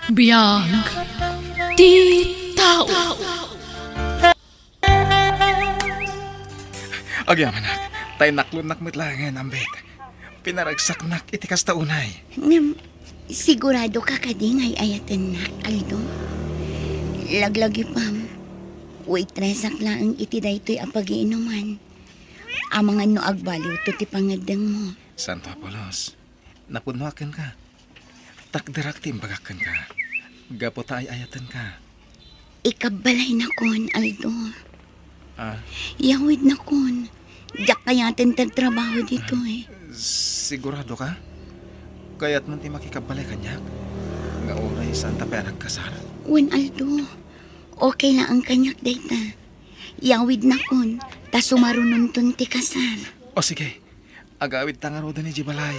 Biyag ti tao. Agyaman nak, tay naklon mitlangan ambet. Pinaragsak nak itikas taunay. Sigurado ka kadingay ayatan nak, Aldo. Laglagi pam. Waitress lang iti daytoy ang pag-iinuman. Ang mga no agbaliw to ti pangadang mo. Santo Apolos, napunwakan ka. Takdiraktim bagakan ka. Gapo tayo ayatan ka. Ikabalay na kon, Aldo. Ah, Yawid na kon. Diyak kayatin trabaho dito eh. sigurado ka? Kaya't man ti makikabalay kanyak? Nga oray saan tabi ang kasar? Wen, Aldo. Okay na ang kanyak dayta. Yawid na kon. Ta sumarunon ton ti kasal. O sige, agawid tangaroda ni Jibalay.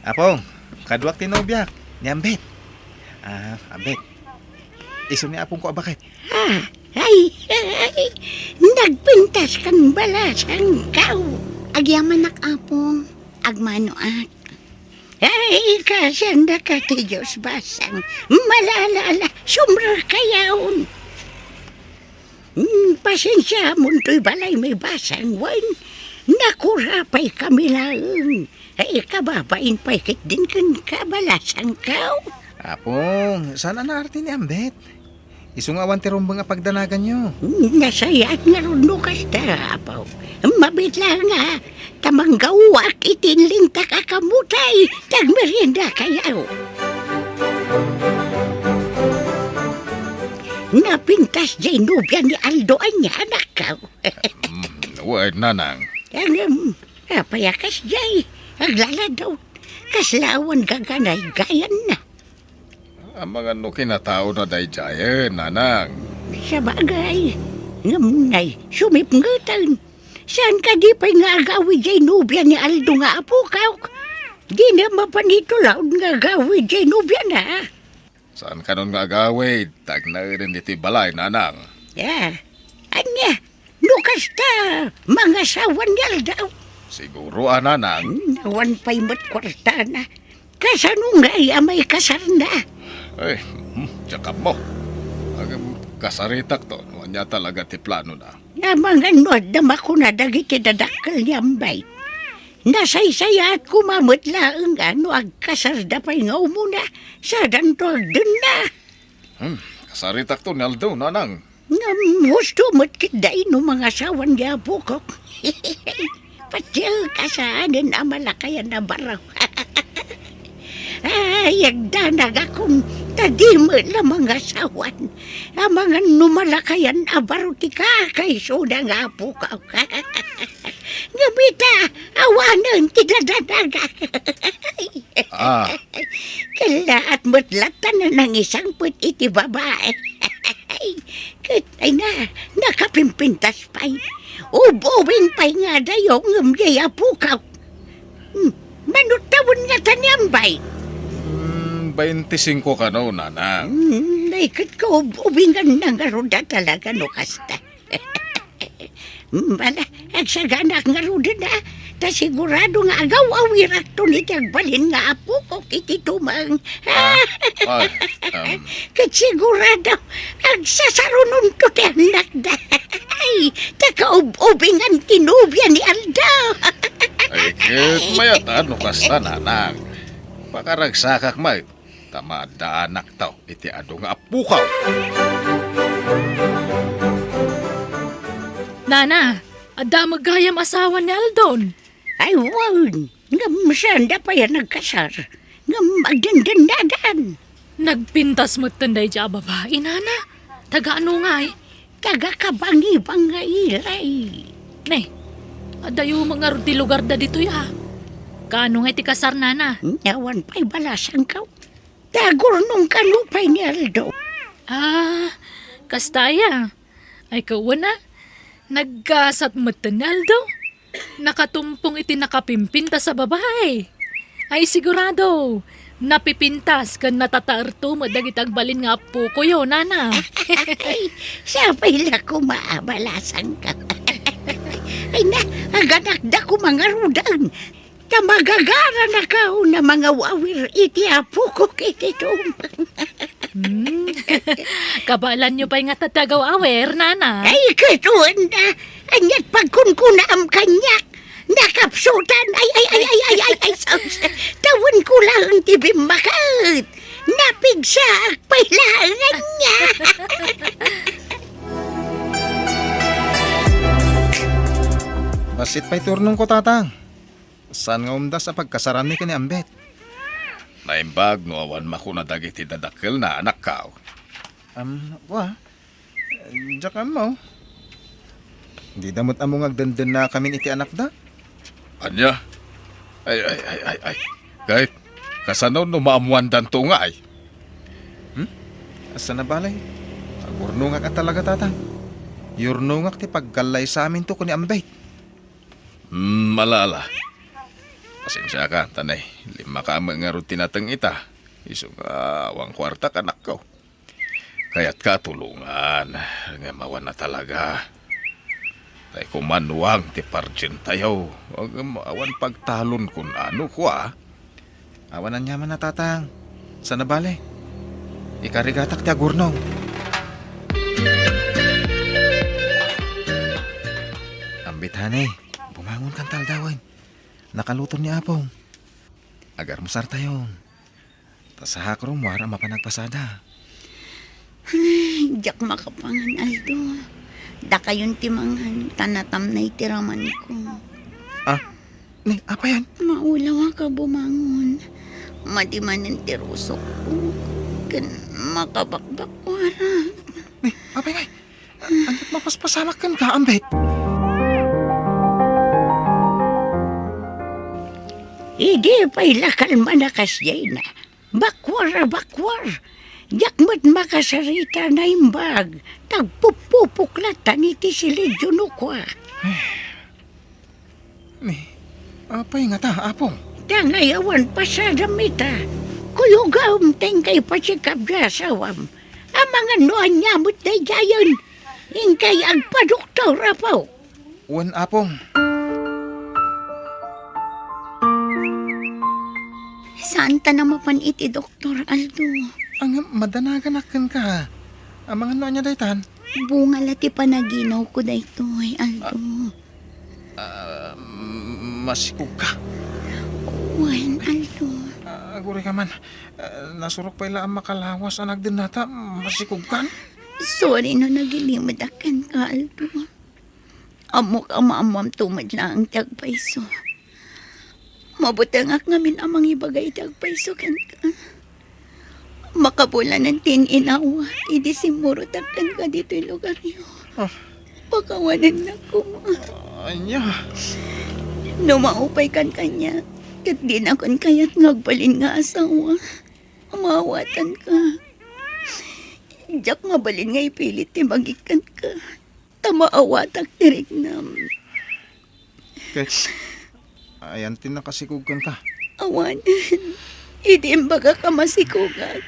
Apong, kaduak tinobyak, ni Ambet. Ambet. Iso ni apong ko bakit? Ay, nagpintas kan balasang kau. Agyaman nak apong, agmanoak. Ay, kasanda ka ti Diyos basang, malalala, sumra kayaon. Pasensya mo to'y balay may basang, wan, nakurapay kami lang. Ay, kababain pa'y kit din kan kabalasang kau. Apong, saan na arte ni Ambet? Isungawan ti rumbang nga pagdanagan nyo. Nasayat nga rin nukas ta, apaw. Mabitla nga, tamanggawak itinling takakamutay, tagmerienda kayaw. Napintas jay nubya ni Aldo anya anak ka. Word nanang. Payakas jay, aglala daw. Kaslawan gaganay gayan na. Ang mga no kinatao na day jayan, nanang. Sa bagay, ngamunay, sumipngatan. Saan ka di pa'y nga agawi jay nubya ni Aldo nga apo ka? Di na mapanito laod nga agawi jay nubya na. Saan ka nun nga agawid? Tag na rin iti balay, nanang. Anya, nukas ta, mga sawan niya daw. Siguro, nanang. Nawan pa'y mat kwarta na. Kasano nga may kasar na. Ay, tsaka mo. Ang kasaritak to, niya talaga ti plano na. Mga nuad na makuna dagiti dadakal niyang bay. Nasaysaya at kumamot lang ano agkasar da pa'y nga umuna. Sa danto agdun na. Kasaritak to, Naldo, nanang. Gusto mo't kiday no mga sawan niya po ko. Patil kasaanan na malakayan na baraw. Ay, agdanag akong tadimo na mga sawan. Ang mga numalakayan abaro ti kakay soda nga po ka. Ngabita, awanan ti dadadaga. Kala at mutlatan na ng isang put iti babae. Katay na, nakapimpintas pa'y. Ubowin pa'y nga dayo ngamyaya po ka. Manutawon nga tanyambay. 25 ka no, nanang. Naikot ko, ubingan na nga ruda talaga no kasta. Bala, agsaganak nga ruda na. Ta sigurado nga agaw awirak to ni tagbalin nga apo ko kiti tumang. Kat sigurado, agsasarunon to tiyanak da. Ay, taka-ubingan tinubya ni Aldo. Ay, kit mayatan no kasta, nanang. Pakaragsakak may, tamadaanak tao, iti ado nga apukaw. Nana, ada magayam asawa ni Aldon. Ay, wan. Ngam saan da pa yan nagkasar. Ngam agdandandadan. Nagpintas mo tanday dya babae, Nana. Taga ano nga eh? Taga kabangi-bang nga ilay. Nay, ada yung mga rudi lugar da dito ya. Kano nga iti kasar, Nana? Nawan pa'y balasang ka. Tagor nung kalupay ni Aldo. Kastaya. Ay kawan na. Nagkasat mo Aldo. Nakatumpong iti nakapimpinta sa babae. Ay sigurado. Napipintas kan natataarto madagitagbalin nga po ko yun, Nana. Siya pa'y lako maabalasang ka. Ay na, aganak da ko mga rudan. Ta magagara na kao na mga wawir iti apo ko kiti tumang. Kabalan nyo pa nga tatagaw awer, nanay. Ay, katuan na. Anyat pagkunkunam kanyak. Nakapsutan. Ay. Tawan ko lang tibim makat. Napigsak pailangan niya. Basit pa'y turnong ko, tatang. Saan nga umdas sa pagkasaran ni kani Ambet? Naimbag no awan makuna dagiti dadakkel na anak kao. Diyak mo. Di damot among agdandan na kami iti anak da. Anya? Ay. Kahit kasanaw no maamuan danto nga ay. Asa na balay? Agurnungak ka talaga, tatang. Yurnungak ti pagkalay sa amin to kuni Ambet. Malala. Pasensya ka, tanay. 5 ka mga rutinatang ita. Iso nga awang kwarta kanak ko. Kaya't katulungan. Nga mawan na talaga. Tay kumanuang ti parjen tayo. Huwag awan pagtalon kun ano ko ah. Awanan yaman na, tatang. Sana bale? Ikarigatak ti agurnong. Ambit, hanay. Bumangon kang taldawan. Nakaluton ni Apong. Agar musar tayo. Tas sa hakro mo, ara mapanagpasada. Diyak makapangan, Aldo. Da kayon timangan, tanatam na itiraman ko. Ni, apa yan? Maulawa ka bumangon. Madimanan tirusok ko. Kan makabakbak wara. Ni, apa yan? Anit mapaspasamak kan ka, Ambet. Hindi pa'y lakal manakas na. Bakwar. Yakmat makasarita na imbag. Tagpupupuklatan iti silidyo nukwa. Ni, apa yung nga ta, Apong? Tangayawan pa sa damita. Kuyugawam tengkay pa si kabdasawam. Ang mga noan nyamot na jayon. Ingkay agpadoktor apaw. Wan, Apong. Saan ta namapan iti Doktor Aldo? Ang madanagan akin ka. Ang mga noon niya daytan. Bunga lati panaginaw ko dayto ay Aldo. Masikog ka. Wan, Aldo. Aguri ka man. Nasurok pa ila ang makalawas ang nagdinata. Masikog ka. Sorry no nagilimod akan ka, Aldo. Amok amam tumad na ang tagpaiso. Mabutangak ngamin amang ibagay tagpaiso kan ka. Makabulan ng tininawa. Idisimuro takkan ka dito'y lugar niyo. Pakawanan na ko. Anya. Numaupay kan kanya. Kat di na kon kaya't ngagbalin nga asawa. Umawatan ka. Diyak nga balin nga ipilit ti magikan ka. Tamaawatak tirig nam. Okay. Ayan, tinakasikog ka. Awanan. Idimbaga ka masikugan.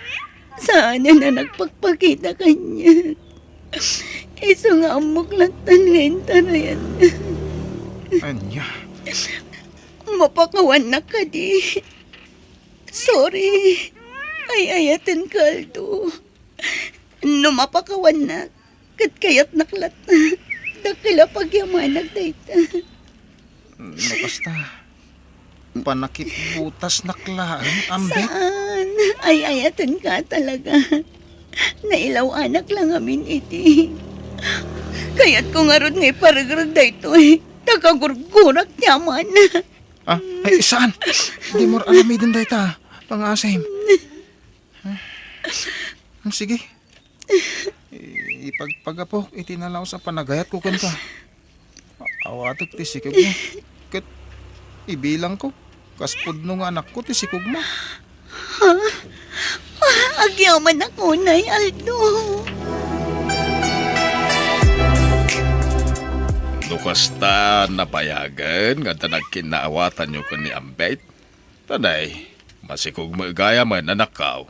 Saan na nagpagpakita kanya. Iso nga amuklatan ngayon tarayan. Anya. Mapakawan na ka di. Sorry. Ay ayatan kaldo. Mapakawan na. Kat kayat naklat na. Dakila pagyamanag dayta. Nakasta. Panakip butas naklaan, Ambet. Saan? Ay ayatan ka talaga. Nailaw anak lang amin iti. Kaya't ko nga ron ngay paragrag dayto eh. Tagagurgurak yaman. Ay, saan? Di mo alamidin day ta. Pang-asim. Sige. Ipagpagapok, itinalaw sa panagayat ko kanta. Awatak ti sikog mo. Kat, ibilang ko. Kaspod nung anak ko, ti sikog mo. Agyaman ako, Nay Aldo. Nukasta napayagan nga nagkinaawatan nyo ko ni Ambet. Tanay, masikog magaya man anak kao.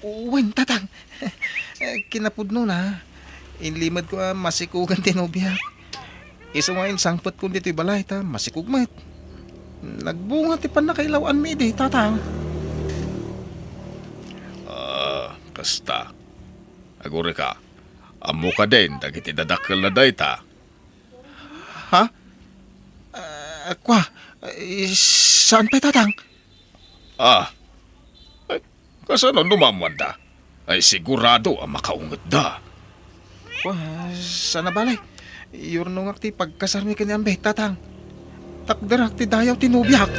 Wen, tatang. Kinapod nun ha. Inlimad ko masikugan tinobya. Isumain sangpet kun dito'y balay ta, masikugmat. Nagbunga ti pan nakailawan mi di, tatang. Kasta. Agure ka. Amo ka din, dagiti dadakkel na dayta. Ha? Kwa, saan pa tatang? Ay, kasano numamuan da? Ay sigurado ang makaungot da. Kwa, sana balay. Yurnong ti pagkasarmi kanyang be, tatang. Takdarak ti dayaw tinubyak.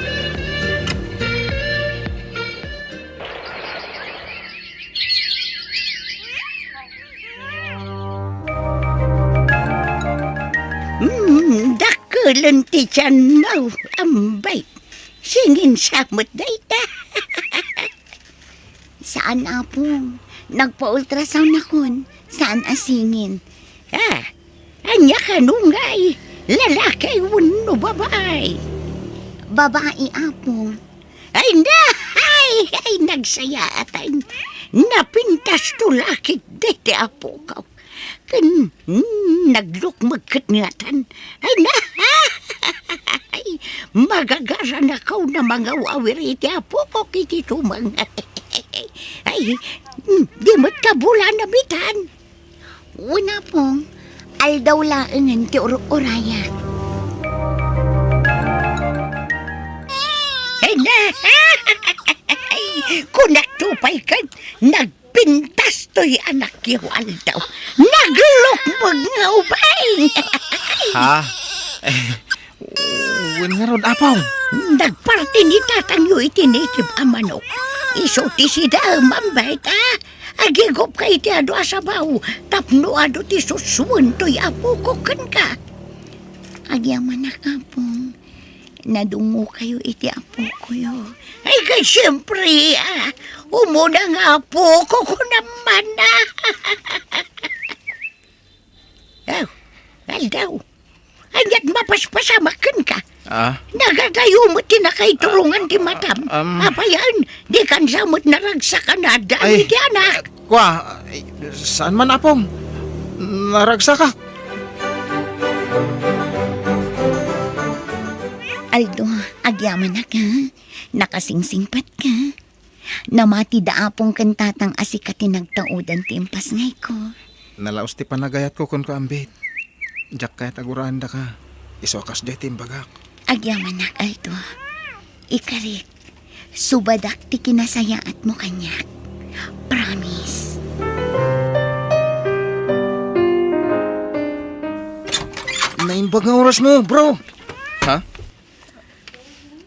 Dakulan ti tiyan mo, ambay. Singin samot dayta. Saan apong? Nagpa-ultrasound na kun. Saan asingin? Anya ka nungay. Lalaki, wano babae. Babae apong. Ay na! Ay, nagsaya atan. Napintas to lakit dete apo ka. Naglukmagkat ngatan. Ay na! Ay, magagara na kau na mga wawiriti apo ko kititumang. Ay, di mo't kabula na bitan. Una pong, aldaw laangan ti uraya. Ay na! Kunak tupay ka, nagpintas to'y anak yung aldaw. Naglukmag nga ubay. Ha? Win nga ron, apaw. Nagparti ni tatang yu itinitib ang manok. Iso ti sida mambay ta. Agigop ka iti ado asabaw. Tapno ado ti susuan to'y apo ko kan ka. Agyaman na kapong. Nadungo kayo iti apo ko yo. Ay kay siyempre umuna nga apo ko naman na. Aldaw. Anyat mapaspasamakan ka. Nagagayo mo tinakaiturungan di matam. Apayan, di kan samot naragsak ka na dami di anak. Kwa, saan man apong? Naragsak ka. Aldo, agyaman na ka. Nakasingsingpat ka. Namati daapong kantatang asikati nagtaudan timpas ngay ko. Nalaos ti panagayat ko kun ko ambit. Jak kaya taguranda ka. Isokas de timbagak. Agyaman na, Aldo. Ikarik, subadak ti kinasayaat mo kanyak. Promise. Naimbag nga oras mo, bro. Ha?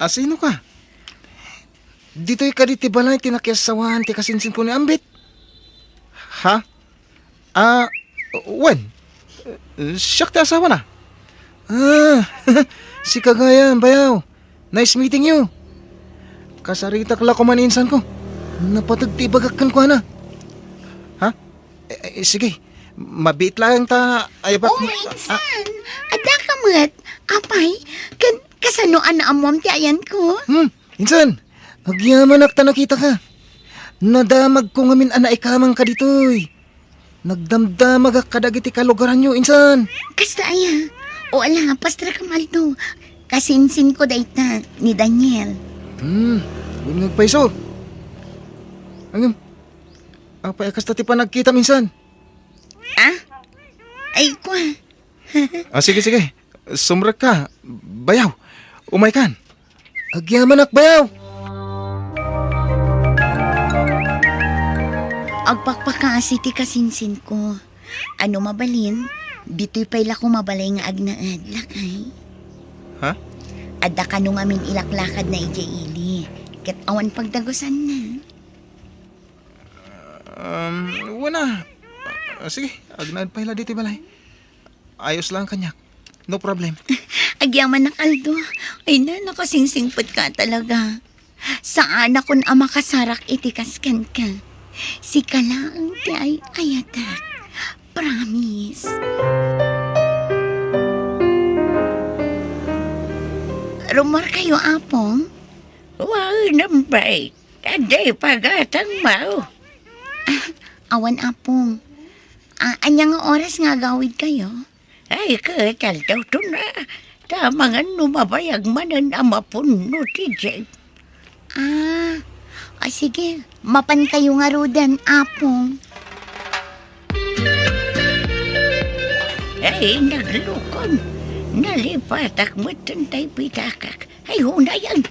Sino ka? Dito'y ka di ti balay tinakyasawahan ti kasinsin ko ni ambit. Ha? When? Siyak ti asawa na. Si Kagayan, bayaw. Nice meeting you. Kasaritak la ko maninsan ko. Napatagtibagakan ko na. Ha? Sige. Mabit lang ta. Ayabat mo. Insan. Ada ka mat. Apay, kasanoan na amom ti ayan ko. Insan. Agyaman akta nakita ka. Nadamag ko ngamin ana ikamang ka ditoy. Nagdamdamag ak kadagiti kalugaran nyo, insan. Kasta aya. O ala, pastra ka maldo. Kasinsin ko dayta ni Daniel. Huwag nagpaiso. Angam. Apay kasta ti pa nagkita minsan. Ay, kwa. Sige. Sumrek ka. Bayaw. Umay kan. Agyaman ak bayaw. Agpakpakasi ti kasinsin ko. Ano mabalin? Dito'y payla ko mabalay nga agnaad. Lakay. Ha? Adda ka nung amin ilaklakad na ijaili. Kat awan pagdagusan na. Wala. Sige, agnaad payla dito balay. Ayos lang kanyak. No problem. Agyaman na kaldo. Ay na, nakasingsingpad ka talaga. Saan akong ama kasarak itikaskan ka. Si Kalaang ti ay ayatak. Promise. Rumor kayo, apong? Wow, nambay. Taday pagatang mau. Awan, apong. Anya nga oras nga gawid kayo? Ay, katal daw to na. Tamangan numabayag manan amapuno ti Jay. Sige, mapan kayo nga rodan, apong. Ay, naglukon. Nalipatak mo tantay pitakak. Ay, hunayan.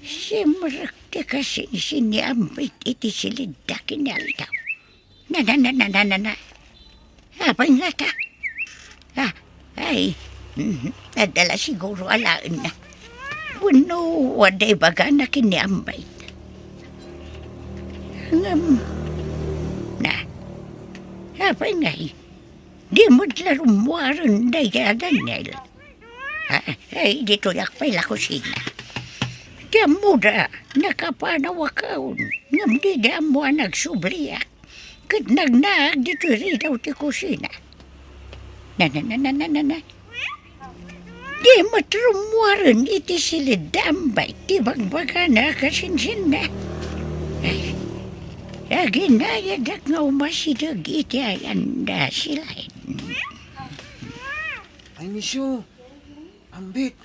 Simrak ti kasi siniambit iti silid kinaldaw. Na. Apay nga ta. Nadala siguro alaan na. Puno, waday baga na kiniambay. Apay nga di mo larumwaran na yadan nila. Dito yakpay la kusina. Diyan mo na nakapanawa kaon. Ngam di diyan mo nagsubliyak. Kat nagnag dito rin daw ti kusina. Na. Di matrumwaran iti silid dambay. Di bagbaga na kasinsin na. Ginayadak nga umasidag iti ayanda sila. Ay, misyo. Ambit.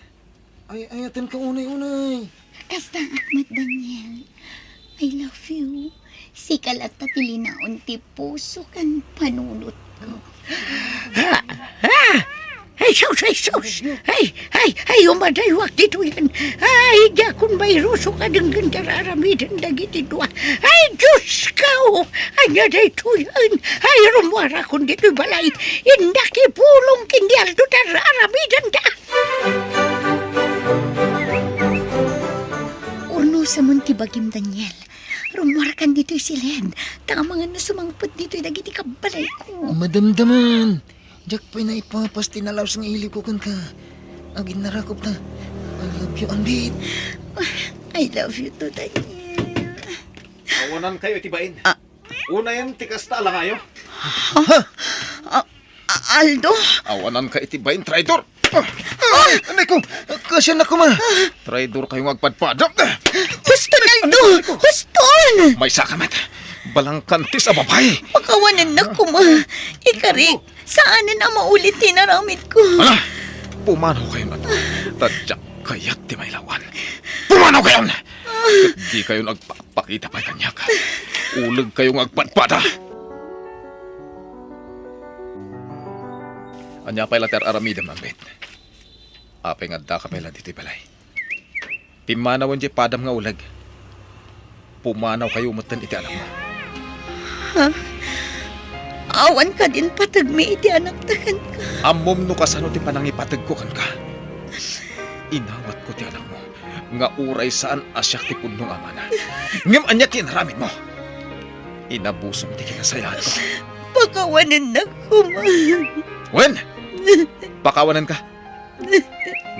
Ayatan ka unay-unay. Kasta Ahmad Daniel, I love you. Sikalat na tilinaon ti puso kan panunot ko. Ay, sus! Ay, umadaywak dito yan. Ay, yakon may ruso ka ng gandararamidan na gitidwa. Ay, Diyos ka! Anya na ito yan. Ay, rumwara kung dito'y balay. Indakipulong kindial do dararamidan da. Uno sa munti bagim Daniel. Rumwarakan dito'y silen. Tama nga na sumangpot dito'y dagiti kabalay ko. Madamdaman. Diyak pa'y na ipapas tinalaw sang ilip ko kan ka. Agin narakop na. I love you, Ambit. I love you too, Daniel. Awanan kayo itibain. Una yan, tikas ta lang ayo. Aldo? Awanan ka itibain, traidor. Anay ko, kasya na ko ma. Traidor kayong agpadpadap. Huston, Aldo! Huston! May sakamat. Balangkanti sa babae. Pakawanan na ko, ma. Ikarik, saan na maulit tinaramid ko? Ala, pumanaw kayo na to. Tadyak kayat di may lawan. Pumanaw kayo na! Di kayo nagpapakita pa'y kanyak. Ulag kayong agpadpada. Anya pa'y later aramidam ang bet. Apay nga da ka pa'y dito'y balay. Pimanawan di padam nga ulag. Pumanaw kayo umutan iti alam mo. Awan ka din patagmi iti anak takan ka. Amom no kasano ti panangipatag ko kan ka. Inawat ko ti anak mo. Nga uray saan asyak ti punong amana. Ngam anya kinaramin mo. Inabusom ti kinasayahan ko. Pakawanan na ko, ma. Wen! Pakawanan ka.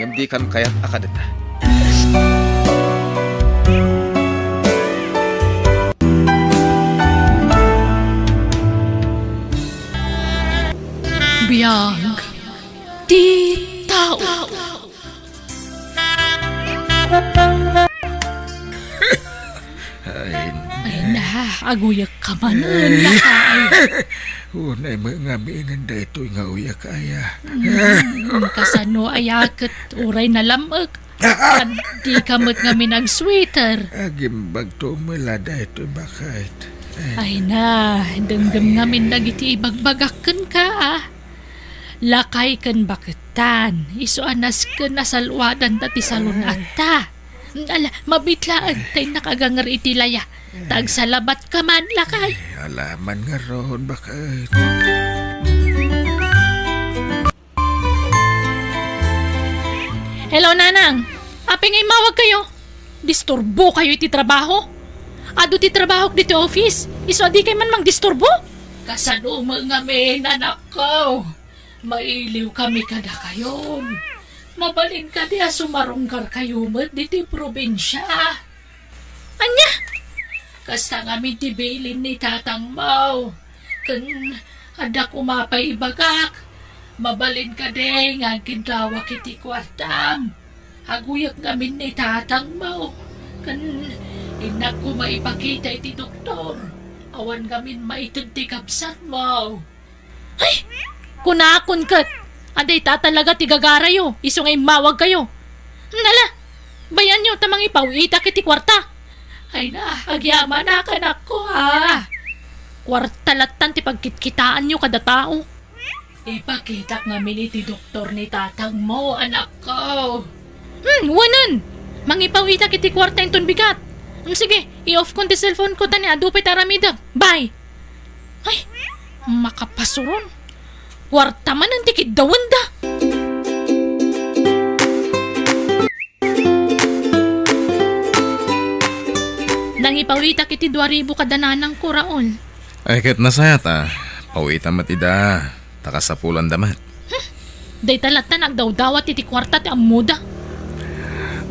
Ngam di kan kaya akadet na. Biyag di tao. Ay na, aguyak ka man. Unay mga mingan da ito'y nga uyak kaya. Kasano ayaket uray na lamag. At di kamot nga minag-sweater. Agimbag to mula da ito'y bakit. Ay na, denggem nga minagiti ibagbagakken ka. Lakay ken baketan. Isuanas ken nasalwadan dati salon atta. Ala, mabitlaan tay nakagangar iti laya. Tagsalabat ka man, lakay. Alaman nga roon bakit. Hello, Nanang. Api ngay mawag kayo. Disturbo kayo iti trabaho. Ado ti trabaho dito office. Iso di kay man mang disturbo. Kasano mga men, anak ko. Mailiw kami kada kayon. Mabalin ka di sumarunggar kayo met diti probinsya. Anya? Kasta kami tibilin ni Tatang Mau. Kan ada kumapay ibagak. Mabalin ka di nga kintawa kiti kwartam. Haguyak namin ni Tatang Mau. Kan inak ko maipakita iti doktor. Awan gamin maitid ti kapsat mo. Ay! Kunakon kat! Aday ta talaga tigagarayo. Iso ngay mawag kayo. Nala! Bayan nyo tamang ipawita kiti kwarta. Ay na, agyaman na kanak ko ha. Kwarta latan ti pagkitkitaan nyo kada tao. Ipakita nga miniti doktor ni tatang mo, anak ko. Wanan! Mangipawita kiti kwarta yung bigat. Sige, i-off ko ti cellphone ko tani adupay taramida. Bye! Ay, makapasuron. Kwarta man ang tikid dawan da. Nang ipawita kiti 2,000 kadananang ko raon. Ay, kat nasayat Pawita matida. Takasapulan damat. Day talata nagdawdawat iti kwarta ti amuda.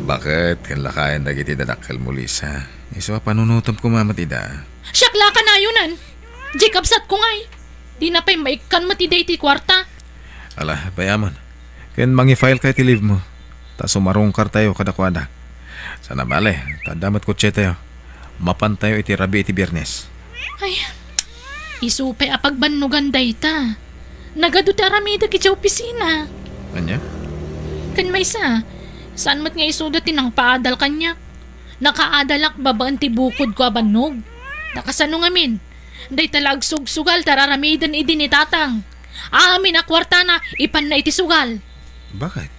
Bakit? Kanlakayan dagiti dadakkel mo, Lisa. Iso panunutom ko mamatida. Siyakla ka na yunan. Jacob sat ko ngay. Di na pa'y maikan matida iti kwarta. Ala, payaman. Ken mangi-file kay ti leave mo. Ta sumarungkar tayo kadakwada. Sana bale, tadamat kutse tayo. Mapan tayo iti rabi iti biyernes. Ay, isupay apagbannugan day ta. Nagado ti aramida kiti opisina. Anya? Kan may sa, saan mat nga isuda tinang paadal kanya? Nakaadalak babaan ti bukod ko abannog. Nakasano ngamin? Day talag sugsugal tararamidan idi ni tatang. Amin a kwarta na ipan na iti sugal. Bakit?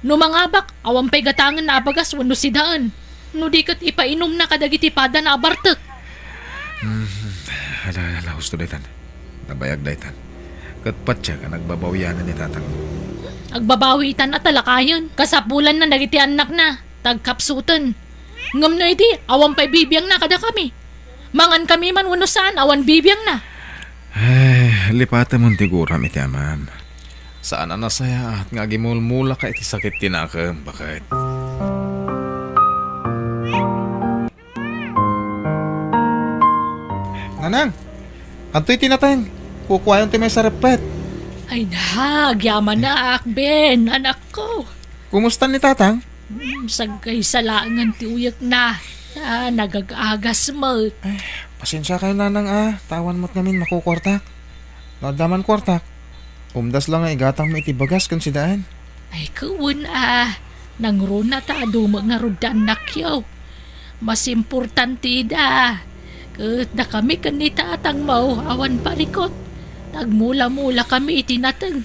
No mangabak, awang pay gatangan na abagas wano sidaan. No di kat ipainom na kadagiti pada na abartek. Ala, husto daytan. Nabayag daytan. Katpatya ka nagbabawyanan ni tatang. Agbabawitan na talakayan. Kasapulan na dagiti anak na. Tagkapsutan. Ngam na iti, awan pa'y bibiyang na kada kami. Mangan kami man wano saan, awan bibiyang na. Ay, lipatan mong tiguram iti aman. Saan na nasaya at nga gimulmula ka iti sakit tinakam. Bakit? Nanang, kanto'y tinatang. Kukuhayon ti may sarapet. Ay na, agyaman na akben, anak ko. Kumusta ni tatang? Sagay salangan ti uyak na. Nagagagas mo. Pasensya kayo nanang tawan mo't namin makukwartak. Nadaman kwartak. Umdas lang nga igatang mo iti bagas kan sidaan. Ay kuwan nangruna ta dumag nga rudan nakyaw. Mas importante da. Kat na kami kanita atang mau awan parikot. Nagmula-mula kami itinatag.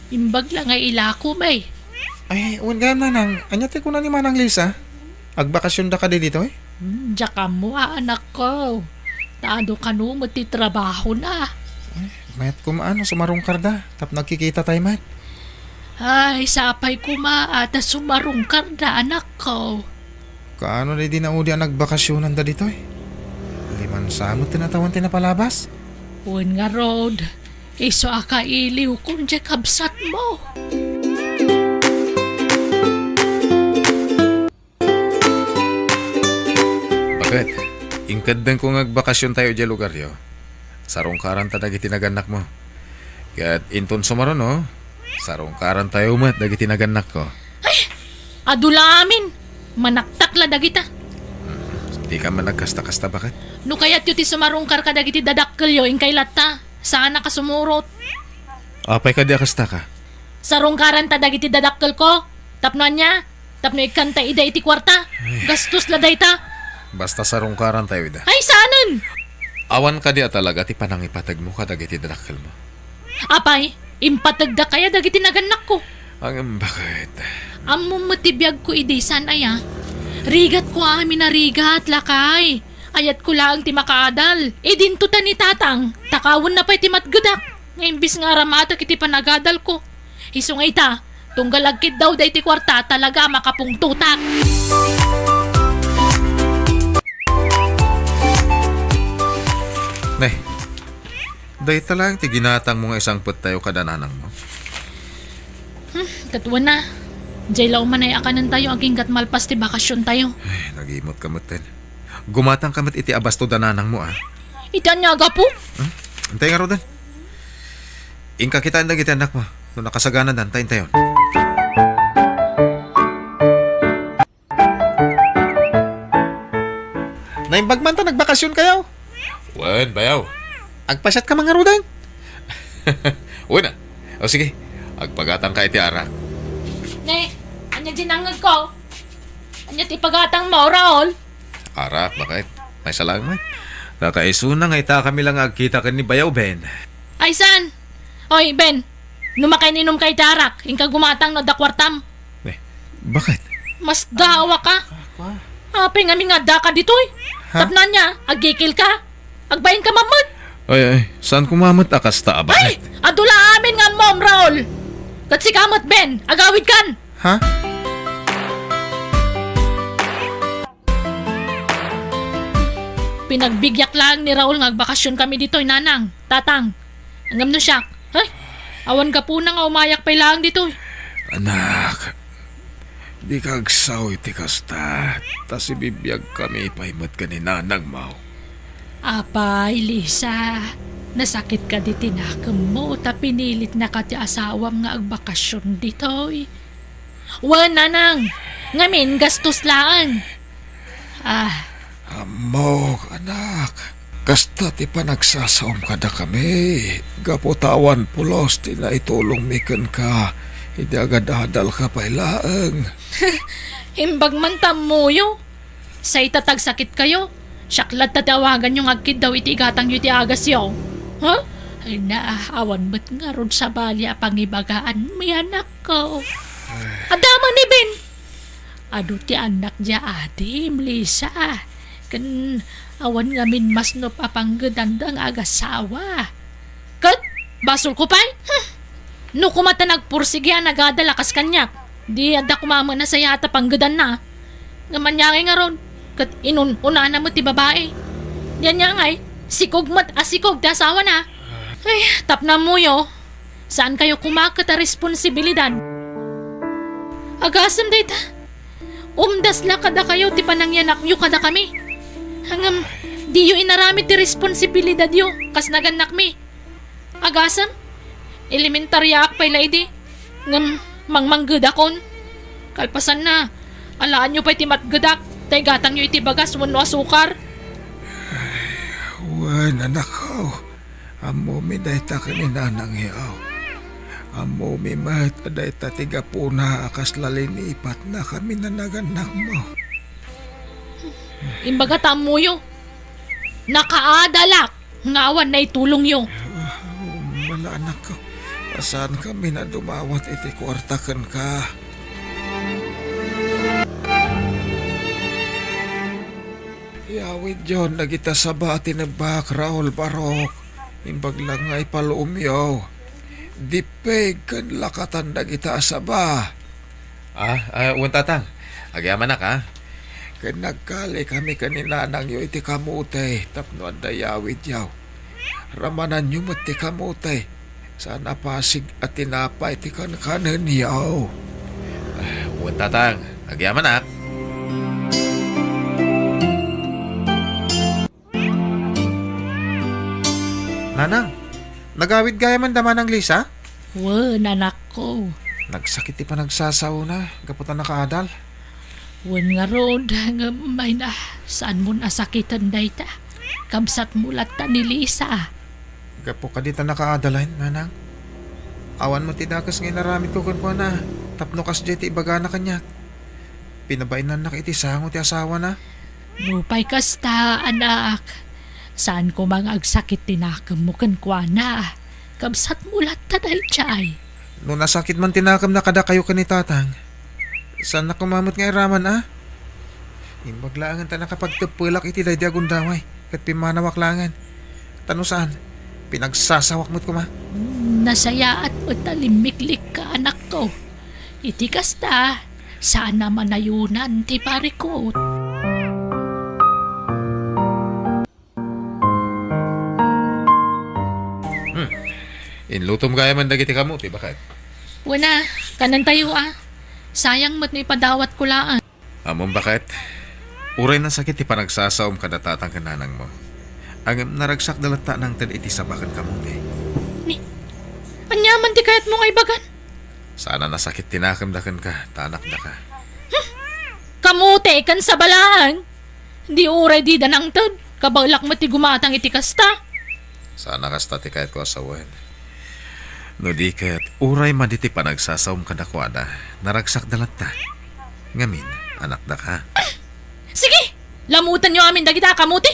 Imbag lang ay ilako may. Ay, uwan gayam nanang. Anyate ko na ni Manang Lisa. Agbakasyon da ka di dito eh. Diyan mo anak ko. Tado ka no matitrabaho na. Mayat kumaan, sumarong karda. Tap nagkikita tayo mat. Ay, sapay kumaata sumarong karda anak ko. Kaano di naudi ang nagbakasyonan da dito eh. Liman samot tinatawan tinapalabas. Uwan nga road. Iso akailiw kung di kabsat mo. Bakit? Ingkadang kung agbakasyon tayo di lugar yo. Sarungkaran ta dagiti naganak mo. Kaya't inton sumaron no. Sarungkaran tayo mat dagiti naganak ko. Adula amin. Manaktak la dagita. Di ka man nagkasta-kasta bakit? No kaya't yuti sumarungkar ka dagiti dadakkel yo ingkay latta. Sana ka sumurot. Apay ka di akasta ka. Sarungkaran ta dagiti dadakkel ko. Tapno niya. Tapno ikanta ida iti kwarta. Gastos la dayta. Basta sarungkaran tayo ida. Ay sanan. Awan ka di talaga ti panangipatag mo ka dagiti dadakkel mo. Apay, impatagda kaya dagiti naganak ko. Ang bakit? Ammo matibiyag ko idisan aya. Rigat ko amin na rigat, lakay. Ayat ko lang ti makaadal. Dinto ta ni tatang. Takawon na pa'y ti matgadak. Ngaimbis nga ramata kiti panagadal ko. Isungay ta, tunggalagkit daw day ti kwarta talaga makapungtutak. Nay, day talang ti ginatang mo nga isang put tayo kadananang mo. Katuwa na. Jay law man ay akanan tayo aging gat malpas ti bakasyon tayo. Ay, nagimot kamot din. Gumatang kamot iti abasto dananang mo Itan niya aga po. Antay nga rodan. Ingka kita ang dagiti anak mo. Nung nakasagana dan, tayin tayo. Naimbag man ta nagbakasyon kayo. Wan, bayaw. Agpasyat ka mga rudan. Uy na. O sige, agpagatang ka iti arak. Ne, anya dinangag ko. Anya ti pagatang mo, Raul. Arak, bakit? May salamat. Kakaisuna nga ita kami lang agkita ka ni Bayaw, Ben. Ay, san? Oy, Ben. Numakaininom kay Tarak. Ingka gumatang no dakwartam. Eh, bakit? Mas dawa ka. Apay nga nga da ka ditoy. Tapnan niya, agkikil ka. Agbayin ka mamad. Ay, saan kumamot akas ta, Ay, bakit? adula amin nga mom, Raul. Kat si kamot, Ben. Agawid kan. Ha? Pinagbigyak lang ni Raul nga agbakasyon kami ditoy, nanang, tatang. Angam no siya. Ay, awan ka po na nga umayak pa lang ditoy. Anak, di ka agsaw iti kasta. Tas ibibiyag kami ipahimot ka ni nanang mo. Apay, Lisa. Nasakit ka di tinakam mo. Ta pinilit na ka ti asawam nga agbakasyon ditoy. Wan, nanang. Ngamin, gastos lang. Amok, anak. Kasta ti panagsasaom kada kami. Gaputawan pulos ti na itulong mikan ka. Hindi agad adal ka pa ilaang. Imbag man tamuyo. Sa itatag sakit kayo. Syaklat tatawagan yung agkid daw iti igatang yu ti agas yaw. Ha? Ay naahawan ba't nga ron sa balya pangibagaan may anak ko. Adama ni Ben. Ado ti anak dia adim, Lisa. Kan awan nga min mas no papanggedandang agasawa. Kat, basol ko pa'y? No kumata nagpursigya nagadalakas kanyak. Di ada kumama na sa yata panggedan na. Nga manyangay nga ron. Kat inun-una na mo ti babae. Yan nga ngay, sikog mat asikog ti asawa na. Ay, tap na mo yo. Saan kayo kumakat a responsibilidad? Agasam data. Umdas la kada kayo ti panangyanak yu kada kami. Hangam, di yu inarami ti responsibilidad yu. Kas naganak mi. Agasam, elementarya ak pay lady. Ngam, mangmanggedakon. Kalpasan na, alaan nyo pa'y ti matgedak. Tay gatang nyo iti bagas, wano asukar. Wan, anak ko. Amo mi dayta ka ni nanang yaw. Amo mi mat dayta tiga puna akas lalinipat na kami na naganak mo. Imbaga tamuyo. Nakaadalak. Ngawan na itulong yo. Wala anak ko. Saan kami na dumawat iti kwartakan ka? Yawid John, nagita sa bati na bak, Raul Barok. Imbag lang nga ipalumyaw. Dipeg kan lakatan nagita sa ba. Tatang. Agyaman na ka. Kan nagkali kami kanina nang yo iti kamutay. Tapno ang dayawid yaw. Ramanan nyo mati kamutay. Sana pasig at tinapay iti kankanan yaw. Tatang. Agyaman na. Nanang, nagawid gaya man daman ng Lisa? Wan, anak ko. Nagsakit ti pa nagsasaw na, kaputan nakaadal. Wan nga ron, nga may na. Saan mo nasakitan day ta? Kamsat mulat ta ni Lisa. Gapo ka dito nakaadalain, nanang. Awan mo ti dakas ngay naramit ko kun na. Tapno kas di ti ibaga na kanya. Pinabainan na iti sango ti asawa na. Nupay kasta, anak. Saan ko mga agsakit tinakam mo kan kwa na? Kamsat mulat ta day chay. Nung nasakit man tinakam na kada kayo ka ni tatang. Saan na kumamot nga iraman Imbaglangan ta nakapagtapulak iti day di agundaway. Kat pimanawak langan. Tano saan? Pinagsasawak mo't kuma. Nasaya at matalimiklik ka, anak ko. Iti kasta, saan naman ayunan ti parikot. Inlutom kaya man dagiti kamuti. Bakit? Wana, kanan tayo Sayang mat ni padawat kulaan. Amon bakit? Uray na sakit ti panagsasaom kada tatang kananang mo. Ang naragsak dalata ng tan iti sabakan kamuti. Anyaman ti kayat mo nga ibagan. Sana nasakit tinakamdakan ka, tanak na ka. Kamute kan sa balaan. Di uray di danang tad. Kabalak mo ti gumatang iti kasta. Sana kasta ti kahit ko asawan. No di kahit uray man iti panagsasawom kadakwada, naragsak dalat ta. Ngamin, anak da ka. Sige, lamutan nyo amin dagita kamuti.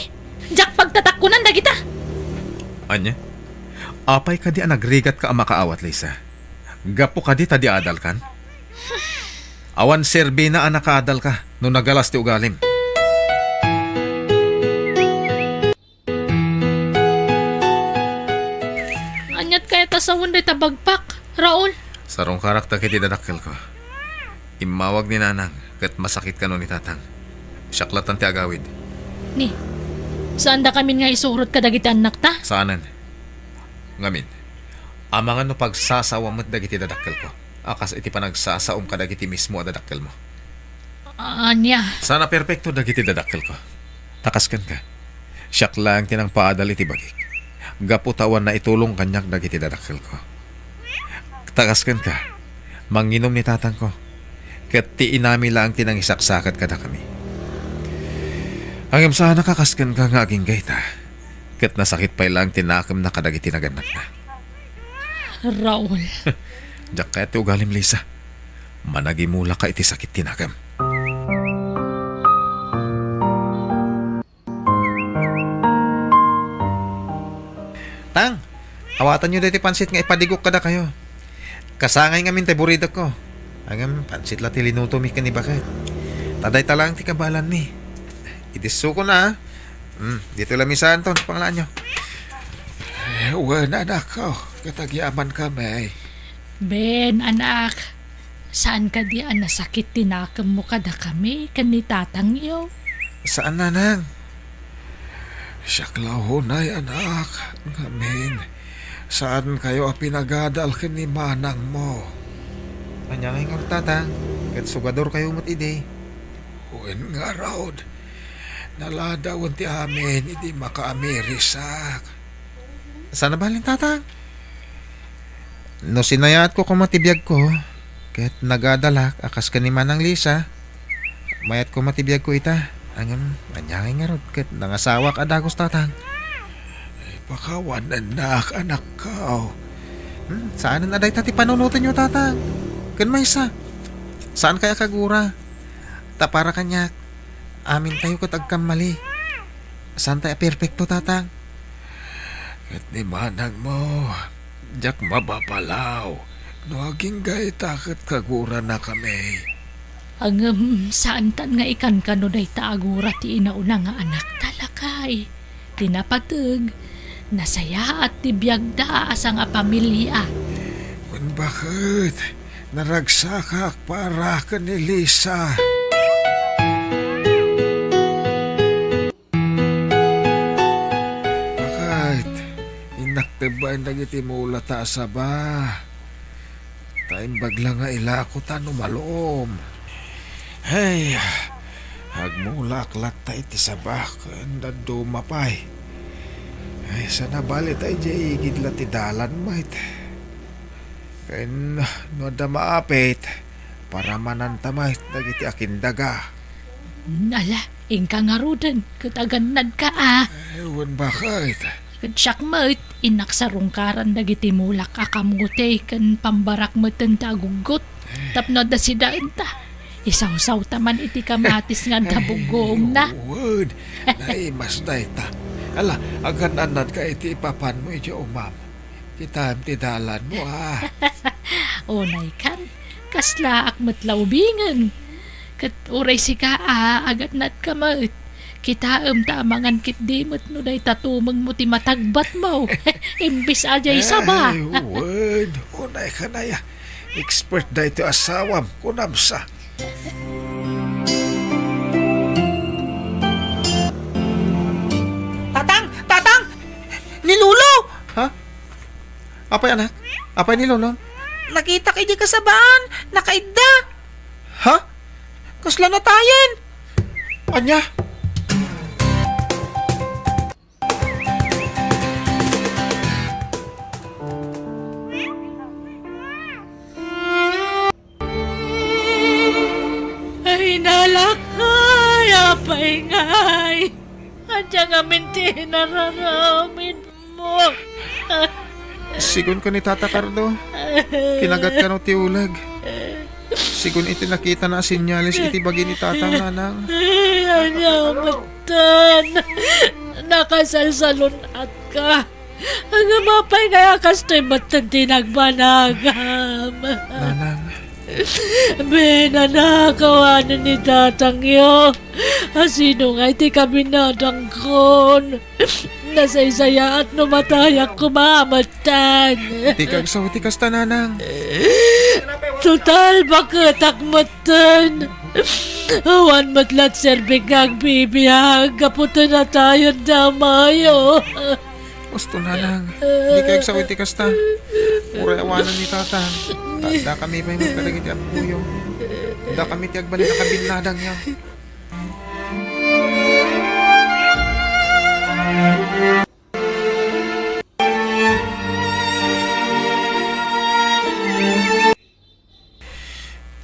Jak pagtatakkunan dagita. Anya? Apay ka di anagrigat ka ang makaawat, Lisa. Gapo ka di tadi adal kan? Awan serbi na anak adal ka no nagalas ti ugalim. Anyat kaya tasawon day tabagpak, Raul. Sarong karakter kiti dadakkel ko. Imawag ni nanang kat masakit ka no ni tatang. Siyaklatan ti agawid. Ni, saan da kami nga isurot ka dagiti anak ta? Saanan? Ngamin, amangan no pagsasawa mo't dagiti dadakkel ko. Akas iti panagsasaom ka dagiti mismo a dadakkel mo. Anya, Sana perpekto dagiti dadakkel ko. Takaskan ka. Siyak lang tinang paadal iti bagik. Gaputawan na itulong kanyak dagiti dadakkel ko. Takaskan ka. Manginom ni tatang ko. Kat ti inami lang tinang isaksakat kada kami. Hanggang sana kakaskan ka nga aging gayta. Kat nasakit pa ilang tinakam na kadagiti naganak na. Raul. Diyak kaya ti ugalim, Lisa. Managimula ka iti sakit tinagam. Tang, awatan nyo dati pansit nga ipadigok kada kayo. Kasangay nga min tay burida ko. Hanggang pansit la ti linuto mi ka ni bakit. Taday talang ti kabalan mi. Idiso ko na. Dito lang mi sa Anton, pangalan nyo. Ewan, anak ko. Katagyaman kami. Ben, anak. Saan ka di nasakit tinakam mo kada kami kan ni tatang iyo? Saan nanang? Siyaklahunay, anak. Ngamin, saan kayo pinagadal ni manang mo? Anya nga nga tatang. Kat sugador kayo mo't ide. Uwin nga raod. Naladawan ti amin, hindi makaamirisak. Sana balin tatang? No sinayat ko matibiyag ko. Kahit nagadalak, akas ka ni Manang Lisa. Mayat ko matibiyag ko ita. Angam, anyangay nga rod. Kahit nangasawa ka dagos tatang. Pakawan anak ko. Saan na aday tati panunutan nyo tatang? Kan may isa. Saan kaya kagura? Tapara kanyak. Amin tayo kat agkamali. Saan tayo perfecto tatang? Kat ni manang mo, jak mabapalaw. Nuaging gay takot kagura na kami. Saan tan nga ikan kano day taagura ti inauna nga anak talakay. Tinapatag, nasaya at tibiyag da asa nga pamilya. Kung bakit naragsakak para ka ni Lisa. Bakit inaktiban na iti mula ta sa ba? Taim bagla nga ila ko tano malom. Hey, hagmulaklat ta iti sabak kanda dumapay. Ay, sana balit ay jay igid ti dalan mait. Kaya no da maapit para manantamay dagiti akindaga. Nala, ingka nga rodan, kataganad ka Ewan bakit. Siyak mo't inaksarungkaran dagiti mulak akamuti kan pambarak mo't tagugot. Tapno da si daan ta. Isaw-saw taman iti kamatis nga tabugong na. Ewan, naimas na ita. Ala, agan-anad ka iti ipapan mo iti umam. Kita ti dalan mo Onay kan, kasla akmat laubingan. Kat uray si ka agat nat ka mo't. Kita tamangan kit dimot no day tatumang mo ti matagbat mo. Imbis ajay saba. Ewan, unay ka na ya. Expert da ito asawam, kunamsa. Tatang! Ni Lolo! Ha? Apay anak? Apay ni Lolo? Nakita kay di kasabaan! Nakaidda! Ha? Kasla na tayen! Anya? Ay nalakay, apay ngay. Andiyan nga minti nararamid mo. Sigun ko ni Tata Cardo. Kinagat ka ng tiulag. Sigun iti nakita na sinyalis iti bagi ni Tatang Nanang. Andiyan matan. Nakasalsalon at ka. Ang mapay kaya kasto'y matang tinagbanagam. Nanang, Benanakawanan ni tatang yo. Sino nga iti kami nadangkon. Nasaysaya at numatayak kumamatan. di kag saw ti kasta Nanang. Total bakit akmatan. Awan matlat serbing kag bibiyag. Kaputo na tayo damayo. Gusto Nanang, di kag saw ti kasta. Uray awanan ni Tatang. Da kami pa yung magkalagit at puyo. Da kami ti agbalik na kabinladang niya.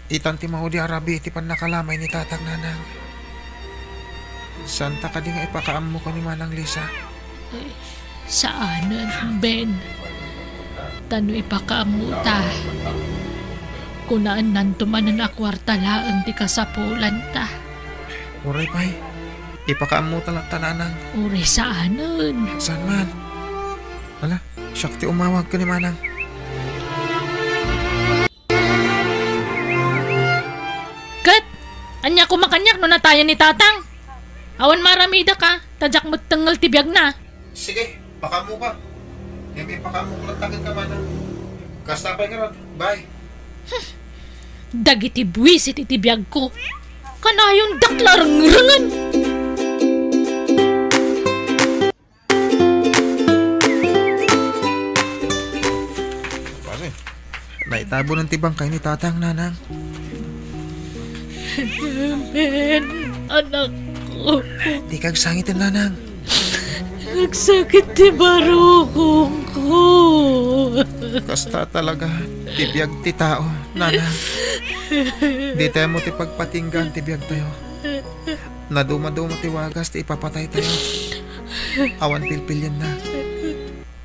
Itan ti Mahudi Arabi iti pan nakalamay ni Tatang Nanang. Santa ka di nga ipakaam mo ko ni Manang Lisa. Saanan, Ben? Tano ipakaamuta. Kunaan nantumanan akwarta laang di kasapulan ta. Uray pay, ipakaam mo talang Nanang. Uri saanan. Saan man? Wala, siyak ti umawag ka ni Manang. Kat! Anya kumakanyak no na tayo ni Tatang. Awan maramida ka. Tadyak mo't tanggal tibiyag na. Sige, pakamu ka. Yung ipakamu ko lang tagin ka Manang. Kasta pa nga ron, bye. Dagiti buwisit itibiyag ko. Kanayong daklarang-rangan. Pare, naitabo ng tibang kay ni Tatang Nanang. Ben, anak ko. Di kag sangitin Nanang. Nagsakit ti barukong ko. Kasta talaga, tibiyag ti tao, Nanang. Di tayo mo ti pagpatinggan, tibiyag tayo. Naduma-duma ti wagas, ti ipapatay tayo. Awan pilpilyan na.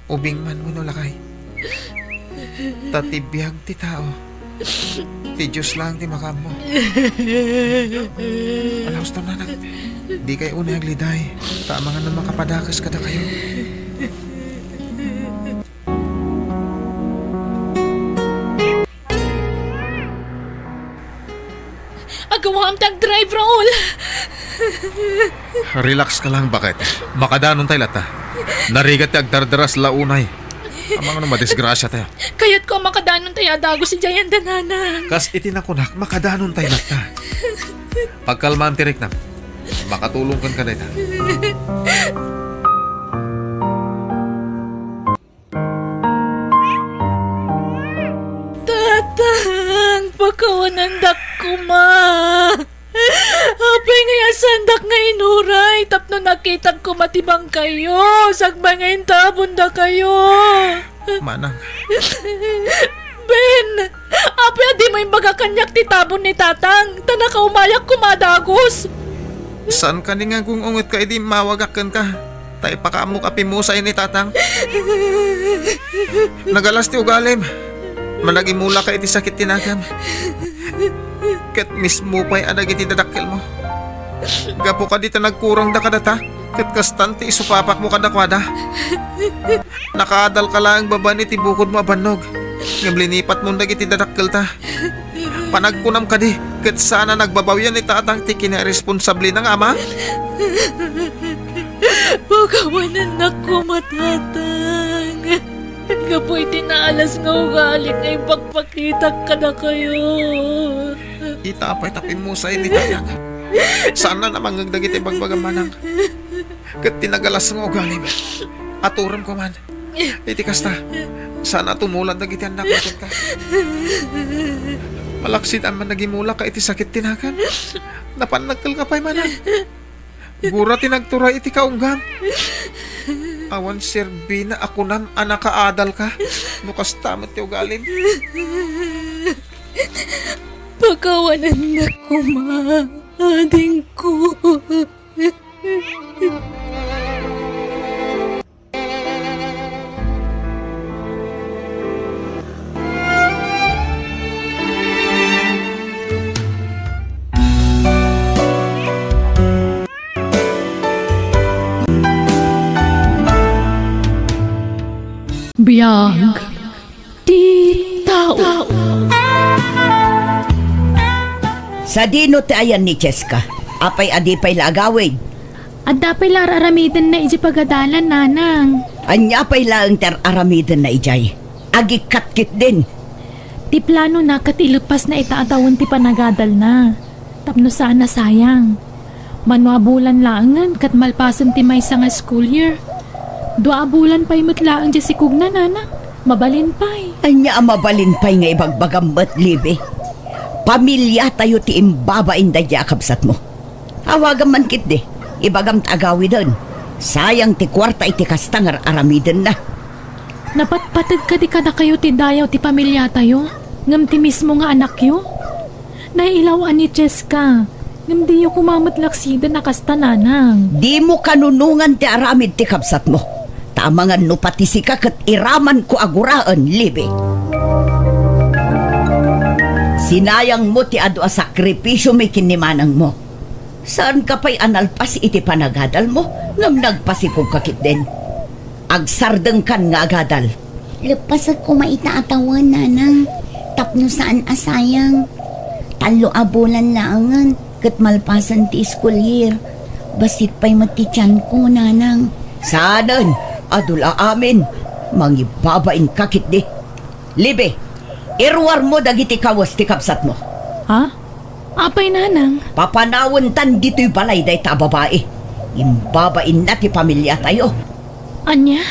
Ubing man mo no lakay. Tatibiyag ti tao. Ti Diyos lang ti makamo. Alaos to Nanang. Di kayo unay agliday. Tama nga na makapadakas kada kayo. Agawam tag-drive, Raul. Relax ka lang, bakit? Makadanon tayo lata. Narigat ti agdardaras launay. Amang ano madisgrasya tayo. Kaya't ko makadanon tayo dago si Jayan Danana. Kas itinakunak, makadanon tayo lata. Pagkalmaan tirik na. Makatulong kan ka dito. Tatang, pagkawanandak ko ma. Apay nga sandak nga inuray. Tapno nakita ko matibang kayo. Sagbay nga intabon da kayo. Manang, Ben, apay di mo yung baga kanyak titabon ni Tatang. Tanaka umayak kumadagos. saan ka ni nga kung ungot ka, edi mawagakan ka. Tay pakamo ka pimusay ni Tatang. Nagalas ti ugalim. Managimula ka iti sakit tinagam. Kat mismo pa'y adag iti dadakkel mo. Gapo ka dito nagkurang da kadata. Kat kastanti isupapak mo kadakwada. Nakaadal ka lang baba ni tibukod mo abanog. Ngam linipat mo nagiti dadakkel ta. Panagkunam ka di. Kat sana nagbabawyan ni Tatang ti kinaresponsable ng ama. Pagkawanan na ko matatang. Kapoy tinaalas nga ugaling ay pagpakita ka na kayo. Itapay tapin mo sa ni Tatang. Sana namang nagdagit ay bagbagamanang. Kat tinagalas nga ugaling. Aturam ko man. Iti kasta. Sana tumulad na giti anak ko ka. Malaksit ang managimula ka iti sakit tinakan. Napanagkal ka pa'y manang. Gura tinagtura iti kaunggam. Awan serbi na ako nam anak kaadal ka. Nukas tamot ti ugalim. Pagkawanan na ko ma. Ading ko. Biyag ti tao. Sa dino ti ayan ni Cheska, apay adipay lagawid. At dapay lararamidan na iji pagadalan, nanang. Anya pay laang ter aramidan na ijay. Agikatkit din. Ti plano na kat ilupas na itaatawon ti panagadal na. Tapno sana sayang. Manuabulan laangan kat malpasan ti may nga school year. Dua bulan pa'y matlaang di si Kugna, nanang. Mabalin pa'y. Anya ang mabalin pa'y nga ibagbagambat libe. Pamilya tayo ti imbabain da yakabsat mo. Awagan man kit de. Ibagam tagawi doon. Sayang ti kwarta iti kastangar aramiden na. Napatpatag ka di kada kayo ti dayaw ti pamilya tayo. Ngam ti mismo nga anak yo. Nailawan ni Cheska. Ngam di yo kumamatlaksida na kasta, nanang. Di mo kanunungan ti aramid ti kabsat mo. Tamangan no pati sika kat iraman ko aguraan libe. Sinayang mo ti adu a sakripisyo may kinimanang mo. Saan ka pa'y analpas iti panagadal mo? Ngam nagpasikog kakit din. Agsardeng kan nga agadal. Lepas ako maitaatawan, nanang. Tapno saan asayang. Talo abulan laangan. Kat malpasan ti school year. Basit pa'y matityan ko, nanang. Saanan, adula amin. Mangibabain kakit di. Libe, irwar mo dagiti kawas ti kapsat mo. Ha? Apay, nanang. Papanawon tan dito'y balay day ta babae. Imbabain na ti pamilya tayo. Anya?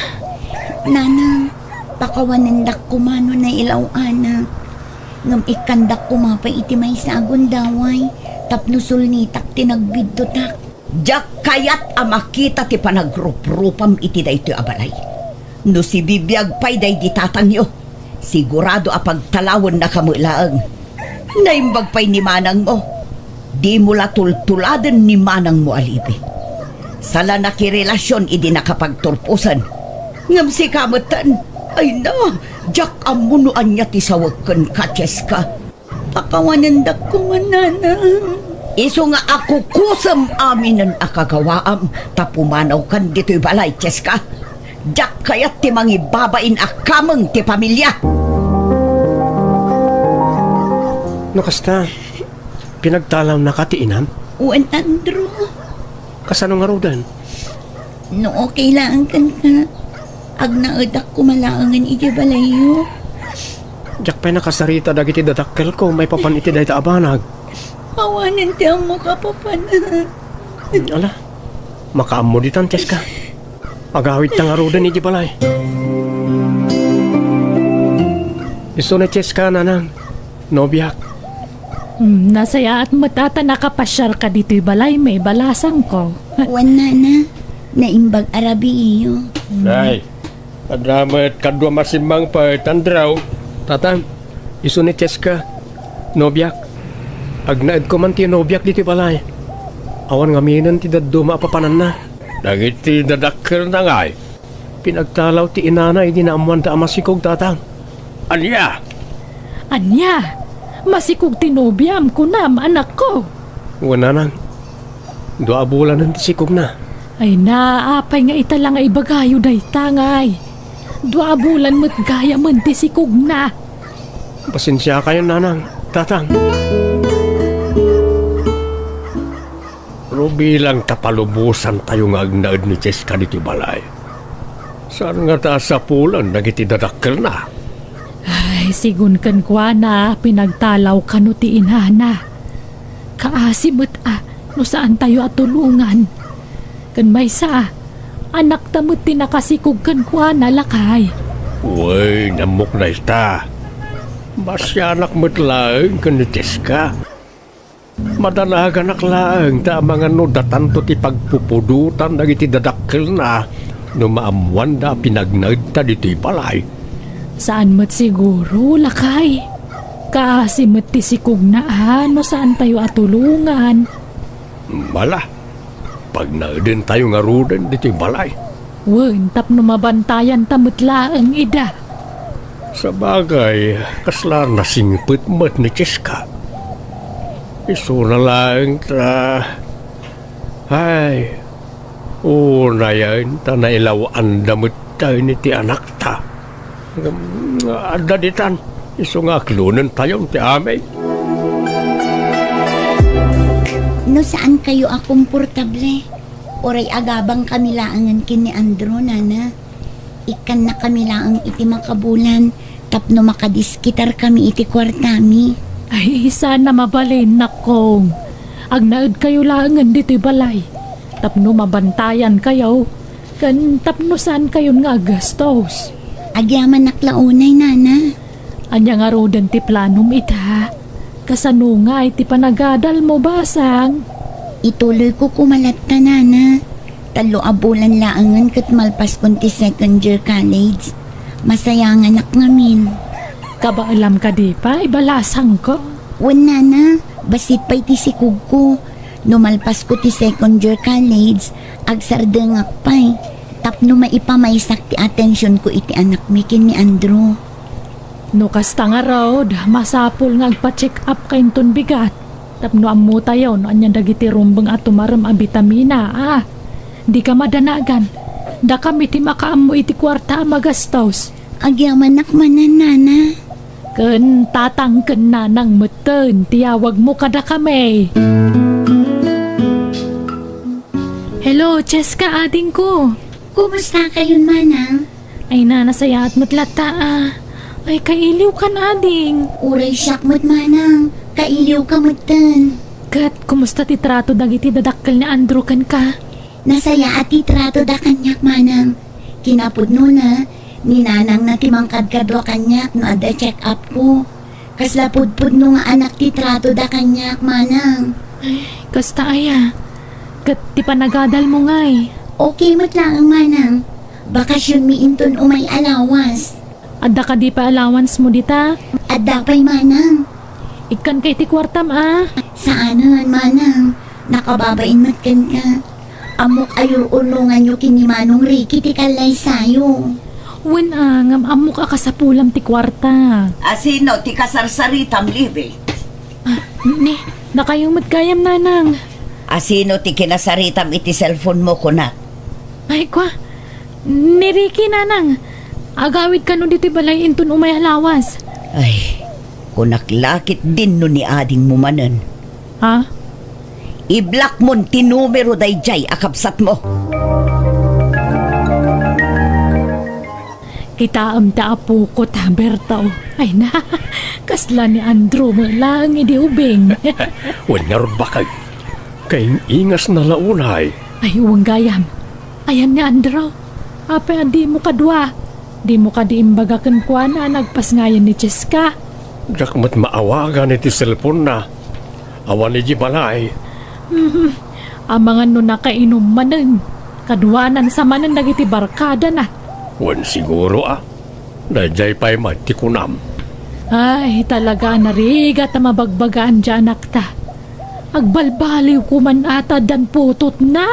Nanang, pakawanandak kumano na ilaw, ana. Ngam ikandak kumapay iti may sagon daway. Tapno sulnitak tinagbiddotak. Diyak kayat a makita ti panagrup-rupam iti daytoy abalay. No si bibiyag pay day ditatangyo. Sigurado a pagtalawon na kamulaang. Naimbag pa'y ni manang mo. Di mo la tultuladan ni manang mo alibi. Sala nakirelasyon idi nakapagturpusan. Ngam si kamatan. Ay na, jak amunuan niya ti sawagkan Cheska. Pakawanandak ko nga, nanang. Iso nga ako kusam amin ang akagawaam. Tapumanaw kan dito'y balay, Cheska. Jak kayat ti mangibabain akamang ti pamilya. No kasta, pinagtalaw na katiinam? Uwan, Andrew. Kasano nga rodan? No okay lang kan ka. Ag naedak kumalaangan iti balayo. Diyak pa'y nakasarita dagiti dadakkel ko, may papan iti dahi ta abanag. Awanan ti ang mga kapapanan. Ala, makaamo ditan, Cheska. Agawit ta nga rodan iti balay. Iso na Cheska, nanang. Nobiyak. Nasaya at matata nakapasyar ka dito'y balay, may balasang ko. Uwan, nana. Naimbag arabi iyo. Nay, kadramat kadwa masimang pa tandraw. Tatang, iso ni Cheska. Nobiyak. Agnaed ko man ti nobiyak dito balay. Awan nga minan ti daddo maapapanan na. Dagit ti dadakkel na ngay. Pinagtalaw ti inana hindi na amuan ta amasikog, tatang. Anya? Anya? Masikog tinobyam ko na, anak ko. Wala nang. Dua bulan ang tisikog na. Ay naapay nga italang ay bagayo day tangay. Dua bulan mo't gaya man tisikog na. Pasensya kayo, nanang. Tatang. Pero bilang tapalubusan tayo nga agnaad ni Cheska dito balay. Saan nga ta sa pulan nagitidadakkel na? Ay, sigun kan kwa na pinagtalaw ka no ti inana. Kaasimot no saan tayo at tulungan. Kan may sa, anak tamot ti nakasikog kan kwa na lakay. Uy, namok na ita. Masyanak mo't laeng kan ni Cheska. Madanagan laeng ta mga no datanto ti pagpupudutan nagitidadakkel na no maamuan da pinagnaid ta dito'y balay. Saan mo't siguro, lakay? Kasi mo't tisikog na no saan tayo atulungan. Mala, pag naudin tayo nga rudan dito'y balay. Wen, tap no mabantayan tamutla ang ida. Sa bagay, kasla nasingpit mo't ni Cheska. Iso na lang ta. Ay, una yan ta nailawaan damit tayo ni ti anak ta. Ada ditan. Iso nga klunan tayo ti amay. No saan kayo komportable? Oray agabang kami laangan kini Andro, nana. Ikan na kami laang iti makabulan, tapno makadiskitar kami iti kwartami. Ay, sana mabalin na kong. Agnaad kayo langan dito'y balay. Tapno mabantayan kayo. Kan tapno saan kayo nga gastos. Agyaman naklaunay, nana. Anya nga rodan ti planom ita. Kasano nga iti panagadal mo basang. Ituloy ko kumalat ta, nana. Talo abulan laangan kat malpas kunti second year college. Masayangan anak ngamin. Kabaalam ka di pa, ibalasang ko. Wan, nana. Basit pa iti sikug ko. Numalpas ko ti second year college. Agsardengak pa'y. Tapno maipamaysak ti atensyon ko iti anak mikin ni Andrew. No kasta nga raw, masapul nga agpa-check up kain ton bigat. Tapno amu tayo, no anyan dagiti rumbang at tumaram ang vitamina, Di ka madanagan. Da kami ti makaammo iti kwarta magastos. Agyaman nakmanan, nana. Ken tatangken na nang meten, tiyawag mo kada kami. Hello, Cheska, ading ko. Kumusta kayon, manang? Ay na, nasaya at matlata, Ay, kailiw ka na, ading. Uray siyak mo't, manang. Kailiw ka mo't-tan. Kat, kumusta ti trato dagiti dadakkel ni Andrew kan ka? Nasaya at itrato da kanyak, manang. Kinapudno na, ninanang na timangkad kadwa kanyak no ada check up ko. Kaslapudpudno nga anak titrato da kanyak, manang. Kasta aya. Kat, ti panagadal mo ngay. Okay mo't lang, manang. Bakasyon mi inton umay alawas. Adda ka di pa allowance mo dita? At dapay, manang. Ikan kay ti kwartam, Saanan, manang? Nakababain mo't kan ka. Amok ayur ulungan nyo kini Manong Ricky ti kalay sayo. Wen ngam amok ka sa pulam ti kwarta. Asino ti kasarsaritam libe? Ni, nakayong matgayam nanang. Asino ti kinasaritam iti cellphone mo kunat? Ay kwa, ni Ricky nanang. Agawid ka no dito balay inton umay halawas. Ay, kunaklakit din no ni ading mumanan. Ha? I-block mo ti numero dayjay akapsat mo. Kita ta apo ko ta Bertaw. Ay na, kasla ni Andrew mo lang idi ubing. Wanar bakag. Kaing ingas na launay. Ay uwang gayam. Ayan ni Andrew. Ape di mo kadwa. Di mo ka diimbagakan kwa na nagpas ngayon ni Cheska. Jak mat maawagan iti cellphone na. Awan ni Jibalay. Ang mga no nakainom manen. Kadwanan sa manen dagiti barkada na. Wan siguro Dayjay pa'y matikunam. Ay talaga narigat na mabagbagaan dyan akta. Agbalbaliw ko man ata dan putot na.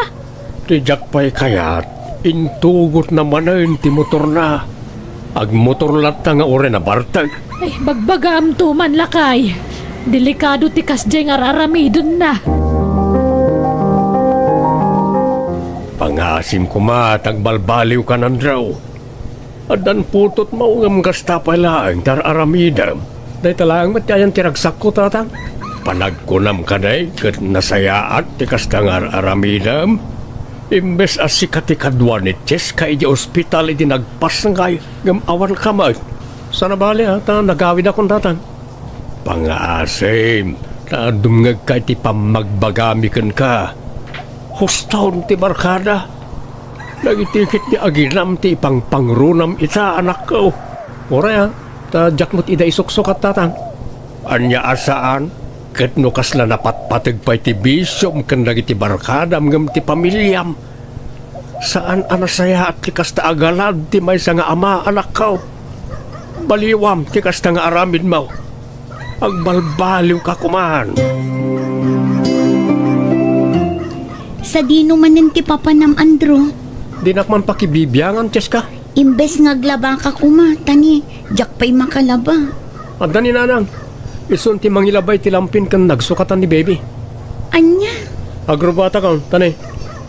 Tijak pa'y kayat. Intugot naman na ti motor na. Agmotor lat nga ore na bartag. Ay bagbagam to man lakay. Delikado ti kasjay nga raramidon na. Pangasim ko matagbalbaliw ka nandraw. Adan putot maungam kasta pala ang tar aramidam. Day talang matiayan tiragsak ko tatang. Panagkunam ka day kat nasayaat ti kasta nga aramidam. Imbes as sikati kadwa ni Cheska iti ospital iti nagpas ngay ngam awal kamay. Sana bali ta nagawid akong tatang. Pangasim na dumngag ka iti pamagbagamikan ka. Hustahon ti barkada. Nagitikit ni aginam ti pangrunam ita anak ko. Ora ta jakmut ida isuksok at tatang. Anya asaan, ket no kasla napatpatag pa iti bisyom kan dagiti barkada ngam ti pamilyam. Saan anasaya at ti kasta agalad ti may nga ama anak ko. Baliwam ti kasta nga aramid mo. Agbalbaliw ka kuman. Sa dino manen ti papanam Andrew. Di nakman pakibibiyangan, Cheska. Imbes ngaglaba ka kuma, tani, jak pa'y makalaba. At dani nanang, isun ti mangilabay ti lampin kan nagsukatan ni baby. Anya, Agrobata ka, tani.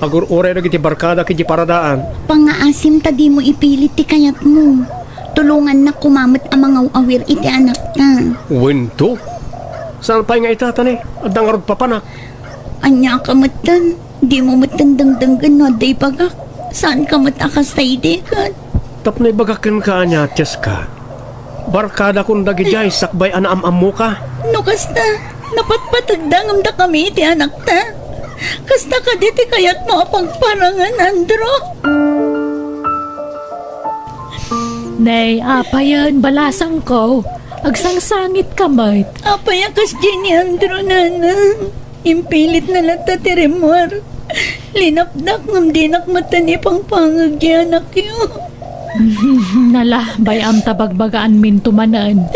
Agur uray na kiti barkada kiti paradaan. pangaasim ta di mo ipilit ti kayat mo. tulungan na kumamot ang mga awir iti anak na. Wento? Saan pa nga itatanay? At dangarod pa panak. Anya ka matan, di mo matandang-danggan no day bagak. Saan ka matakas tayo dekat? Tapnay bagakan ka niya, Cheska. Barkada kung dagijay, sakbay anaam-am mo ka. No kasta, napatpatagdangam da kami iti anak ta. Kasta ka diti kayat mo apagparangan, Andro. Nay, apayan, balasang ko. Agsangsangit ka, Mart. Apayakas Jenny Andro nanang. Impilit na lata ti Remor. Linapdak ngam dinak matani pang pangag di anak yun. Nala, bayam tabagbagaan min tumanan.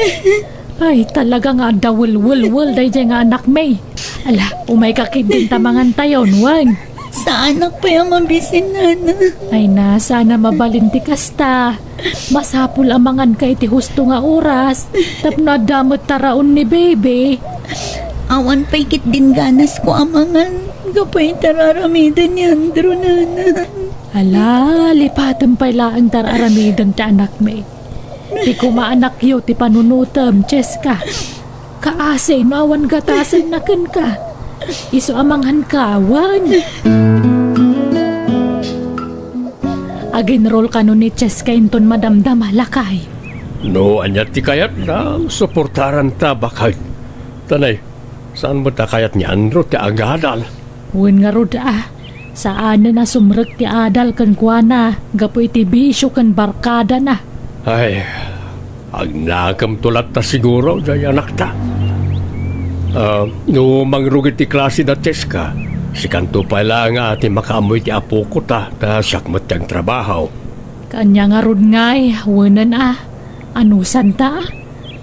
Ay, talaga nga dawul-wul-wul day nga anak may. Ala, umay kakid din tamangan tayo, nuwan. Sa anak pa yung mabisin nana. Ay na, sana mabalinti kasta. Masapul amangan ka iti husto nga oras. Tapno damot taraon ni baby. Awan pa ikit din ganas ko amangan. Gapay tararamidan ni Andro nana. Ala, lipatan pa ang tararamidan ti anak may. Ti kumaanak yo ti panunutam, Cheska. Kaasay no awan gatasan na ken ka. Iso amanghan kawan. Aginroll ka no ni Cheska inton madamdam halakay. No, anyat ti kayat na suportaran ta bakay. Tanay, saan mo ta kayat ni Andro ti agadal? Wen nga rod saan na sumrek ti adal kan kuana. Gapo iti bisyo kan barkada na. Ay, agnakam tulat ta siguro, jay anak ta. No mangrugit ti klase da Cheska, si kanto pala nga ati makaamoy ti apo ko ta sakmat tiyang trabaho. Kanya nga rod ngay, wanan anusan ta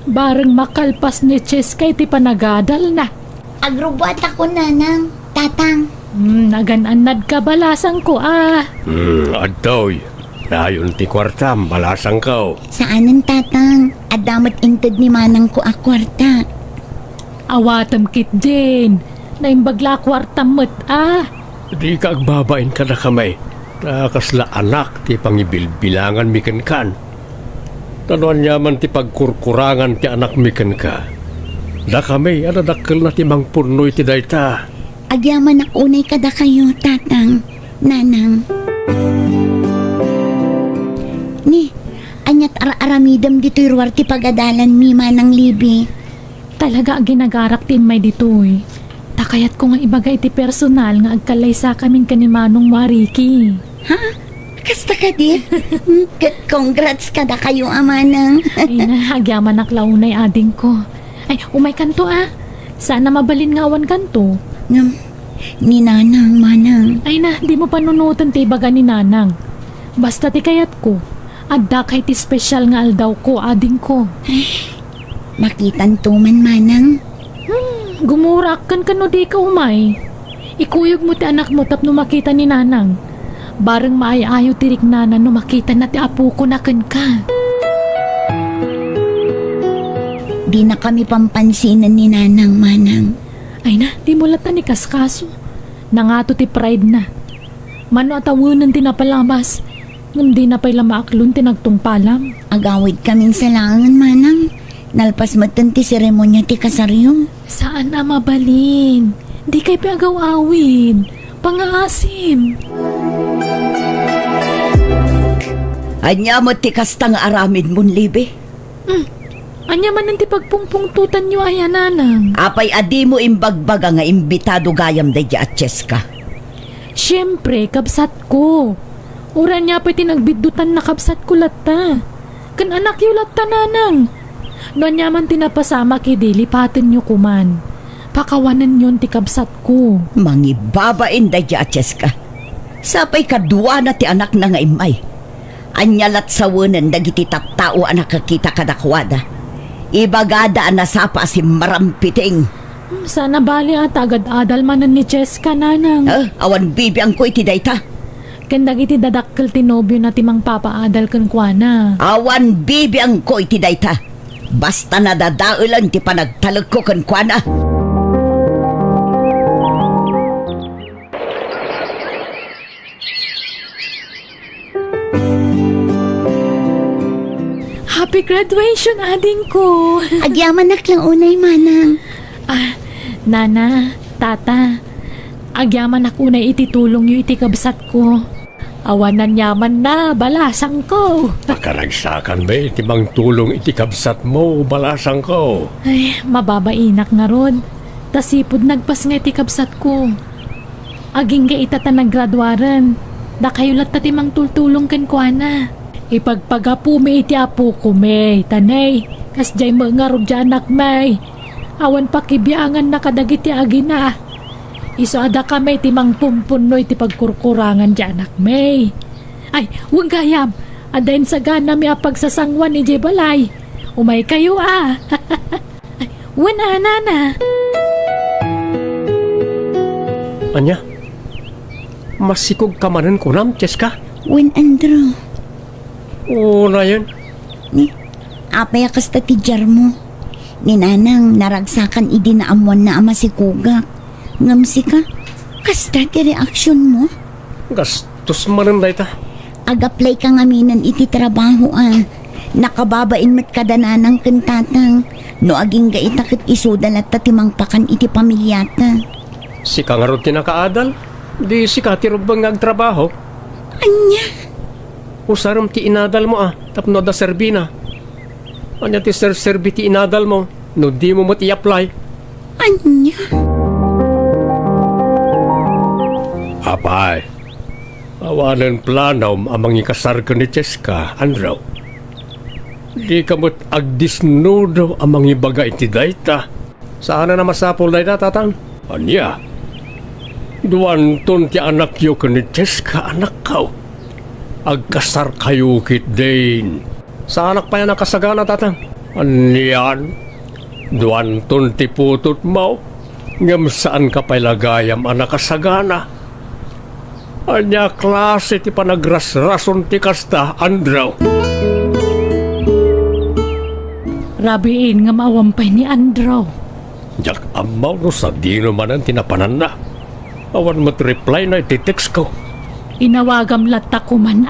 bareng makalpas ni Cheska iti panagadal na. Agrobot ako nanang, tatang. Nagananad ka balasang ko Adtoy, nayon ti kwartam, balasang ko. Saanan tatang? Adamat inted ni manang ko a kwarta. Awatam kit din. Naimbagla kwartam met Di ka agbabain ka na kamay. Kasla anak ti pangibilbilangan miken kan. Tanuan yaman ti pagkurkurangan ti anak miken ka. Da kami, adadakkel na ti mangpunoy ti dayta. Agyaman ako unay kada kayo, tatang, nanang. Ni, anyat ara-aramidam dito'y ruwar ti pagadalan mi manang libi. talaga ginagarak tin may ditoy. Takayat ko nga ibagay ti personal nga agkalay sa kaming kanimanong Mariki. Ha? Kasta ka di? Congrats ka da kayo, amanang. Ay na, agyaman naklaunay ading ko. Ay, umay kanto Sana mabalin ngawan kanto. Ni nanang, manang. Ay na, di mo panunutan ti baga ni nanang. Basta ti kayat ko. Adda kay ti special nga aldaw ko, ading ko. Makitan tuman, manang. Gumurak kan kano di ka umay. Ikuyog mo ti anak mo tapno makita ni nanang. Bareng maayayo tirik nanan no makita na ti apo ko na kan ka. Di na kami pampansinan ni nanang, manang. Ay na, di mo lata ni kaskaso. Nangato ti pride na. Mano atawunan ti napalabas. Ngam di na pa'y lamaaklon ti nagtungpalam. Agawid kaming salangan, manang. Nalpas matan ti seremonya ti kasaryo. Saan na mabalin? Di kay piagaw-awin. Pangaasim. Anya mo ti kastang aramid mon libe. Anya man ti pagpungpungtutan nyo ay ananang. Apay adi mo imbagbaga nga imbitado gayam day at Cheska. Siyempre, kabsat ko. Uran niya pa'y tinagbidutan na kabsat ko lata. Kan anak yu lata nanang. Noon niya man tinapasama kidi, lipatin nyo kuman. Pakawanan yun ti kabsat ko. Mangibabain day at Cheska. Sapay kadua na ti anak na nga imay. Anyalat sawanan dagiti tattao anak kakita kadakwada. Ibagada na sapa si marampiting. Sana bali agad adal manan ni Cheska nanang. Awan bibi ang ko iti dayta. Kandag iti dadakkel ti nobyo na timang papaadal kan kuana. Awan bibi ang ko iti dayta. Basta nadadaulan ti panagtalag ko kan kuana. Happy graduation, ading ko. Agyaman nak lang unay manang. Nana, tata, agyaman ako na ititulong yung itikabsat ko. Awanan yaman na, balasang ko. Makaragsakan ba timang tulong itikabsat mo, balasang ko. Ay, mababainak nga ron. Tasipod nagpas nga itikabsat ko. Aging ga itata naggraduaran. Da kayo lat timang tultulong kan ko na. Ipagpagapu may iti apo ko may, tanay. Kas jay mga rudyanak may. Awan pakibiangan na kadagiti agina. Iso ada kami timang pumpuno iti pagkurkurangan dyan anak may. Ay, huwag gayam. Adain sa gana mi apagsasangwan ni Jebalay. Umay kayo Ay, wana nana. Anya? Masikog kamanan ko nam, Cheska? Wen Andrew. Oo na yan. Ni, apay akas tatijar mo. Ni nanang naragsakan idi na amuan na ama si Kugak. Ngamsi ka? Kasta ti reaksyon mo? Gastos manan da ita. Agaplay ka ngaminan iti trabaho Nakababain mat kadananang kentatang. No aging gaitakit isudan at tatimang pakan iti pamilyata. Si kangarot tinakaadal. Di si katirubang agtrabaho. Anya? Usaram ti inadal mo tapno da serbina. Anya ti serbi ti inadal mo. No di mo mat i-apply. Anya? Apay, awanan planaw amang ikasar ka ni Cheska, Andrew. Di kamot agdisnudo amang ibaga iti dayta. Saan na masapol dayta, tatang? Anya? Duanton ti anak yo ka ni Cheska, anak kaw. Agkasar kayo kit din. Sa anak pa yan nakasagana, tatang? Anyan? Duanton ti putot mo. Ngam saan ka pailagayam anak kasagana? Anya klase ti panagrasrason ti kasta, Andrew. Rabiin nga maawampay ni Andrew. Jak amaw no sa dino man ang tinapanan na. Awan mo't reply na iti-text ko. Inawagam latta ko man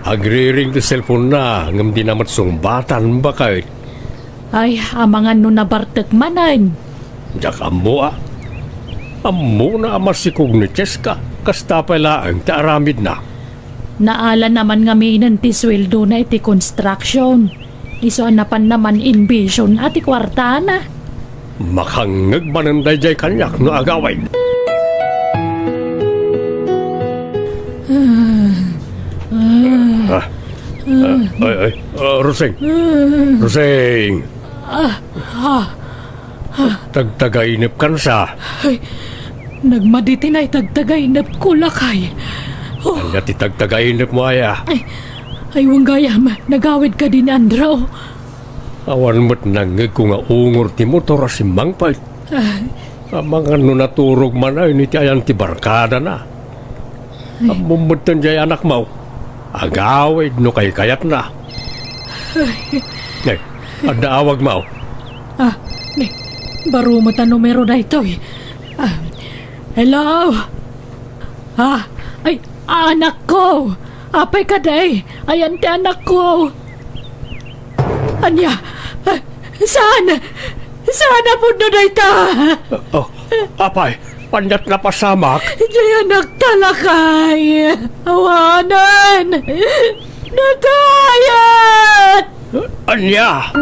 Agri-ring ti cellphone na ngam di namat sungbatan ba kahit. Ay, amangan no nabartek manan. Jak amo Amo na amasikog ni Cheska. Kasta pala ang taaramid na. Naala naman nga minan ti sweldo na iti construction. Iso anapan naman invision at ikwarta na. Makangag mananday jay kanyak no agaway. Roseng. Roseng. Tagtagainip kan sa. Nagmaditi na itagtagainap ko lakay. Anya ti tagtagainip mo aya. Ay, wanggayam, nagawid ka din, Andrew. Awan mo't nangig ko nga ungor ti motor si Mangpay. Amang ano naturog man ay niti ayan ti barkada na. Amumutan jay anak mo. Agawid no kay kayat na. Ngay, ada awag mo. Baro mo ta numero na ito hello? Ay, anak ko! Apay ka day! Ayan ti anak ko! Anya? Saan? Saan na po na ita? Apay, panyat na pasamak. Diyan anak talakay! Awanan! Natayat! Anya!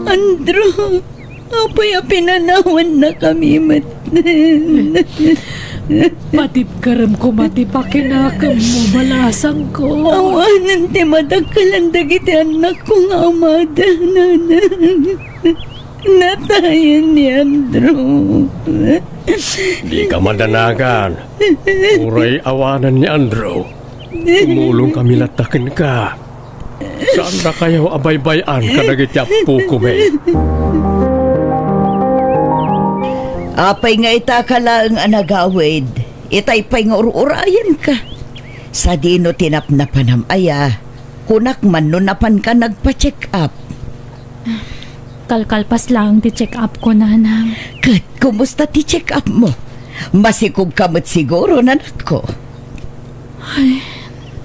Andrew, apay pinanawan na kami Matip karam ko matipakinakam mo balasang ko. Awanan ti madagkalan dagiti anak ko nga amada natayan ni Andrew. Di ka madanagan. Uray awanan ni Andrew. Tumulong kami latakin ka. Saan na kayo abay-bayan kadagiti apo ko may? Apay nga itakala ang anagawid. Itay pa'y nga urayan ka. Sa dino tinapnapan aya. Kunak man no napan ka nagpa-check up. Kalkalpas lang ti check up ko, nanang. Kat, kumusta ti check up mo? Masikog kamot siguro, nanak ko.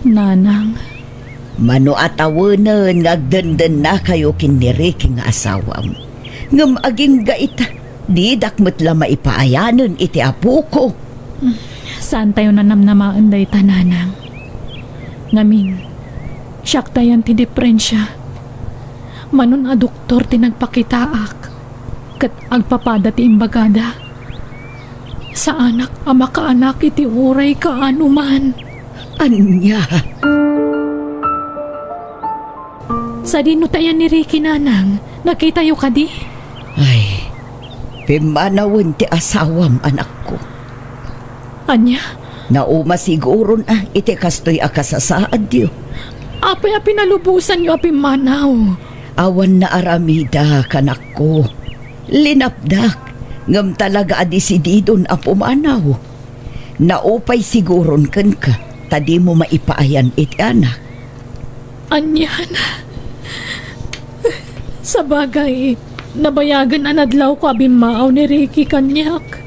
Nanang, Mano atawanan nga agdandan na kayo kiniriki nga asawam. Ngam aging gaita, di dakmat la maipaayanan iti apo ko. Saan tayo nanamnamaan day tananang? Ngamin, siyak tayan ti diferensya. Manon a doktor ti nagpakitaak. Kat agpapada ti imbagada. Sa anak a makaanak iti uray kaanuman. Anya, Sa dinutayan ni Ricky nanang, nakita yu ka di? ay, pimanawan ti asawam anak ko. Anya, Nauma siguro na iti kastoy akasasaad yu. apay a pinalubusan yu a pimanaw. Awan na aramida kanak ko. Linapdak, ngam talaga adisididon a pumanaw. Naupay siguron kan ka, tadi mo maipaayan iti anak. Anyan. Sa bagay, nabayagan anadlaw ko abimaaw ni Ricky kanyak.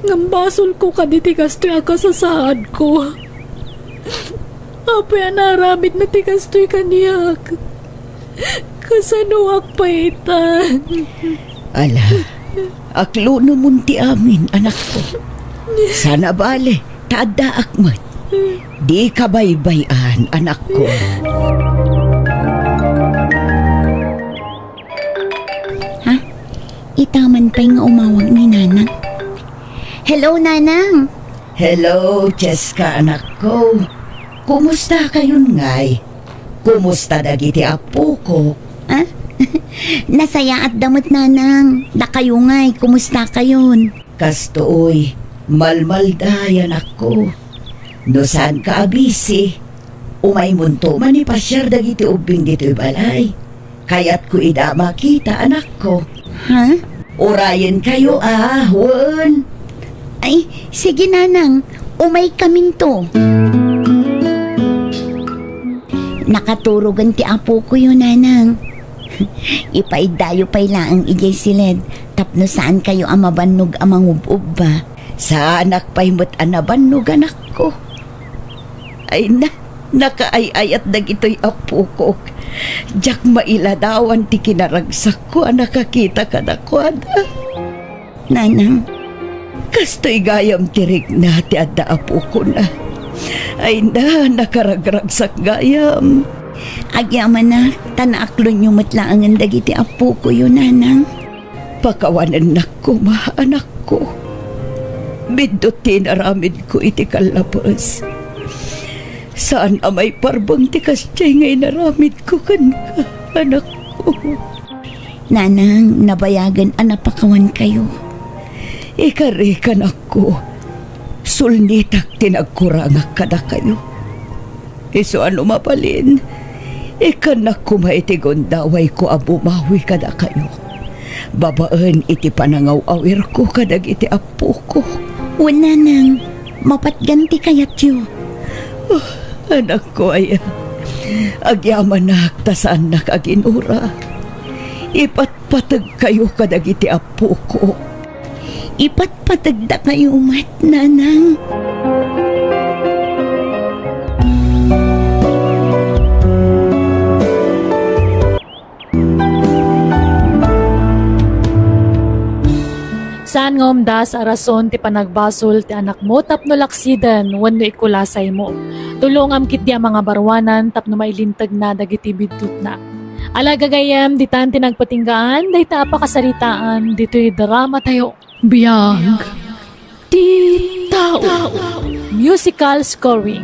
Ngambasol ko kaditi kastoy akasasaad ko. Apay anarabit na ti kastoy kanyak. Kasanuak pa ita. Ala, aklo naman ti amin, anak ko. Sana bale, tada akmat. Di ka baybayan, anak ko. Itaman pa'y nga umawag ni Nanang. Hello, Nanang. Hello, Cheska, anak ko. Kumusta kayon ngay? Kumusta dagiti apo ko? Ah? Nasaya at damot, Nanang. Da kayo nga'y, kumusta kayon? Kastoy, malmalday, anak ko. No saan ka abisi? Umay munto manipasyar dagiti ubing dito'y balay. Kaya't ko ida makita, anak ko. Ha? Orayan kayo, wan. Ay, sige, Nanang. Umay kamin to. Nakaturugan ti apo ko yun, Nanang. Ipaidayo pa'y laang ijay silid. Tapno saan kayo ang mabannog ang mangubub ba? Sa anak pa'y mo't anabannog, anak ko. Ay nakaayayat dagito'y apo ko. Diyak mailadawan ti kinaragsak ko, nakakita ka na kwada. Nanang, Kasto'y gayam tirig na ti adda apo ko na. Ay nakaragragsak gayam. agyaman na, tanaaklon yung matlaangan dagiti apo ko yun, Nanang. Pakawanan na ko, anak ko. Bidot tinaramid ko iti kalabas. Saan amay parbang ti kastyay ngay naramid ko kan ka, anak ko. Nanang, nabayagan anapakawan kayo. Ikarikan ako. Sulnitak tinagkurangak kada kayo. Iso ano mapalin, ikanak ko maitigon daway ko abumawi kada kayo. Babaan iti panangaw-awir ko kadag iti apo ko. Wala nang, mapatganti kayat yu. Anak ko ay agyaman na aktasaan na kaginura. Ipatpatag kayo kadag iti apo ko. Ipatpatag da kayo mat, Nanang. Saan nga umda sa rason ti panagbasol ti anak mo tapno laksiden wenno ikulasay mo. Tulungam kit di mga barwanan tapno mailintag na dagiti bidtut na. Alagagayam di tan tinagpatinggaan day ta apakasaritaan dito'y drama tayo. Biyag ti tao. Musical scoring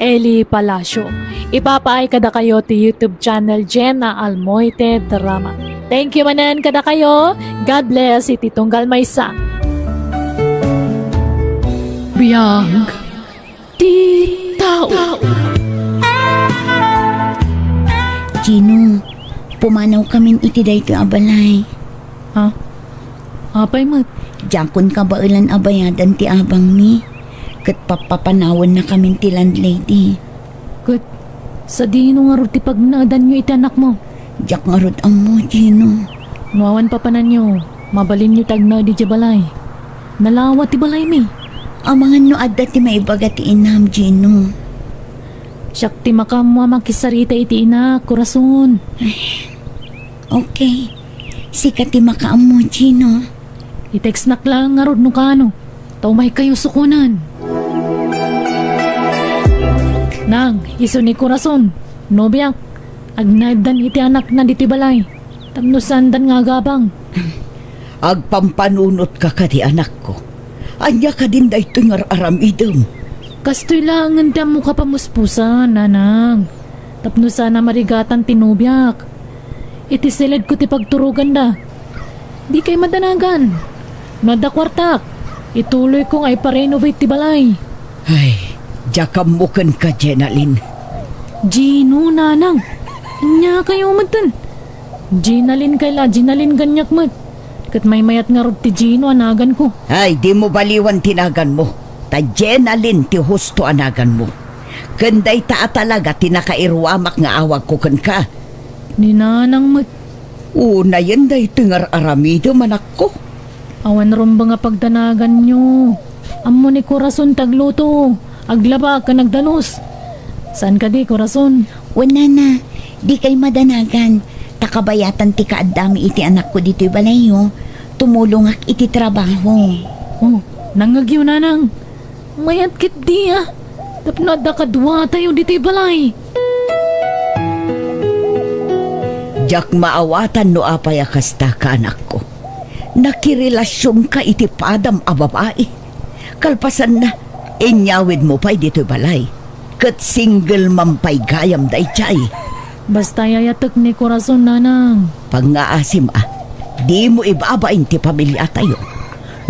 Eli Palacio. Ipapaay kada kayo ti YouTube channel Jenna Almoite Drama. Thank you manan kada kayo. God bless iti tunggal maysa. Biyag ti tao. Gino, pumanaw kamin iti dayto abalay. Ha? Apay mat? Jakon ka ba ilan abayadan ti abang mi? Kat papapanawan na kamin ti landlady. Kat, sa dino nga ti pagnaadan nyo iti anak mo. Jak nga rod ang mo, Gino. Nuawan pa panan nyo, mabalin nyo tagna di balay. Nalawa ti balay mi. Ang mga no adda ti maibaga ti inam, Gino. Siyak ti makamwa makisarita iti ina, kurason. Okay. Sikat ti makaamo, Gino. I-text nak lang nga rod no kano. Taumay kayo sukunan. Nang, iso ni kurason. Nobiyak, agnadan iti anak na diti balay. Tamnusan dan nga gabang. Agpampanunot ka di anak ko. Anya ka din da ito nga aramidom. Kastoy lang nga mo kapamuspusan, nanang. Tapno sana marigatan tinubyak. Iti silid ko ti pagturugan da. Di kay madanagan. Nada kwartak. Ituloy ko nga iparenovate ti balay. Ay, jakam mo kan ka, Jenalyn. Gino, nanang. Anya kayo matan. Ginalin kayla, Ginalin ganyak mat. Kat may mayat nga rod ti Gino anagan ko. Ay, di mo baliwan tinagan mo. Ta Jenalyn ti husto anagan mo. Kanday ta talaga tinakairwamak nga awag ko kan ka. Ni nanang mat. Una yan day tingar aramido manak ko. Awan ron ba nga pagdanagan nyo? Amo ni Corazon tagluto. Aglaba ka nagdalos. Saan ka di, Corazon? Wala na. Di kay madanagan. Takabayatan ti kaadami iti anak ko dito'y balayo. Tumulong ak iti trabaho. Oh, nangagyo nanang. Mayat kit di ah. Tapno da kadwa tayo dito'y balay. Jak maawatan no apay akasta ka anak ko. Nakirelasyon ka iti padam a babae. Kalpasan na, inyawid mo pa'y dito'y balay. Kat single mampay gayam day chay. Basta yayatek ni Corazon nanang. Pangaasim di mo ibabain ti pamilya tayo.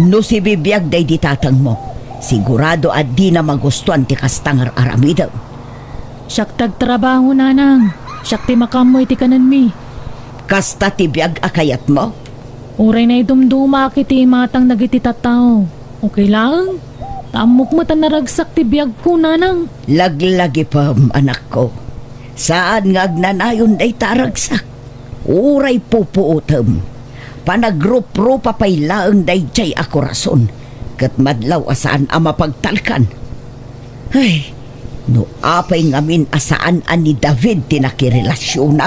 No si bibiyag day ditatang mo, sigurado di na magustuhan ti kastangar aramidaw. Siyak tagtrabaho nanang. Siyak ti makamoy ti kanan mi. Kasta ti biyag akayat mo? Uray na idumduma kiti matang nagiti tattao. Okay lang? Tamok mata naragsak ti biyag ko nanang. Laglagi pa anak ko. Saan nga agnanayon day taragsak? Uray pupuutem. Panagrup-rupa pa'y laeng day jay ako rason. Kat madlaw asaan ama pagtalkan. Ay, no apay ngamin asaan ani David tinakirelasyon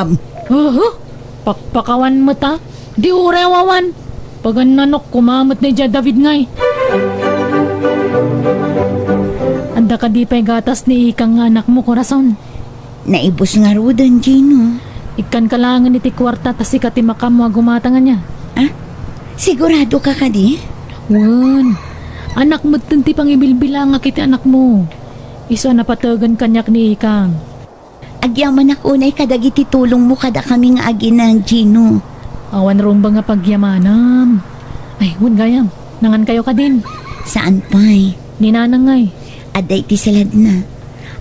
Pakpakawan mo ta? Di urewawan. Pagan nanok kumamot ni David ngay. Anda ka di pa'y gatas ni ikang anak mo, Corazon. Naibos nga rudan, Gino. Ikan kalangan iti kwarta tas ikati makamo gumatangan niya. Sigurado ka di? Wan, anak mo ti pang ibilbilang kiti anak mo. Iso napatagan kanyak ni ikang. Agyaman ako na'y kadagiti tulong mo kada kami nga agi na, Gino. Awan ron ba nga pagyamanam? Ay, wun gayam. Nangan kayo ka din. Saan pa'y? Ninanangay. Aday ti salad na.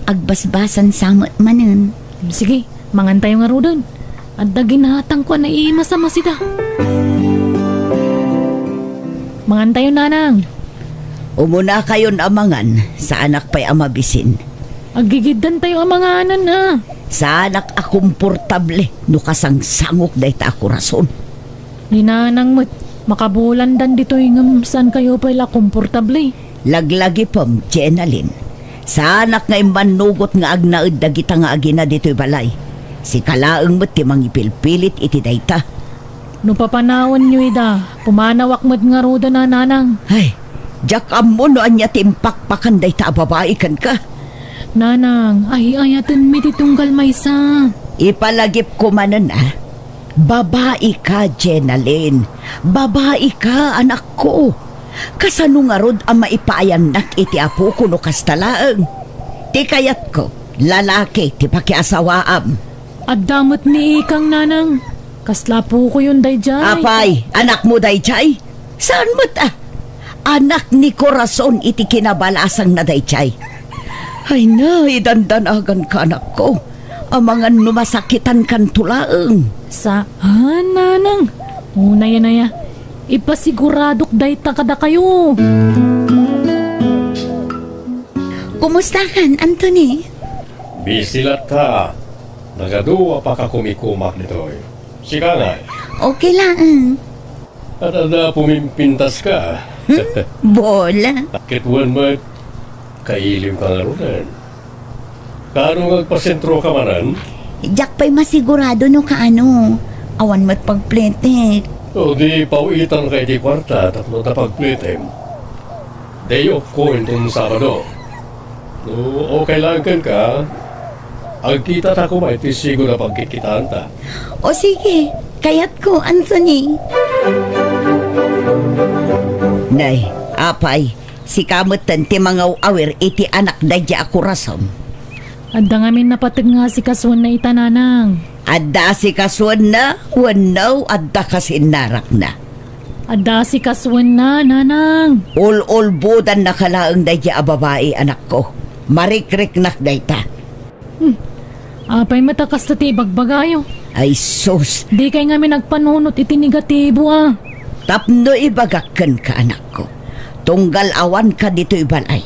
Agbasbasan samot manen. Sige, mangan tayo nga rodon. At daginhatang ko na imasama sida. Mangan tayo nanang. Umuna kayon amangan sa anak pa'y amabisin. Agigidan tayo ang mga anan na. Sa anak akomportable no kasangsangok day ta ako rason. Ninanang mo't makabulan dan dito yung saan kayo pala komportable. Laglagi pam, Jenalyn. Sa anak nga imanugot nga agnaid dagita nga agina dito'y balay. Si kalaeng mo't timang ipilpilit iti dayta. No papanawan nyo ida, pumanawak mo't nga roda na nanang. Ay, jak amo no anya timpakpakan dayta babae kan ka. Nanang, ay ayatan mi titunggal maysa. Ipalagip ko manan Babae ka, Jenalyn. Babae ka, anak ko. Kasano nga rod ang maipayan nak iti apo ko no kastalaang. Ti kayat ko, lalaki ti pakiasawaam. At damot ni ikang nanang. Kasla po ko yun dayjay. Apay, anak mo dayjay? Saan mo't anak ni Corazon iti kinabalasang na dayjay. Ay na, idandanagan ka anak ko. Ang mga numasakitan kan tulaang. Saan nanang? Una yan na ya. Ipasiguradok dayta kada kayo. Kumusta kan, Anthony? Bisilat ta. Nagaduwa pa ka kumikumak nito. Sika na. Okay lang. At pumimpintas ka. Bola. Nakitwan mo, kailim ka nga runan. Kano magpasentro ka manan? Jak pa'y masigurado no kaano. Awan mo't pagpletek. O di pauitan kay di kwarta tapno tapagplitem. Day off ko itong Sabado. No, okay lang ka. Ang kita ta ko may tisigo na pagkikitaan ta. O sige, kayat ko, Anthony. Nay, apay, si kamutan ti mga awir iti anak dadya ako rasom. Adda ngamin napatag nga si kaswan na itananang. Adda si kaswan na, wanaw adda kasinarak na. Adda si kaswan na, nanang. Ul budan na kalaang dadya a babae anak ko. Marikrik nak dayta. Apay matakas na ti bagbagayo. Ay sus, Di kay ngamin nagpanunot iti negatibo ah. tapno ibagakan ka anak ko. Tunggal awan ka dito ibalay.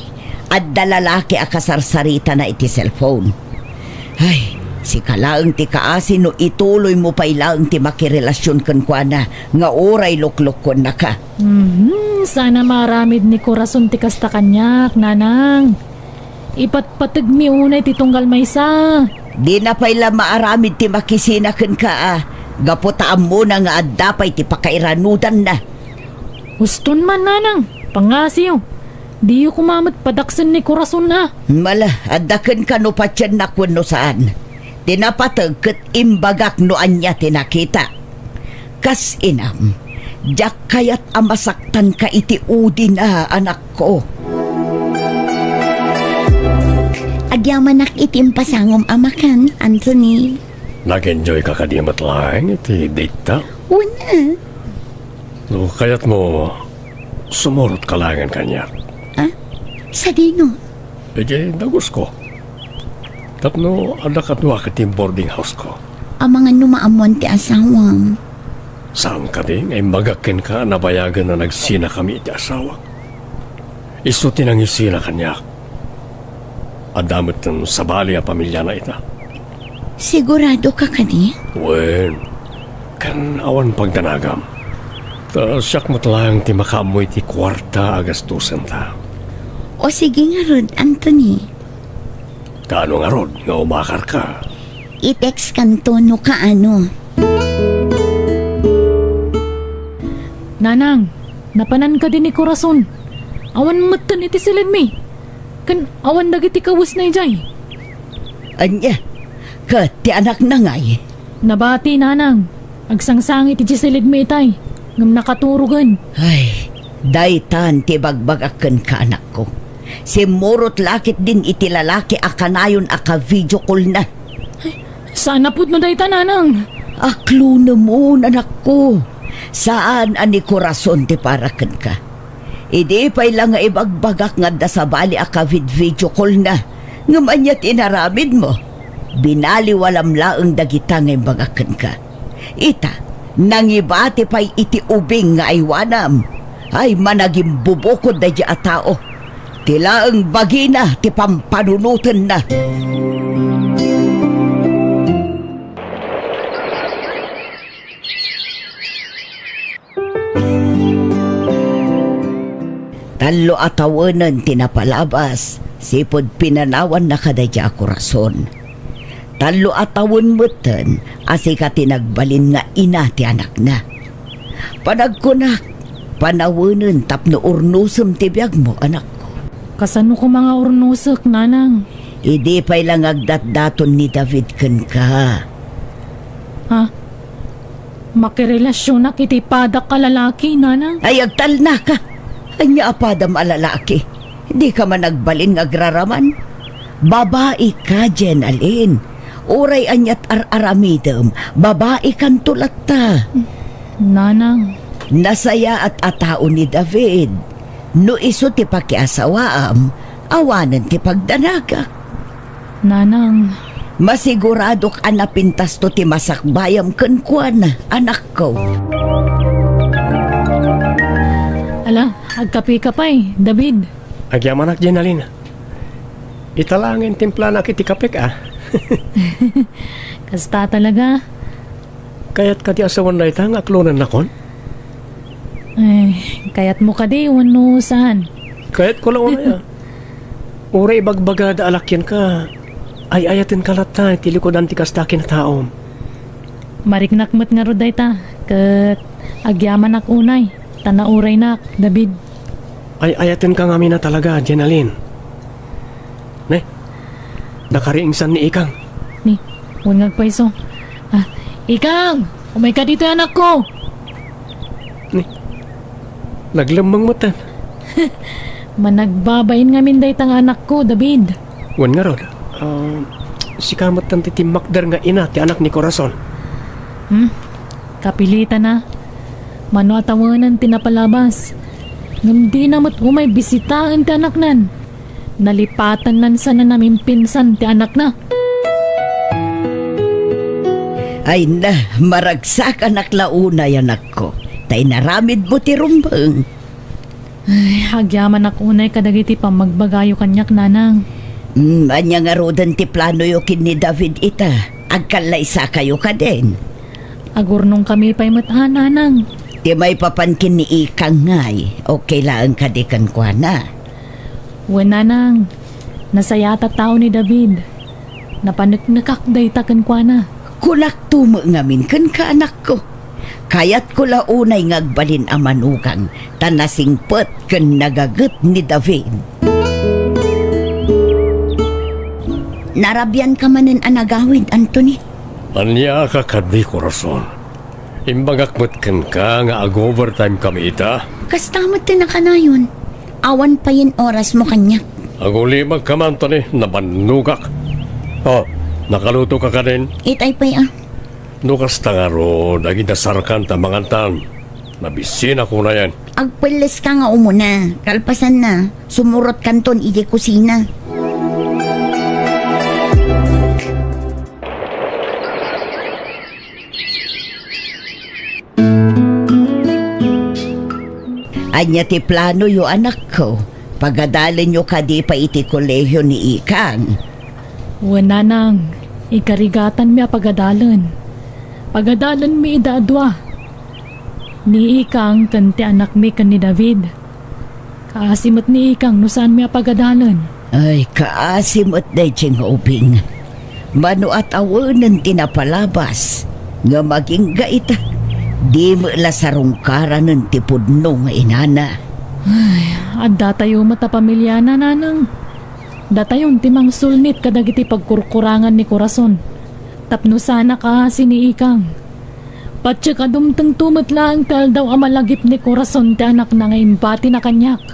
At dalalaki akasarsarita na iti cellphone. Ay, si kalaang ti kaasi no ituloy mo pa ilaang ti makirelasyon kan kwa na nga oray luklukon na ka. Sana maramid ni Corazon ti kasta kanyak, nanang. Ipatpatag mi unay ti tunggal maysa. Di na pa'y maaramid ti makisinakan ka ah. Gaputaan mo na nga adapay ti pakairanudan na. Uston man, nanang. Pangasiyo. Di yu kumamat padaksan ni Corazon na. Mala, adakan ka no patyan na kung no saan. Tinapatag kat imbagak no anya tinakita. Kas inam, jak kayat amasaktan ka iti udi na anak ko. Agyamanak itim pasangom amakan, Anthony. Nag-enjoy ka kadimat lang iti date ta. Una. No, kaya't mo sumurot ka langan kanya. Sa dino. Edi, nagus ko. Tapno, anak at nuwakit yung boarding house ko. Ang mga numaamon ti asawam. Saan ka din ay magakin ka nabayagan na nagsina kami iti asawa. Iso tinang isina kanya. Adamit ng sabali ang pamilya na ita. Sigurado ka kani? Wen, kan awan pagdanagam. Ta siyak matlang ti makamoy ti kwarta agastusan ta. O sige nga Rod, Anthony. Kaano nga rod nga umakar ka? I-text kanto no kaano. Nanang, napanan ka din ni Corazon. Awan matan iti silid mi. Kan awan dagiti kawas na ijay. Anya, kat ti anak na ngay. Nabati, nanang. Agsangsangit iti silid mi itay. Ngam nakaturugan. Ay, daytan ti bagbagakan ka anak ko. Si Murot lakit din iti lalaki akanayon aka video call na. Sana put no dayta, nanang. Aklo na mo, anak ko. Saan ani Corazon ti parakan ka? Idi pa'y lang nga ibagbagak nga da sa bali aka video call na. Ngamanya tinaramid mo. Binaliwalam laang dagita nga ibagakan ka. Ita, nangibati pa'y iti ubing nga aywanam. Ay managing bubukod da dya tao. Tila ang bagina ti pampanunutan na. Talo atawanan tinapalabas, sipod pinanawan na kadadya ako rason. Talo atawan mutan, asi ka tinagbalin nga ina ti anak na. Panagkunak, panawanan tapno urnusam ti biyag mo anak ko. Kasano ko mga urnusok, nanang? Idi pa'y lang agdat-daton ni David kan ka. Ha? Makirelasyon na kiti padak ka lalaki, nanang? Ay agtal na ka. Anya apadam alalaki. Di ka man nagbalin nga agraraman. Babae ka, Jen Alin. Uray anyat ar-aramidam. Babae kan tulat ta. Nanang. Nasaya at atao ni David. No iso ti pakiasawaam, awanan ti pagdanaga. Nanang. Masigurado ka na pintas to ti masakbayam kenkwan, anak ko. Ala, agkapi ka pa'y, David. Agyaman ak Jenalin. Italangin timpla na kiti kapik ah. Kasta talaga. Kaya't kati asawan na itang aklonan na kon. Ay, kayat mo ka di, wano saan. Kaya't ko lang una ya. Uray bagbagada alakyan ka. Ay ayatin kalata, tilikodan ti kastaki na taom. Mariknakmat nga ro dayta, kat agyaman ak unay, tanauray nak, David. Ay ayatin ka nga na talaga, Jenalyn. Ne, nakariingsan ni Ikang. Ni, huwag ngagpaiso. Ah, Ikang! Umay ka dito anak ko! Naglamang matan. Managbabain nga min dayta nga anak ko, David. Wan nga rod. Si kamot ng titimakder nga ina, ti anak ni Corazon. Kapilita na. Mano atawanan tinapalabas. Ngam di namat umay bisitaan ti anak nan. Nalipatan nan sana namin pinsan ti anak na. Ay na, maragsak anak launay anak ko. Tay naramid mo ti rumbang. Ay, agyaman ak unay kadagiti pamagbagayo kanyak nanang. Anya nga rodan ti plano yo kin ni David ita. Agkalaysa kayo ka din. Agurnong kami pa'y matahan nanang. Ti may papankin ni Ikang ngay. Okay lang ka di kan kwa na. Wen nanang, nasayata tao ni David. Napanagnakak day takan kwa na. Kulak tumo ngamin kan ka anak ko. Kayat ko launay ngagbalin ang manugang. Tanasingpet kan nagagat ni David. Narabyan ka manen anagawid, Anthony. Anya ka kadi Corazon. Imbagakmat kan ka nga ag-overtime kami ita. Kastamot na kanayon. Awan pa yin oras mo kanyak. Aguli magkamanto ni nabanugak. Oh, nakaluto ka din. Itay pa'y ah. Nukas tangaro, naging nasarkan ta mangantan. Nabisin ako na yan. Agpilis ka nga umuna. Kalpasan na. Sumurot kanton iji kusina. Anya ti plano yo anak ko. Pagadalin nyo ka di pa iti kolehiyo ni Ikang. Wen nanang, ikarigatan mi pagadalan. Pagadalan mi idadwa. Ni Ikang kanti anak mi kan ni David. Kaasimot ni Ikang no saan mi pagadalan. Ay, kaasimot na itsing uping. Mano at awanan tinapalabas. Nga maging gaita. Di mo lasarungkara ng tipudno nga inana. At datayo mata pamilya na nanang. Datayon timang sulnit kadagiti pagkurkurangan ni Corazon. Tapno sana ka ni Ikang. Patya kadumtang tumatla ang tal daw ang malagip ni Corazon ti anak na ngayon pati na kanyak.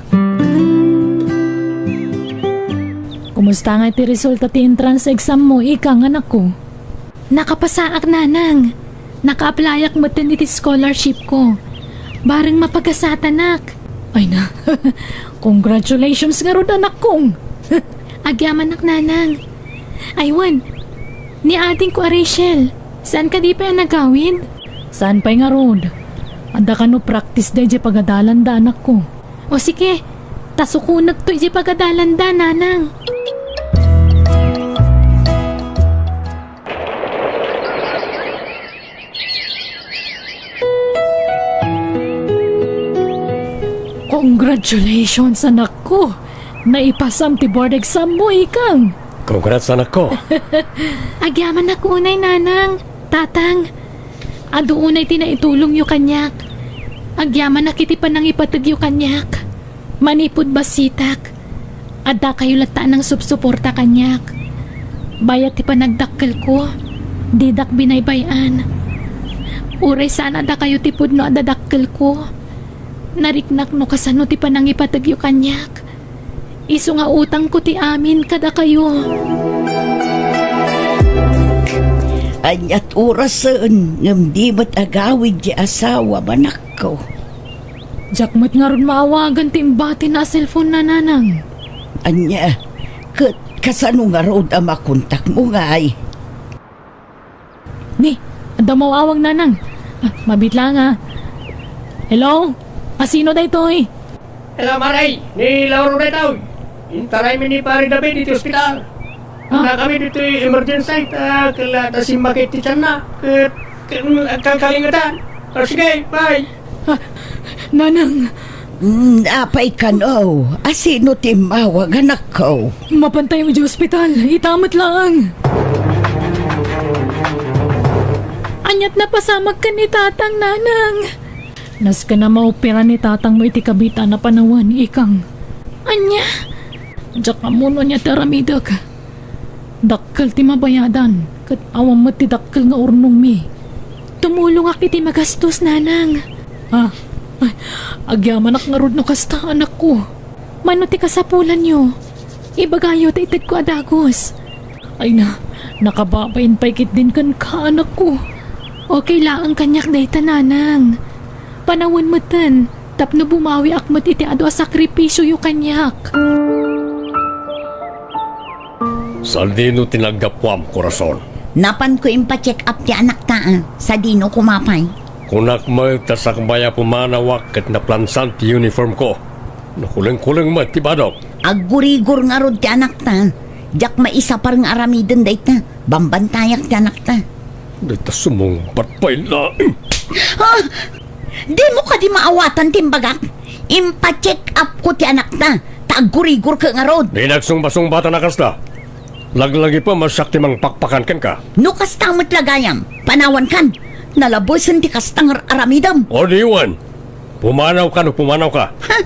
Kumusta nga ti resulta ti entrance exam mo, Ikang anak ko? Nakapasaak nanang. Naka-applyak mo din iti scholarship ko. Barang mapagasattanak. Ay na, congratulations nga ron anak kong. Agyaman nak nanang. Aywan, ni ating ko Rachel, saan ka di pa yan nagawin? Saan pa'y nga ron? Anda ka no practice day di pagadalan da anak ko. O sige, tasukunag to di pagadalan da nanang. Congratulations anak ko! Naipasam ti board exam mo, Ikang! Congrats anak ko. Agyaman na kunay nanang, tatang. Ado unay tinaitulong yu kanyak. Agyaman na kiti pa nang ipatag yu kanyak. Manipod basitak. Ada kayo lataan ng subsuporta kanyak. Bayat ti panagdakkel ko. Didak binaybayan. Uray sana ada kayo tipod no adadakkel ko. Nariknak no kasano ti panang ipatagyo kanyak. Iso nga utang ko ti amin kada kayo. Anyat orasan ngam di ba't agawid di asawa manak ko. Jakmat nga ron maawagan ti imbati na cellphone na nanang. Anya, kasano nga road ang makontak mo nga ay. Ni, ada mawawag nanang. Mabitla nga. Hello? Sino da ito eh? Hello Maray, ni Lauro na ito. Intaray mi ni Pari David dito ospital. Na kami dito emergency kala tasimmakit ti tiyan na. Kalingatan. Sige, bye. Nanang, Apay ka no. Asino timawag anak ko? Mapantay mo di ospital. Itamot lang. Anyat na pasamag ka ni tatang nanang. Nas ka na maopera ni tatang mo iti kabita na panawan ikang. Anya? Diyak ka muna niya taramidag. Dakkal ti mabayadan. Kat awam mo ti dakkal nga urnong mi. Tumulong ak iti magastos nanang. Ay, agyaman ak nga rod no kasta anak ko. Mano ti kasapulan nyo. Ibagayo ti itig ko adagos. Ay na, nakababayin pa ikit din kan ka anak ko. Okay lang kanyak day tananang. Panawin mo tan, tapno bumawi akmat iti ado a sakripisyo yu kanyak. Saldino tinagdapwam, korason. Napan ko impacheck up ti anak ta sa dino kumapay. Kunak mo tasakbaya pumanawak kat naplansan ti uniform ko. Nakulang-kulang mo ti badok. Aggurigur nga rod ti anak ta. Diyak maisa parang aramiden day ta. Bambantayak ti anak ta. Dito sumungpat pa ila. Di mo ka di maawatan timbagak. Impacheck up ko ti anak ta. Taggurigur ka nga rod. Di nagsumba-sumbata na kasta. Laglagi pa masakti mang pakpakan ken ka. No kastamot lagayam. Panawan kan. Nalabosan ti kastang aramidam. O diwan. Pumanaw ka no pumanaw ka. Ha?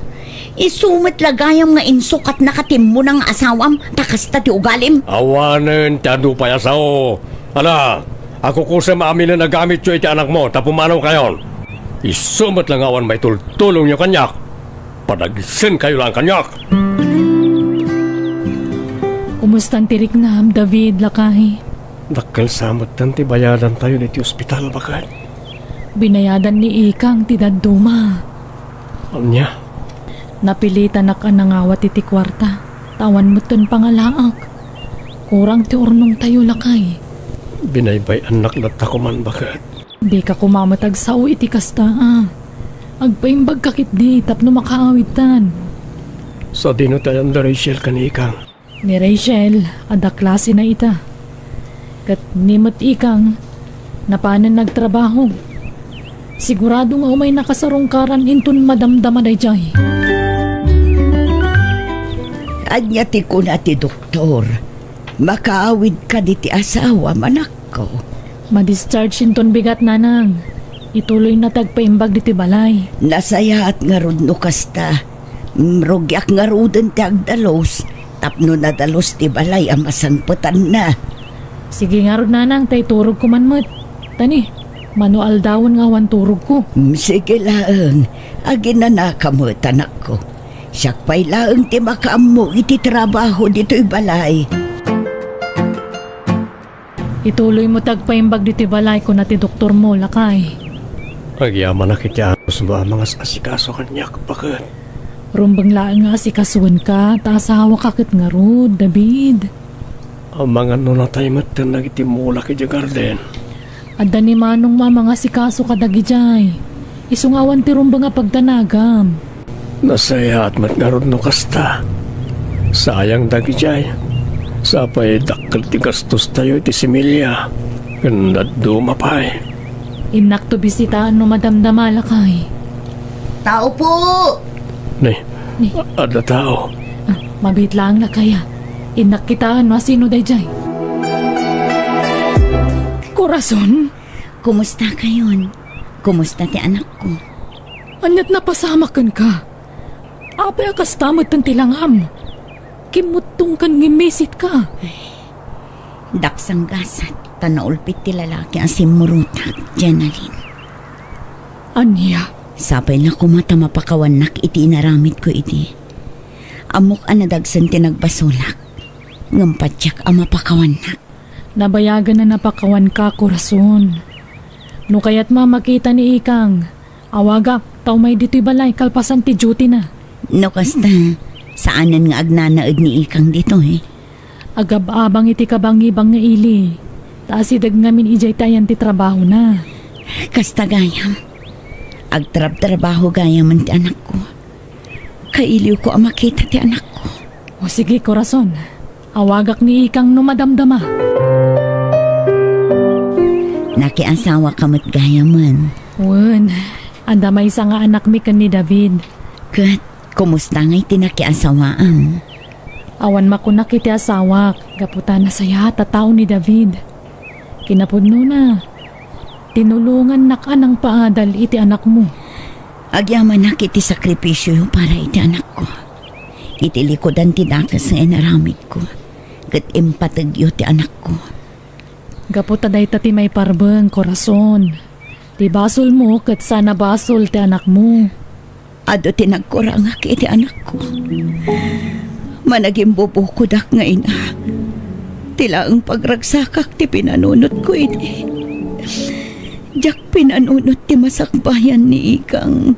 Isumat lagayam nga insukat na katim mo ng asawam. Takasta ti ugalim. Awanen ti adu payasaw. Ala, ako kusa maamin na nagamit yung iti anak mo, tapumanaw kayon. Isumat lang awan may tultulong yung kanyak. Padagisin kayo lang kanyak. Kumustan tirik na David lakay. Dakkel samot tanti bayadan tayo niti ospital bakit. Binayadan ni Ikang ti daduma. Anya, Napilitan na ka nangawat iti kwarta. Tawan mo ton pangalaak. Kurang ti urnong tayo lakay. binaybay anak na takuman bakit. Di ka kumamatag sao iti kasta Agpaimbag kakit di tapno makaawitan. Sa dino tayo da Rachel kanikang. Ni Rachel, ada klase na ita. Kat nimot ikang, napanan nagtrabaho. Sigurado nga umay nakasarungkaran intun madamdama day jay. Anyati ko na ti doktor. Makaawid ka di ti asawa manak ko. Ma-discharge inton bigat nanang. Ituloy na tagpaimbag di ti balay. Nasaya at nga rod no kasta. Mrugyak nga roden ti agdalos. Tapno na dalos ti balay ang masangputan na. Sige nga rod nanang, tay turog ko manmat. Tani, manual dawon nga wan turog ko. Sige laang, agin na nakamot anak ko. Siyak pa'y laang ti makaamo iti trabaho dito'y balay. Ituloy mo tagpaimbag di ti balay ko na ti doktor mo, lakay. Agyaman na kityanos ba mga asikaso kanyak bakit. Rumbang laang nga si kasuan ka, taasawa kakit nga rod, David. Ang mga nunatay matan nagitimula kiti garden. Adda ni manong mga si kaso kadagijay. Isungawan ti rumbang nga pagdanagam. Nasaya at matngarod no kasta. Sayang dagijay. Sapay dakkel ti gastos tayo iti similya. Gandad dumapay. Inak to bisitaan no madamdama, lakay. Tao po! Ni, Ni. ada tao. Mabit lang na kaya. Inak kitaan no sino dayjay. Corazon, Kumusta kayon? Kumusta ti anak ko? anyat na pasamakan ka. Apay akastamot ng tilangham. Kimutong kan ngimisit ka. Daksang gasat, tanaulpit ti lalaki ang simurutak, Jenaline. Anya, Sapay na kumata mapakawanak iti inaramit ko iti. Amok anadagsan ti nagbasulak. Ngampatsyak ang mapakawanak. nabayagan na napakawan ka, Corazon. No kaya't makita ni Ikang, awagak, tao may dito'y balay, kalpasan ti duty na. No kasta, saanan nga agnanaad ni Ikang dito Agab-abang iti kabang-ibang nga ili. Taasidag ngamin ijay tayan ti trabaho na. Kasta gayam. Agtrab-trabaho gayam ti anak ko. Kailiw ko ang makita ti anak ko. O sige, Corazon. Awagak ni Ikang no madamdama. Nakiasawa kamot gayaman. Wen, anda may isa nga anak mi kan ni David. Kat, kumusta nga'y tinakiasawaam? Awan makunak iti asawak, gaputa na saya tataw ni David. Kinapudno na. Tinulungan na ka ng paadal iti anak mo. Agyaman na kiti sakripisyo para iti anak ko. Iti likodan ti dakas nga inaramid ko. Kat impatagyo ti anak ko. Gaputa day ti may parbeng korason. Ti basol mo kat sana basol ti anak mo. Ado tinagkurangak iti anak ko. Managing bubukudak nga ina. Tila ang pagragsakak ti pinanunot ko ini. Diyak pinanunot ti masakbayan ni Ikang.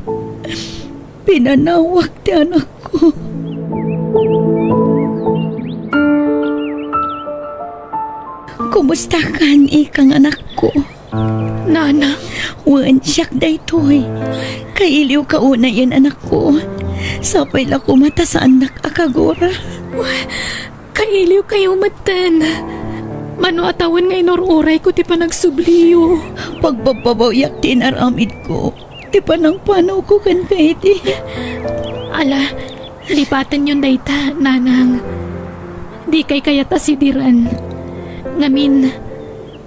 Pinanawak ti anak ko. Kumusta kan Ikang anak ko? Nana, Wan siyak daytoy. Kailiw ka una yan anak ko. Sapay la kumata sa anak akagora. kailiw kayo matan. Mano atawan nga inururay ko ti panagsubliyo. Pagbababayak tinaramid ko. Ti panang panaw ko kan kaiti. Ala, lipatan yun dayta, nanang. Di kay kayata sidiran. Ngamin,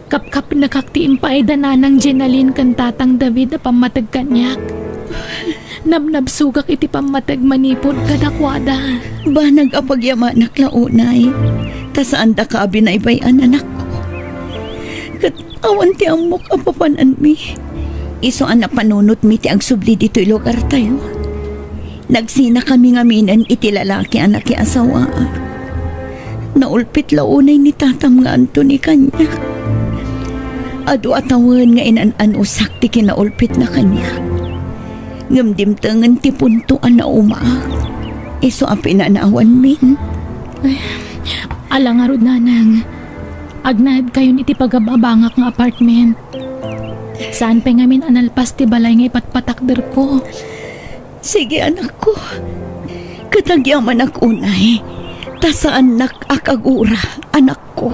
kapkap nakaktiimpay da nanang Jenalyn kan tatang David na pamatag kanyak. Nabnabsugak iti pamatag manipod kadakwada. Ba nag-apagyamanak launay. Tasaan da ka binaybayan anak ko. Kat awan ti amok apapanan mi. Iso ang napanunot mi ti agsubli dito'y lugar tayo. Nagsina kami ngaminan iti lalaki anak ki asawa. Naulpit launay ni tatam nga Anthony kanya. Adu atawan nga inan-an usak ti kinaulpit na kanya. Ngamdimtangan ti puntuan na umaak. Iso ang pinanawan min. Alang arod nanang, agnad kayo iti pagababangak nga apartment. Saan pa ngamin analpas ti balay nga ipatpatakder ko. Sige anak ko. Katagyaman ak unay. Tasaan nakakagura anak ko.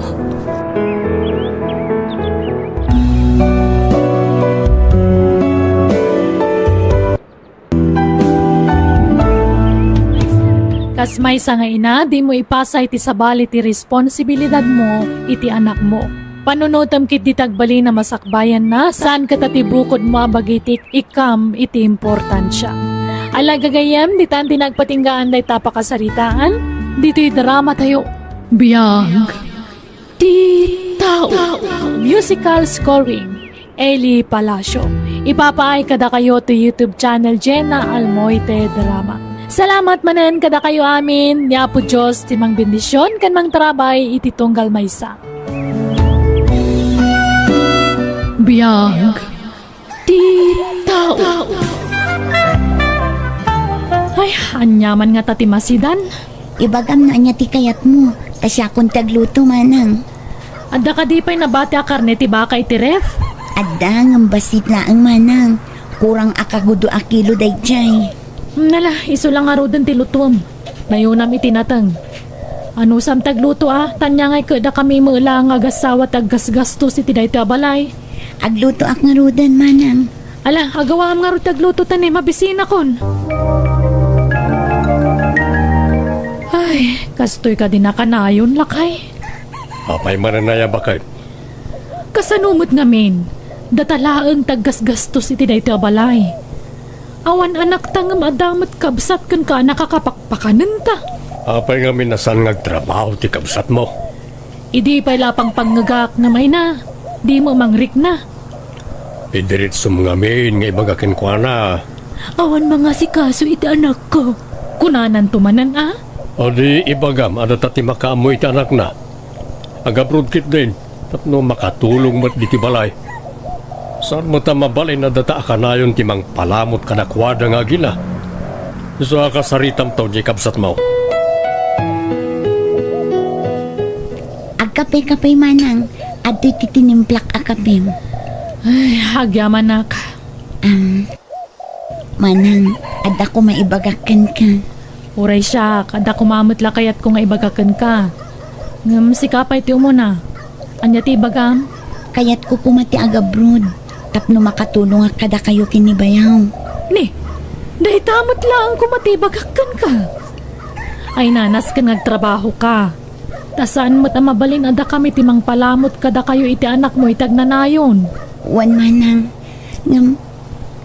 Kas may sa nga ina, di mo ipasa iti sabali ti responsibilidad mo iti anak mo. Panunutam kit di tagbali na masakbayan na saan katatibukod mo abagitik ikam iti importansya. Alagagayam, di tan tinagpatinggaan day tapakasaritaan, dito'y drama tayo. Biyag Ti Tao. Musical scoring, Eli Palacio. Ipapaay kada kayo to YouTube channel Jenna Almoite Drama. Salamat manen kada kayo amin, niya po Diyos timang bendisyon kan mang trabay iti tunggal maysa. Biyag Ti Tao. Ay, anyaman nga tatimasidan. Ibagam na niya ti kayat mo. Tasya kong tagluto manang. Adda ka di pa'y nabati a karne ti baka iti ref. Adda ng basit na ang manang. Kurang akagudo a kilo day jay. Nala, iso lang arudan ti lutom. Nayunam itinatang. Ano sam tagluto tanya ngay kada kami mula nga gasawa taggasgastos iti dahi ti abalay. Agluto ak nga rudan manang. Ala, agawam nga ro tagluto tani mabisina kon. Ay, kastoy ka din nakanayon lakay. Apay mananaya bakit? Kasanumot ngamin, datalaang taggasgastos iti dahi ti abalay. Awan anak tangam adamat kabsat kan ka nakakapakpakanan ta. Apay nga minasan ngagtrabaho ti kabsat mo. Idi pa'y lapang panggagak nga may na. Di mo mangrik na. Idirit sumngamin nga ibagakin ko na. Awan mga sikaso iti anak ko. Kunanan tumanan O di ibagam, ada tati makaamoy ti anak na. Agabrod kit din, tapno makatulong mat di ti balay. Saan mo ta mabalay na data akanayon ti mang palamot kanakwada nga gila. So akasaritam tao di kabsat mo. Agkape-kape manang. Ado'y titinimplak akapim. Ay, hagyaman nak. Manang, adda ko maibagakan ka. Uray siya, kada kumamot la kayat kung ibagakan ka. Ngam sikapay ti umuna. Anya ti ibagam? Kayat ko pumati agabrod. Tapno makatulong ak kada kayo kinibayaw. Ni, Dahi tamot lang kumatibagakan ka. Ay nanas ka nagtrabaho ka. Tasaan mo't mabalin ada kami timang palamot kada kayo iti anak mo itag nanayon. Wan manang, ngam,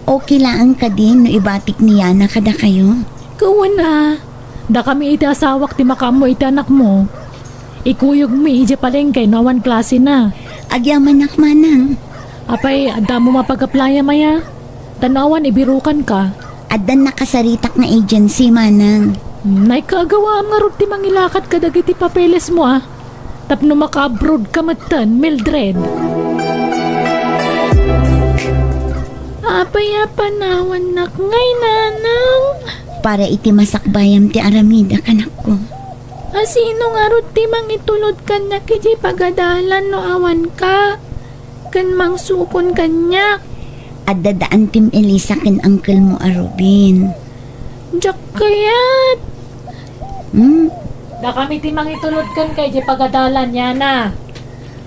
okay lang ka din no ibatik niya na kada kayo. Kawan na. Da kami iti asawak ti makamo iti anak mo. Ikuyog mi iti palengkay nawan klase na. Agyaman nak manang, Apay, ada mo mapag-applya maya. Tanawan, ibirukan ka. adan nakasaritak na agency manang. Nay kagawa nga rin ti mangilakat ka dagiti papeles mo Tapno maka-abroad ka matan, Mildred. Apay panawan nak ngay nanang. Para iti masakbayam ti aramida kanak ko. Asino nga rin ti mangitulod ka na kiti pagadalan no awan ka. Kan mangsukon kanya. At dadaan tim Elisa ken uncle mo Arubin. Diyak kayat. Da kami ti mangitulod kan kay di pagadalan niya na.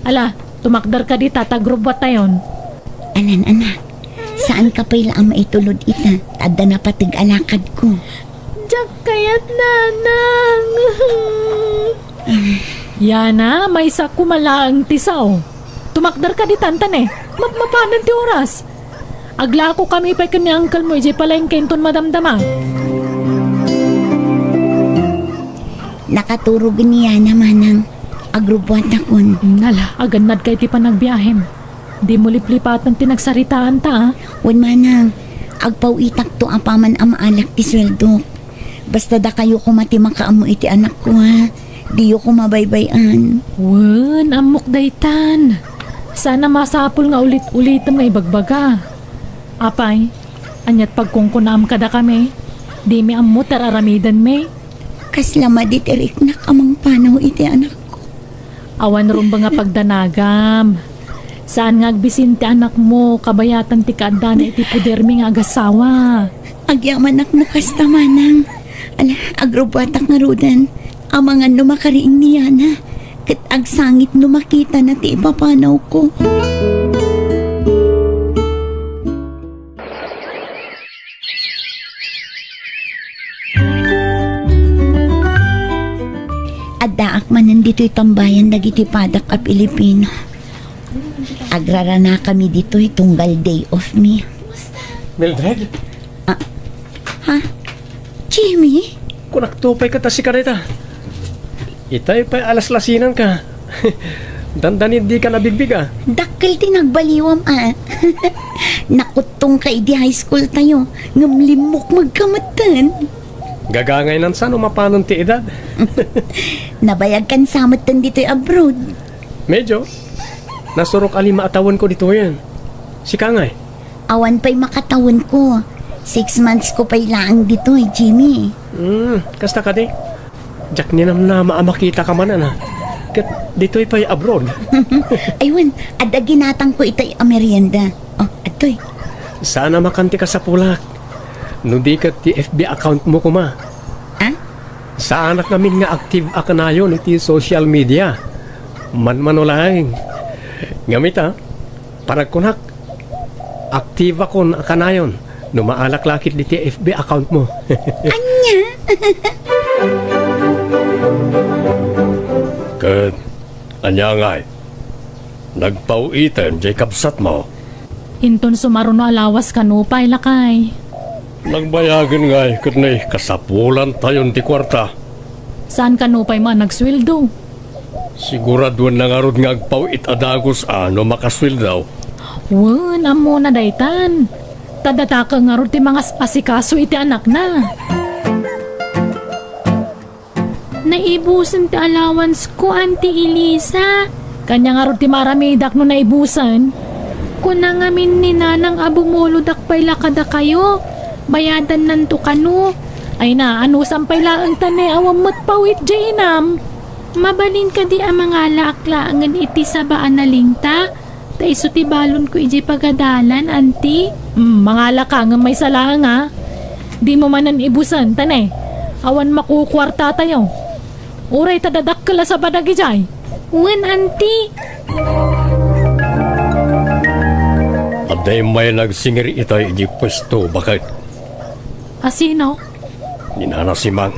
Ala, tumakdar ka di tatagrubot tayon. Anan anak, saan ka pa'y laang maitulod ita? Tada na patig alakad ko. Diyak kayat nanang. Yana, may sakumalaang tisaw. Tumakdar ka di tantan Mapanan ti oras. Agla ko kami pa kanya uncle mo, ije pala yung kenton madamdama. Nakaturog niya naman ang agrubwat akon. Nala, aganad kay ti panagbiyahem. Di mo liplipatan tinagsaritaan ta Wan manang, agpawitak to apaman amaalak ti sweldo. Basta da kayo kumati makaamo iti anak ko Diyo ko mabaybayan. Wen, amok daytan. Sana masapol nga ulit-ulit may bagbaga. Apay, anyat pagkungkunam kada kami. Di mi ammo tararamidan me. Kaslama dit erik na kamang panaw iti anak ko. Awan ron ba nga pagdanagam? Saan nga agbisin ti anak mo, kabayatan ti kaanda na iti pudermi nga agasawa. Agyaman ak nakasta manang. Ala, agrubwatak nga rudan. Ang mga numakariing niya na. Kat agsangit numakita na ti ipapanaw ko. Addaak man nandito'y tambayan dagiti padak a Pilipino. Agrara na kami dito'y tunggal day off me. Mildred, Ha? Jimmy? kung naktupay ka ta si Kareta. Itay pa'y alas-lasinan ka. Dandanit di ka nabigbig Dakkel ti nagbaliwam Nakutong ka di high school tayo. Ngamlimok magkamatan. Gagangay nan saan umapanon ti edad. Nabayag kan samatan dito'y abroad. Medyo. Nasurok alima atawan ko dito yan. Si Kangay. Awan pa'y makatawon ko. 6 months ko pa'y laang dito'y Jimmy. Kasta ka di. Jack ninam na maamakita ka man Kat dito'y pa'y abroad. Aywan, ada ginatang ko itay amerienda. Oh, atoy. Sana makanti ka sa pulak. No di ka ti FB account mo kuma. Saan namin nga active ka na yun iti social media. Man-manulaing. Ngamit paragkunak. Active ako na ka na yun. No maalak lakit iti FB account mo. Anya? Kat, anya ngay. Nagpauitan, Jacob sat mo. Inton sumaruno alawas kanupay lakay. Nagbayagan ngay, kat na kasapulan tayon ti kwarta. Saan kanupay man nagsweldo? Siguraduan na nga rod nga agpauit adagos no makaswil daw. Wen, amo na daytan. Tadataka nga ron ti mga asikaso iti anak na. Naibusan ti allowance ko, Auntie Elisa. Kanya nga ron ti maramidak no naibusan. Kuna nga min ni nanang abumulodak pay lakada kayo. Bayadan nanto kano. Ay na, ano sampay laang tanay awam matpawit jainam. Mabalin ka di ang mga laak-laangan iti sa baan na lingta. Ta iso ti balon ko iji pagadalan, Auntie. Mga lakangang may salang Di mo manan ibusan, tanay. Awan makukwarta tayo. Uray tadadak kala sa badagi jay. Wen, Auntie. Aday may nagsingir itay iji pwesto, bakit? Asino? Ninana si Mang.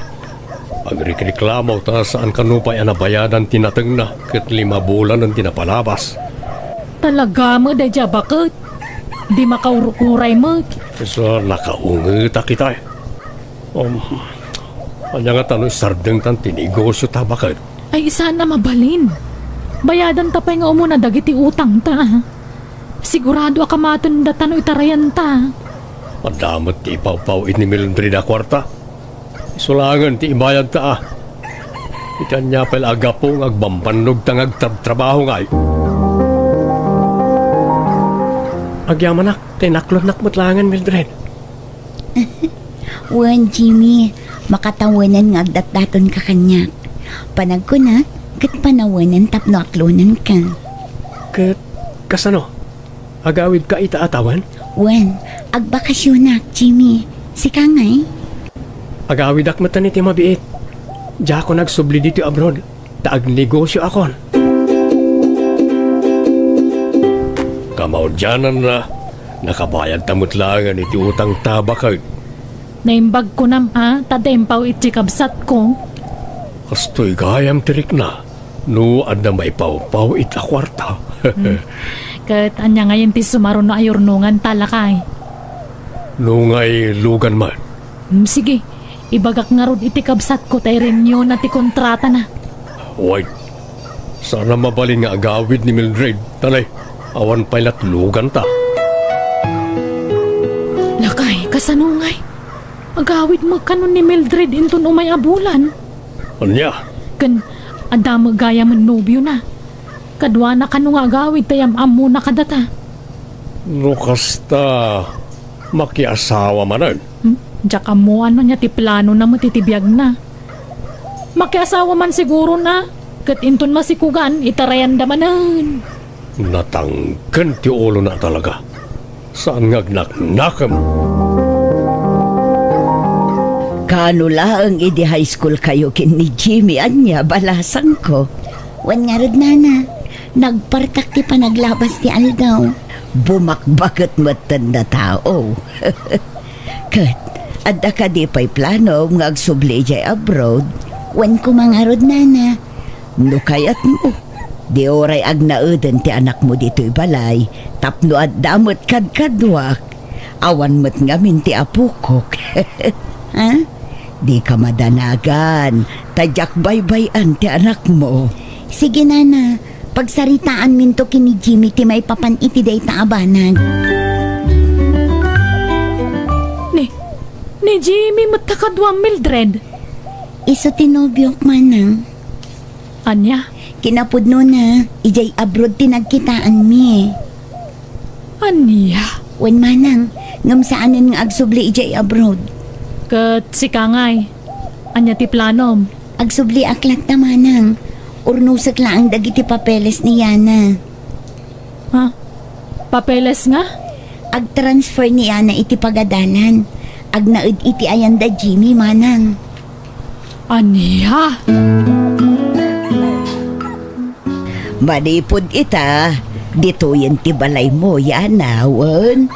Ang reklamo ta saan kanupay ang nabayadan tinateng na kat 5 bulan ang tinapalabas. Talaga mo, dadya bakit? Di makaururay mo. So, nakaungita kita eh. Anya nga tanong sardeng tan tinegosyo ta bakit? Ay, isa na mabalin. Bayadan ta pa nga umuna dagiti utang ta. Sigurado akamaton datan o itarayan ta. Madamot ti ipaw-paw ni Mildred na kwarta. Isulangan ti ibayad ta ah. Ikan niya pala agapong agbambanog tangag trabaho nga ay. Agyamanak, tinaklon nakmatlangan Mildred. Wan, Jimmy, makatawanan nga agdat-daton ka kanya. Panag ko na, kat panawanan tapno aklonan ka. Kasano? Agawid ka itaatawan? Wan, agbakasyonak, Jimmy. Si Kangay? Agawid akmatan iti mabiit. Diya ako nagsubli dito abroad. Taag negosyo akon. Kamaudyanan na. Nakabayad tamutlangan iti utang tabakag. Naimbag ko nam tadempaw itsikabsat ko. Kastoy gayam tirik na. No, ada may paw-paw ita kwarta. Kat anya ngayon ti sumaro na ayornungan talakay. No ngay lugan man. Sige, ibagak nga rod itikabsat ko tayo rin yun na ti kontrata na. Wait. Sana mabalin nga agawid ni Mildred. Tanay, awan pailat lugan ta. Lakay, kasanungay. Agawid mo kanon ni Mildred inton umay abulan. Anya? Kan, adamo gaya man nobyo na. Kadwa na kanong agawid tayam amo na kadata. No kasta makiasawa manan. Diyak amo ano niya ti plano na matitibiyag na. Makiasawa man siguro na. Kat inton masikugan, itarayan damanan. Natangkan ti ulo na talaga. Saan ngagnak-nakam? Kano laang idi high school kayo kin ni Jimmy anya balasang ko. Wan nga rod, nana. Nagpartak ti panaglabas ti Aldaw. Bumakbakat matan na tao. Kat, adda ka di pa'y plano ng agsubli jay abroad. Wan ko mga rod, nana. No kayat mo. Di oray ag nauden ti anak mo dito'y balay. Tapno at damot kadkadwak. Awan mo't ngamin ti apukok. Ha? Di ka madanagan. Tadyak baybayan ti anak mo. Sige, nana. Pagsaritaan minto kini Jimmy ti may papan iti day taabanag. Ni Jimmy matakadwa Mildred. Iso tinobyok manang. Anya? Kinapudno na. Ijay abroad tinagkitaan mi. Anya? Wan manang. Ngam saanan nga agsubli ijay abroad. Kat si Kangay. Anya ti planom? Agsubli aklat na manang. Urnusak lang dagiti papeles ni Yana. Ha? Papeles nga? Ag-transfer ni Yana iti pagadalan. Agnaud iti ayanda Jimmy manang. Anya? Manipod ita. Dito yan ti balay mo, Yana, wan.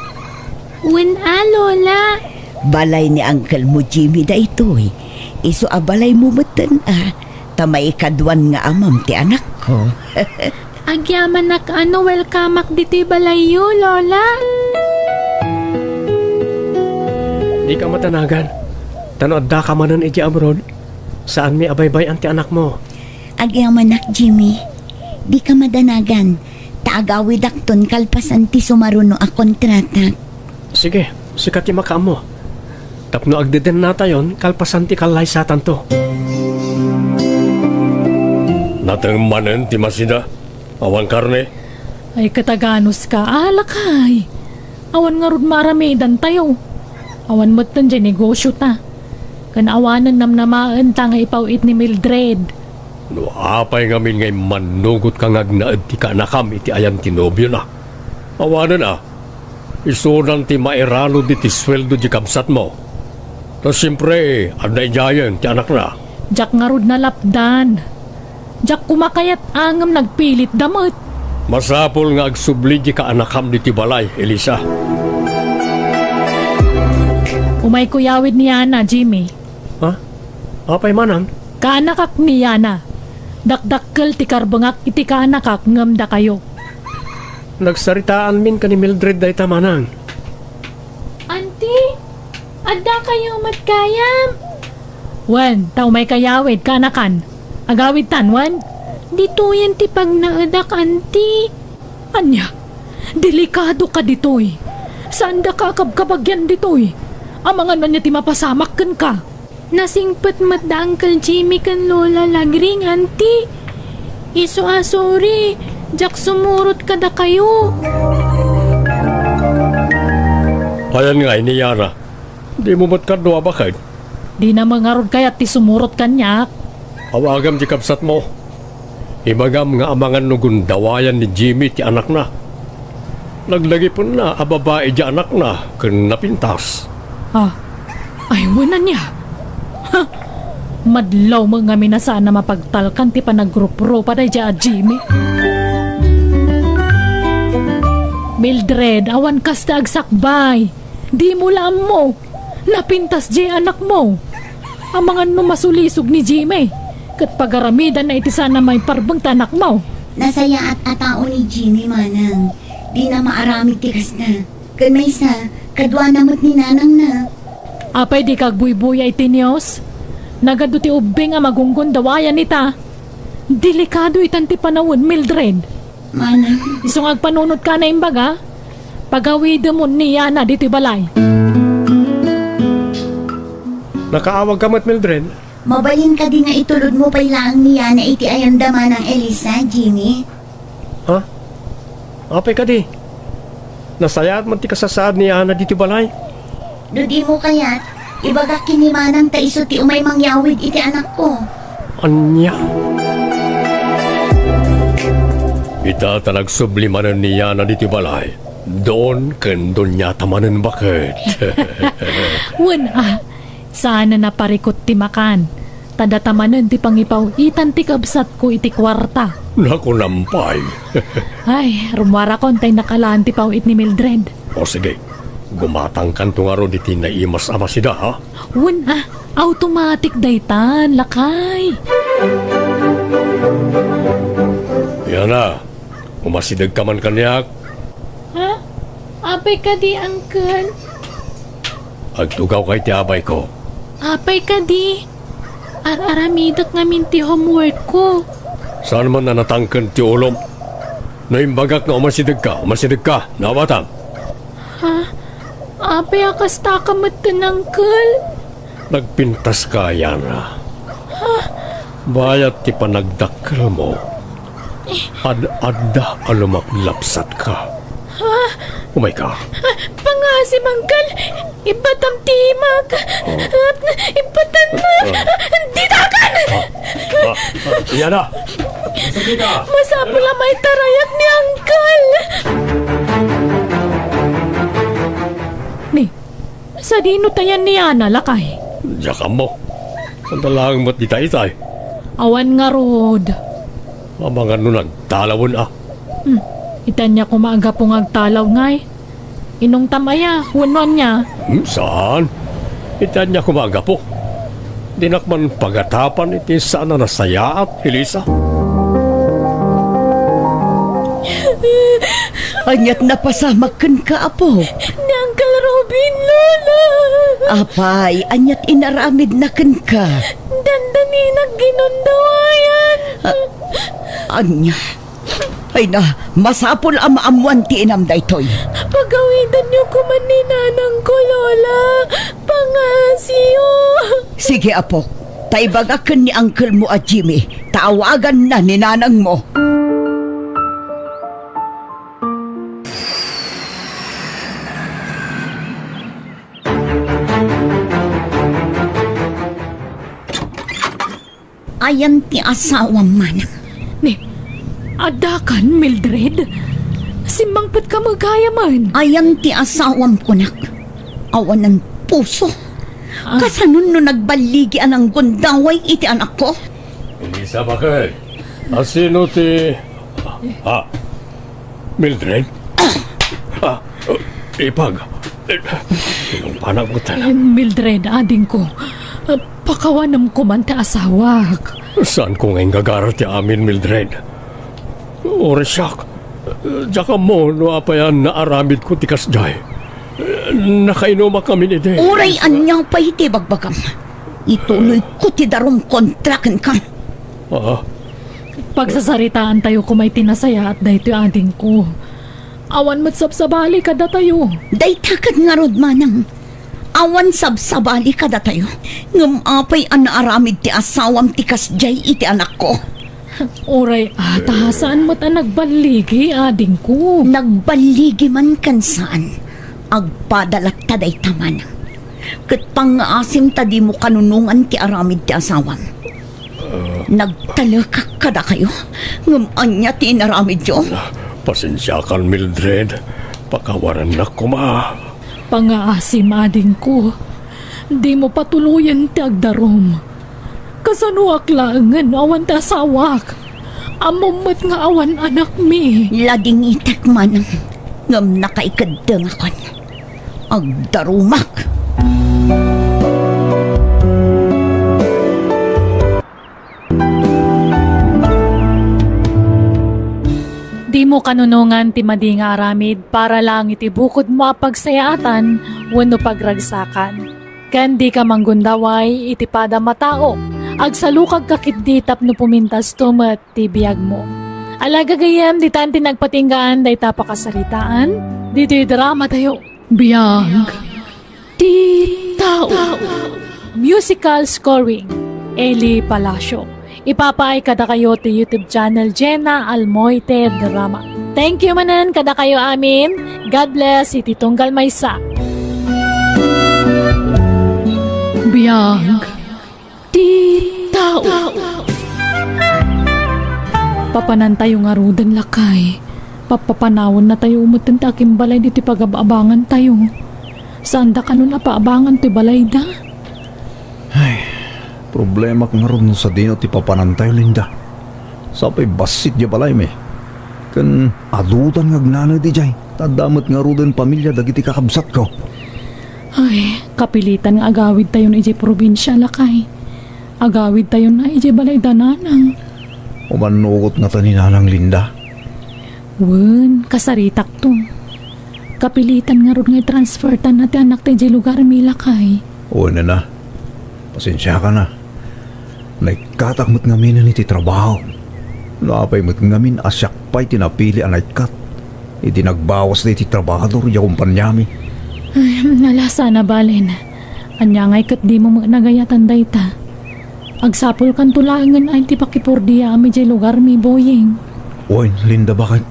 Wen Lola. Balay ni Uncle mo, Jimmy, da ito'y. Iso a balay mo matan tamay kadwan nga amam ti anak ko. Agyaman nak welcome diti balayo, Lola. Di ka matanagan. Tanood da ka manan iti abroad. Saan may abaybay ang ti anak mo? Agyamanak Jimmy. Di ka madanagan. Taagawid akton kalpasan ti sumaruno a kontrata. Sige, sikat ti makaam mo. Tapno agdeden na tayon, kalpasan ti kalay satan to. Natang manen ti masida. Awan karne. Ay kataganos ka, alakay. Awan nga rod maramidan tayo. Awan mo't tan dyan negosyo ta. Kanawanan namnamaan ta nga ipawit ni Mildred. No apay ngamin ngay manugot kang agnaad ti kanakam iti ayan ti nobyo na. Awanan isunan ti mairalo di ti sweldo di kamsat mo. Tapos siyempre, anay jayan ti anak na. Jack nga rod na lapdan. Jack kumakayat angam nagpilit damot. Masapol nga agsubli di ka anakam di ti balay, Elisa. Umay kuyawid ni Yana, Jimmy. Ha? Apay manang? Kaanakak ni Yana. Dakdakkel ti karbangak iti kaanakak ngamda kayo. Nagsaritaan min ka ni Mildred day tamanang. Auntie, adda kayo matkayam. Wan, tao may kayawid kanakan. Agawid tanwan. Dito yan ti pag naadak, auntie. Anya, delikado ka ditoy. Saan da kakabkabagyan ditoy? Ang mga nanya ti mapasamak kan ka. Nasingpat mat da Uncle Jimmy kan lola lagring, auntie. Iso sorry. Jak sumurot ka da kayo. Ayan nga ni Yana. Di mo ba't kadwa bakit? Di na mangarod kaya ti sumurot kanyak. Awagam di kapsat mo. Imagam nga amangan no gundawayan ni Jimmy ti anak na. Naglagi po na ababae di anak na kan napintas. Ay, wala niya. Ha? Madlaw mga minasaan na mapagtalkan ti panaggrupo pa da dya Jimmy. Mildred, awan kas ta agsakbay. Di mo lam mo. Napintas di anak mo. Ang mga numasulisog ni Jimmy. Kat pagaramidan na iti sana may parbang tanak mo. Nasaya at atao ni Jimmy manang. Di na maaramid tikas na. Kanaysa, kadwa namot ni nanang na. Apay di kagbuybuya iti niyos. Nagado ti ubing nga magunggon dawayan ita. Delikado itan ti panawon, Mildred. Manang, Isong agpanunod ka na imbaga. Pagawid mo ni Yana dito balay. Nakaawag ka mat Mildred? mabalin ka din nga itulod mo pa'y laang niya na iti ayandama ng Elisa, Jimmy. Ha? Apay ka di? Nasayat man ti kasasaad ni Ana dito balay? Dudi mo kaya't, ibaga kinimanang taiso ti umay mangyawid iti anak ko. Anya? Ita talag sublimanan ni Yana dito balay. Doon kandun niya tamanan bakit? Sana naparikot ti makan. Tadatamanan ti pangipaw itan ti kabsat ko iti kwarta. Naku nampay. Ay, rumwara kon tay nakalaan ti pawit ni Mildred. O sige, gumatang kanto nga ro diti na imas ama sida ha? Automatic daytan, lakay. Yan na, umasidag ka man kanyak. Ha? Apay ka di, Uncle? Agtugaw kay ti abay ko. Apay ka di. Aramidak ngamin ti homework ko. Saan man na natangkan ti ulom? Naimbagak na umasidag ka, nabatang. Apay akas takamat tan, Uncle. Nagpintas ka, Yana. Bayat ti panagdakkel mo. Ad-adda alumaklapsat ka. Umay ka. Pangasim, Uncle. Ibatam timag. Ibatan na. Ditakan! Yana! Sige ka! Masapula may tarayak ni Uncle. Ni, sa dino tayan ni Ana, lakay. Diyakan mo. Sandalang mo't itay-itay. Awan nga rod. Mga no nagtalawon ah. Itan niya kumaga pong agtalaw ngay. Inong tamaya, hunon niya. Saan? Itan niya kumaga po. Dinakman pagatapan iti sana nasaya at Elisa. Anyat napasamakan ka, apo. Ni Uncle Robin, Lola. Apay, anyat inaramid na kan ka. Dandani nagginundawayan. Anya. Ay na, masapol ang maamuan ti inam daytoy. Pagawidan niyo kuman ni nanang ko, Lola. Pangasyo. Sige, apo. Taibagakan ni uncle mo at Jimmy. Tawagan na ni nanang mo. Ayan ti asawa manang. Ni, adakan, Mildred. Simbangpat ka magkaya man. Ayan ti asawam kunak. Awan ng puso. Kasanon no nagbaligi anang gundaway iti anak ko. Elisa bakit? Asino ti... Mildred? Ipag. Sinong panagutan? Mildred, ading ko. Pakawanam ko man ti asawak. Saan ko ngayon gagarat ti amin, Mildred? Oresak, tsaka mo no apayan na aramid ko ti kasjay. Nakainoma kami ni Day. Uray anyaw pa iti bagbagam. Ituloy ko ti darom kontraken ka. Ah, Pagsasaritaan tayo kung may tinasaya at dahito ading ko. Awan matsabsabali kada tayo. Day takad nga rod manang. Awan sabsabali kada tayo. Ngam apay an naaramid ti asawam ti kasjay iti anak ko. Oray, saan mo't nagbaligi ading ko? Nagbaligi man kan saan. Agpadalat taday taman. Kat pang-asim tadi mo kanunungan ti aramid ti asawam. Nagtalakak kada kayo. Ngam anya ti inaramid yo. pasensya kan, Mildred. Pakawaran na ko, ma. Pangaasim ading ko. Di mo patuluyan ti agdarom. Kasanuak langan awan ta sawak. Amumot nga awan anak mi. Lading itek manang. Ngam nakaikadang akon. Agdarumak. Di mo kanunungan ti madi nga aramid para lang iti bukod mo apagsayaatan wenno pagragsakan. Kandi ka manggundaway iti pada matao. Agsalukag kakitditap no pumintas tumet ti biyag mo. Alaga gayam di tanti nagpatinggaan day tapakasaritaan. Dito drama tayo. Biyag. Ti tao. Musical scoring. Eli Palacio. Ipapaay kada kayo ti YouTube channel Jenna Almoite Drama. Thank you manan kada kayo amin. God bless iti tunggal maysa. Biyag. Ti tao. Papanan tayo nga rudan lakay. Papapanawon na tayo umutin ta aking balay dito pag-ababangan tayo. Saan da ka nun apaabangan ti balay da? Problema kang ngaron sa dino ti papanantay, Linda. Sapay basit di balay me. Kan adutan nga gnana di jay. Tadamot nga rudan pamilya dagiti kakabsat ko. Ay, kapilitan nga agawid tayo na iji probinsya lakay. Agawid tayo na iji balay dananang. Umanugot nga taninanang, Linda. Wen, kasaritak to. Kapilitan nga ron nga transfer tan natin anak tayo iji lugar mi lakay. O na. Pasensya ka na. Naikatakmat ngamin na iti trabaho. Naapay mat ngamin asyak pa'y tinapili anay kat. Iti nagbawas na iti trabahador ya kumpanyami. Ay, nalasa na balin. Anya ngay kat di mo nagayatan dayta. Agsapol kan tulangan ay ti pakipurdiya ami jay lugar mi boying. Oy, Linda, bakit?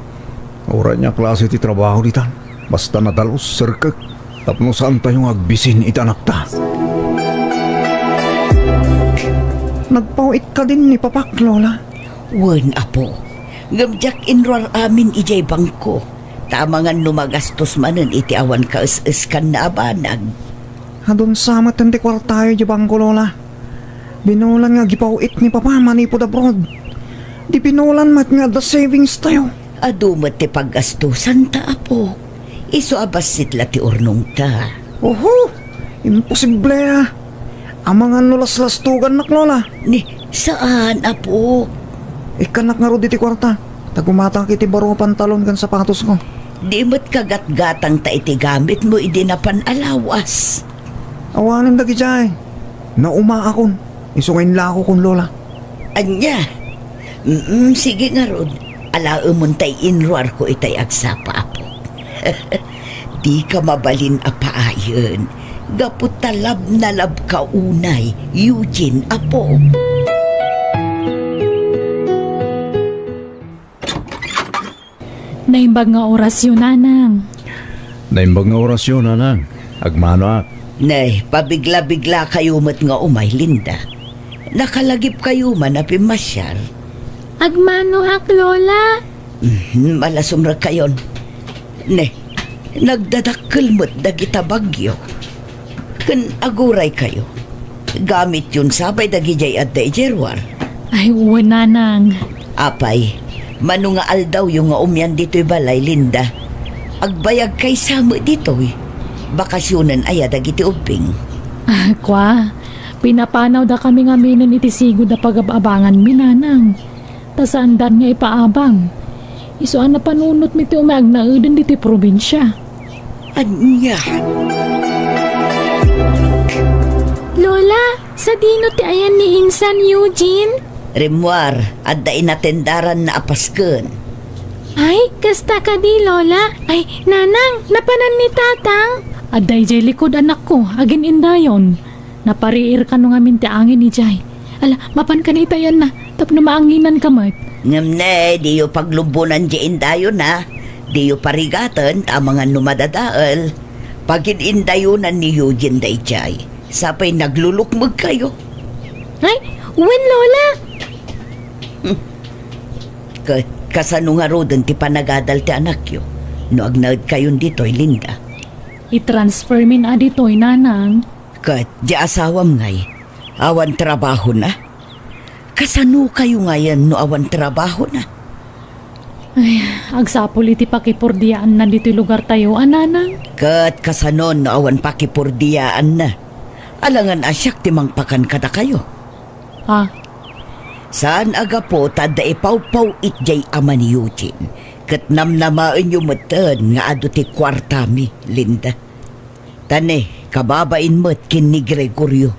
Ora niya klase iti trabaho ditan. Basta nadalos, sirkak. Tapno saan tayong agbisin iti anak ta. Nagpauit ka din ni Papak, Lola. Wen apo. Gamjak inroar amin ijay bangko. Tamangan numagastos manen iti awan kaes-es kan na abanag. Hadun samat ang tikwar tayo di bangko, Lola. Binulan nga gipauit ni Papa manipod abroad. Di pinulan mat nga the savings tayo. Adumat ti paggastusan ta apo. Iso abas sitla ti urnong ta. Oho, imposible ah. Ang mga nulas-lastugan nak, Lola. Ni, saan apo? Ikanak nga ro di ti kwarta. Tagumatang kiti baro pantalon kan sapatos ko. Di mo't kagat-gatang ta iti gamit mo idinapan alawas. Awanan dagi jay. Nauma akon. Isungin la ako kun, Lola. Anya? Sige nga rod. Alaumon tay inruar ko itay agsapa apo. Di ka mabalin apaayon. Gapot talab na lab ka unay, Eugene apo. Naimbag nga orasyon nanang. Naimbag nga orasyon, anang. Agmano ak. Nay, pabigla-bigla kayo mat nga umay, Linda. Nakalagip kayo man na pimasyal. Agmano ak, Lola? Malasumra kayon. Ne, nagdadakkel mo't dagita bagyo. Kan aguray kayo. Gamit yun sabay dagijay at daijerwar. Ay, uwan nanang. Apay, mano nga aldaw yung nga umyan dito'y balay, Linda. Agbayag kay samo dito'y. bakasyonan aya dagiti ubing. Kwa, pinapanaw da kami nga minan iti sigod na pagababangan minanang. Tasandan nga ipaabang. Isuan na panunot mi ti umagnauden diti probinsya. Anya? Lola, sa dino ti ayan ni Insan Eugene? Remuar, adda inatendaran na apasken. Ay, kasta ka di, Lola. Ay, nanang, napanan ni tatang. Aday jay likod anak ko, agin indayon. Napariir ka nung amin ti angin ni jay. Ala, mapan ka ni tayan na, tapno maanginan ka mat. Ngamne, di yu paglubunan di indayo na. Di yu parigatan tamangan numadadaal. Pagin indayunan ni Eugene day jay. Sapay naglulukmag kayo. Ay, when, Lola? Kasano nga rodan ti panagadal ti anak yo. No agnaad kayon dito'y Linda. I-transfer min adito'y nanang. Kat di asawam ngay. Awan trabaho na. Kasano kayo ngayon no awan trabaho na? Ay, agsapol iti pakipurdiaan na dito'y lugar tayo, ananang. Kat kasanon no awan pakipurdiyaan na. Alangan asyak timang pakan kada kayo. Ah, Saan aga po tada ipaw-paw itjay ama ni Eugene. Kat namnamaan yung matan nga ado ti kwartami, Linda. Tane, kababain mo't kin ni Gregorio.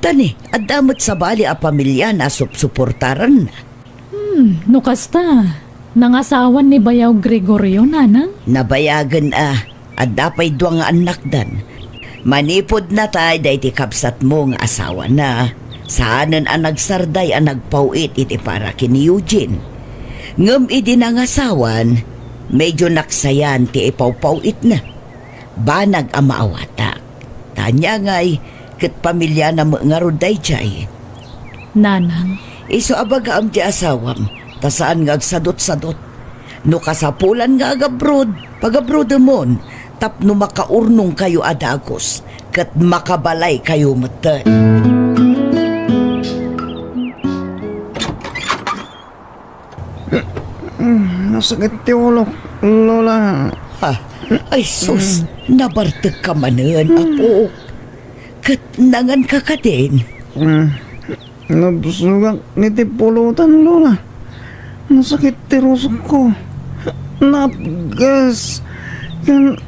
Tane, adamot sa bali a pamilya na suportaran na. no kasta. Nangasawan ni Bayaw Gregorio, nanang. Nabayagan at dapay duwang nga anak dan. Manipod na tayo dahi ti kapsat mo nga asawa na. Saanan ang nagsarday ang nagpauit iti para kini Eugene. Ngam idi nangasawan, medyo naksayan ti ipawpawit na. Banag ang maawatak. Tanya nga'y kat pamilya na mga ruday jay. Nanang. Iso abaga am ti asawam, tasaan nga agsadot-sadot. No kasapulan nga agabrod, pagabrod mon, tapno makaurnong kayo adagos, kat makabalay kayo matan. Nasakit ti ulo, Lola. Ha, ay sus, nabartag ka manan, apo. Kat nangan ka ka din. Nabusugang ni ti pulutan, Lola. Nasakit ti rusok ko. Napgas. Kan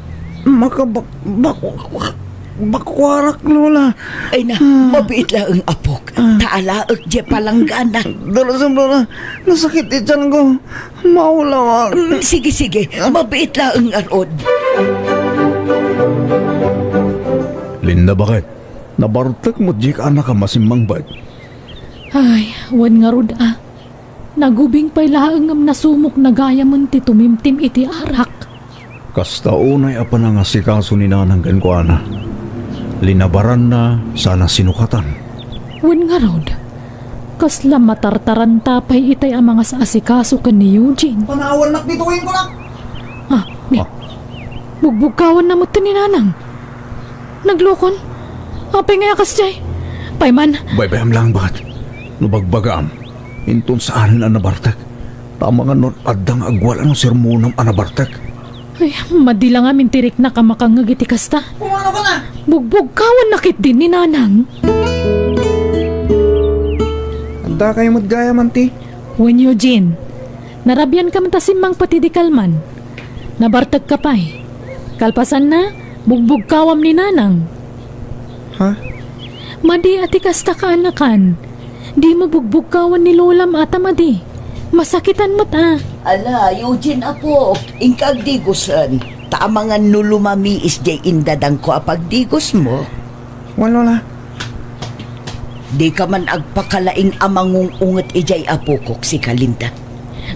makabakwarak, Lola. Ay na, mabiit lang ang apok. Taalaag di palanggana. Dalasam, Lola. Nasakit ti tiyan ko. Maulawa. Sige, sige, mabiit lang ang arod. Linda, bakit? Nabartak mo di ka anak ka masimbang bait. Ay, wan nga rod Nagubing pa'y laangam na sumok na gaya man ti tumimtim iti arak. Kasta unay apa na nga si kaso ni nanang gankwana. Linabaran na sana sinukatan. Wan nga rod. Kasla matartaran tapay itay ang mga sa asikaso kan ni Eugene. Panawan nak dituin ko lang. Bugbugkawan na mo ito ni nanang. Naglokon. Apay nga yakas jay. Payman. Baybayam lang bakit? Nubagbagaam. Intun saan ang nabartak. Tama nga nun adang agwal ang sermonam ang nabartak. Ay, madila nga mintirik na kamakangag iti kasta. Pumano ka na? Bugbugkawan nakit din ni nanang. Anda kayo maggaya man ti. Wan Eugene. Narabyan ka matasimang pati di kalman. Nabartag ka pa'y. Kalpasan na, bugbugkawam ni nanang. Ha? Madi ati kasta ka anakan. Di mo bugbugkawan ni lolam ata madi. Masakitan mo't Ala, Eugene apo, ingkag digusan. Taamangan nulumami is jay indadang ko apagdigos mo. Lola. Di ka man agpakalaing amangong unget ijay apukok si Kalinda.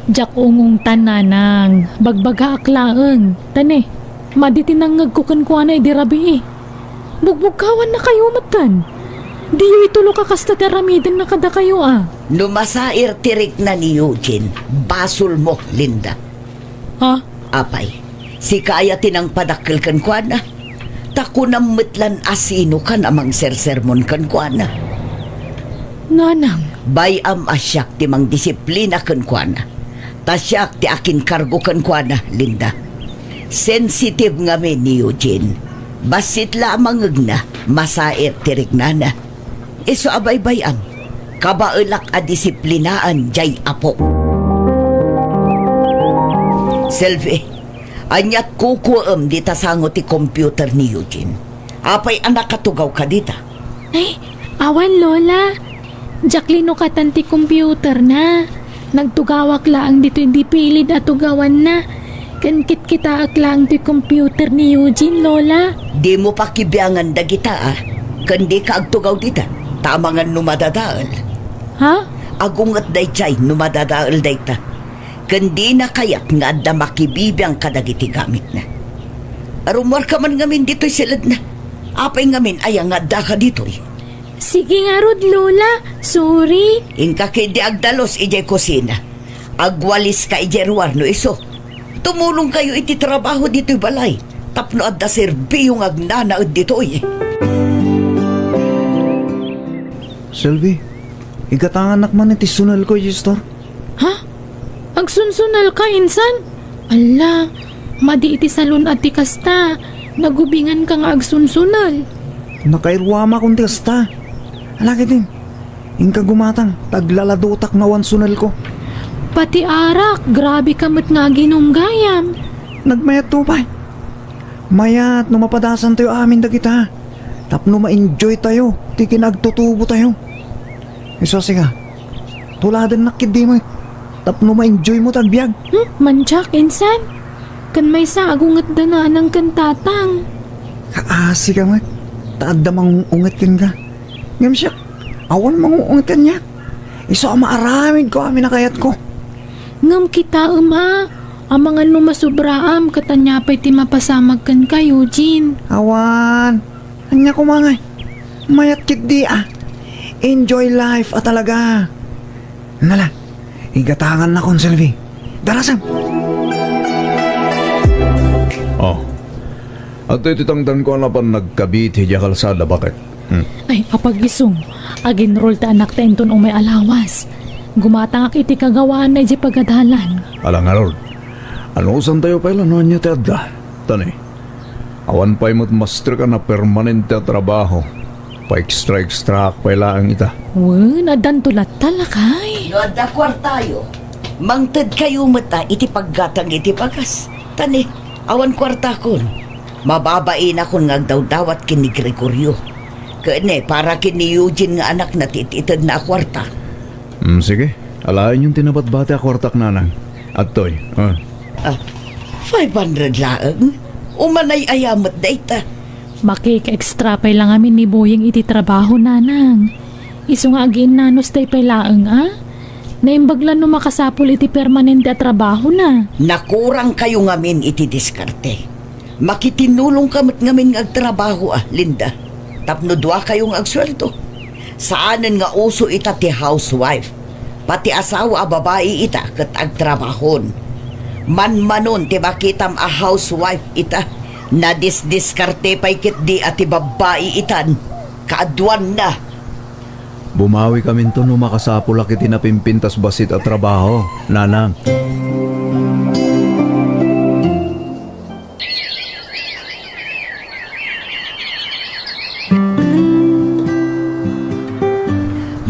Jak ungong tananang. Bagbaga aklaang. Tane, madi tinangag ko kankwana di rabi Bugbugkawan na kayo matan. Di yu itulo ka kasta teramidin na kada kayo Numasair tirik na ni Eugene, basol mo, Linda. Ha? Apay, si kaya tinang padakil kan kwa na. Tako na mitlan asino ka namang sersermon kan kwa na. Nanang. Bayam asyak ti mang disiplina kan kwa na. Tasyak ti akin kargo kan kwa na, Linda. Sensitive nga mi ni Eugene. Basit lamang na, masair tirignana. Iso abay-bayam, kabaelak a disiplinaan jay apo. Selvi, anyat kukuam dita sango ti computer ni Eugene. Apay anak katugaw ka dita. Ay, awan lola. Jacqueline no katanti computer na. Nagtugawak laang dito hindi pilid at tugawan na. Kankit kita aklang ti computer ni Eugene, lola. Di mo pa kibiyangan dagita Kandi ka agtugaw dita. Tamangan numadadaal. Ha? Agungat day chay numadadaal day ta. Kandi na kayak nga adda makibibiyang kadagiti gamit na. Arumar ka man ngamin dito'y silad na. Apay ngamin ay ang adda ka dito'y. Sige nga rod, lola. Sorry. Inka kidi agdalos ijay kusina. Agwalis ka ijay ruwar no iso. Tumulong kayo iti trabaho dito'y balay. Tapno adda serbiyong agnanaod dito'y. Selvi, igatangan nakman iti sunal ko, Yistor. Ha? Agsunsunal ka, insan? Ala, madi iti salon at ti kasta. Nagubingan ka nga agsunsunal. Nakairwama kong testa. Alaki din. Inka gumatang, taglaladotak na wan sunal ko. Pati arak, grabe ka mo't nga ginunggayam. Nagmayat tupay. Mayat, no mapadasan tayo amin dagita. Tapno ma-enjoy tayo, ti kinagtutubo tayo. Iso siga, tuladan nakid di mo. Tapno ma-enjoy mo tagbiag. Manchak, insan. Kan may sa agungat dana ng kantatang. Kaasi ka mo. Taad mang ungatin ka. Ngam siya, awan mang ungatin niya. Iso maaramid ko amin na kayat ko. Ngam kita, ang mga lumasubraam katanyapay ti mapasamag kan ka, Eugene. Awan, anya kumangay. Mayat kit di Enjoy life talaga. Nala, igatangan na kon, Selvi. Darasam. Oh, at ititangdan ko na pa nagkabit hidya kalsada, bakit? Ay, apagisong. Aginroll ta anak ta inton o may alawas. Gumatangak iti kagawaan na iti pagadalan. Alang Harold, ano usan tayo pa ilan niya tiyadda? Tani, awan pa'y master ka na permanente trabaho. Pa-extra pailaan ita. Nadan tulat talakay. No adda kwartayo. Mangted kayo mata iti paggatang iti pagas. Tani, awan kwarta kon. Mababain akong ngagdaw-dawat kini Gregorio. Kene, para kini Eugene nga anak na tititid na kwarta. Sige, alain yung tinabat-bate kwartak nanang. At toy, 500 laang? Umanay ayamat da ita. Makik-extra pay lang amin ni Boyeng iti trabaho, nanang. Iso nga agin nanos tay pay laang, Naimbaglan no makasapol iti permanente at trabaho na. Nakurang kayo ngamin iti diskarte. Makitinulong kamot ngamin nga agtrabaho, Linda. Tapno dua kayong agsweldo. Saanan nga uso ita ti housewife. Pati asawa babae ita kat agtrabahon. Man-manon ti makitam a housewife ita. Nadis-diskarte pa'y kit di ati babae itan. Kaadwan na. bumawi kami to no makasapulak iti napimpintas basit at trabaho, nanang.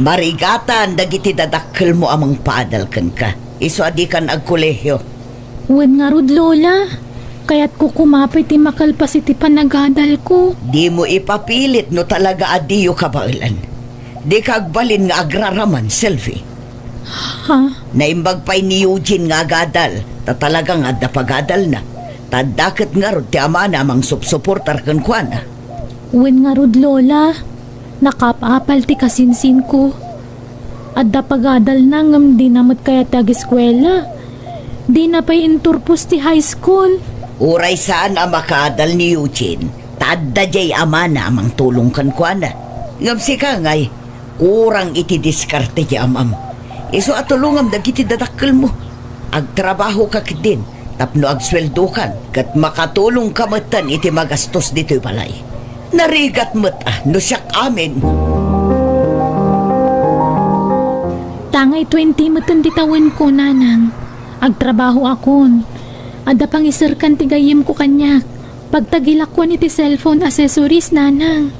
Marigatan dagiti dadakkel mo amang paadal kan ka. Iso adi kan agkolehyo. Wen nga rod, lola. Kaya't ko kumapit ti makalpas iti panagadal ko. Di mo ipapilit no talaga adiyo kabailan. Di kagbalin nga agraraman, Selvi. Ha? Naimbag pa'y ni Eugene nga agadal. Ta talagang adda pagadal na. Tadaket nga rod ti ama na amang supsuportar kan kuana. Wen nga rod, lola. Nakapapal ti kasinsin ko. Adda pagadal na ngam di namat kaya tag-eskwela. Di na pa'y inturpos ti high school. Uray saan ang makadal ni Eugene. Tadda jay ama na amang tulong kan kuana. Ngam si ka ngay, kurang iti diskarte ti amam. Iso atulungam dagiti dadakkel mo. Agtrabaho ka din, tapno agsweldo kan, kat makatulong kamatan iti magastos dito'y balay. Narigat mo't no siyak amin. Tangay 20 matan ditawan ko, nanang. Agtrabaho akon. Ada pang isirkan ti gayem ko kanyak. pagtagilakwan iti cellphone accessories nanang.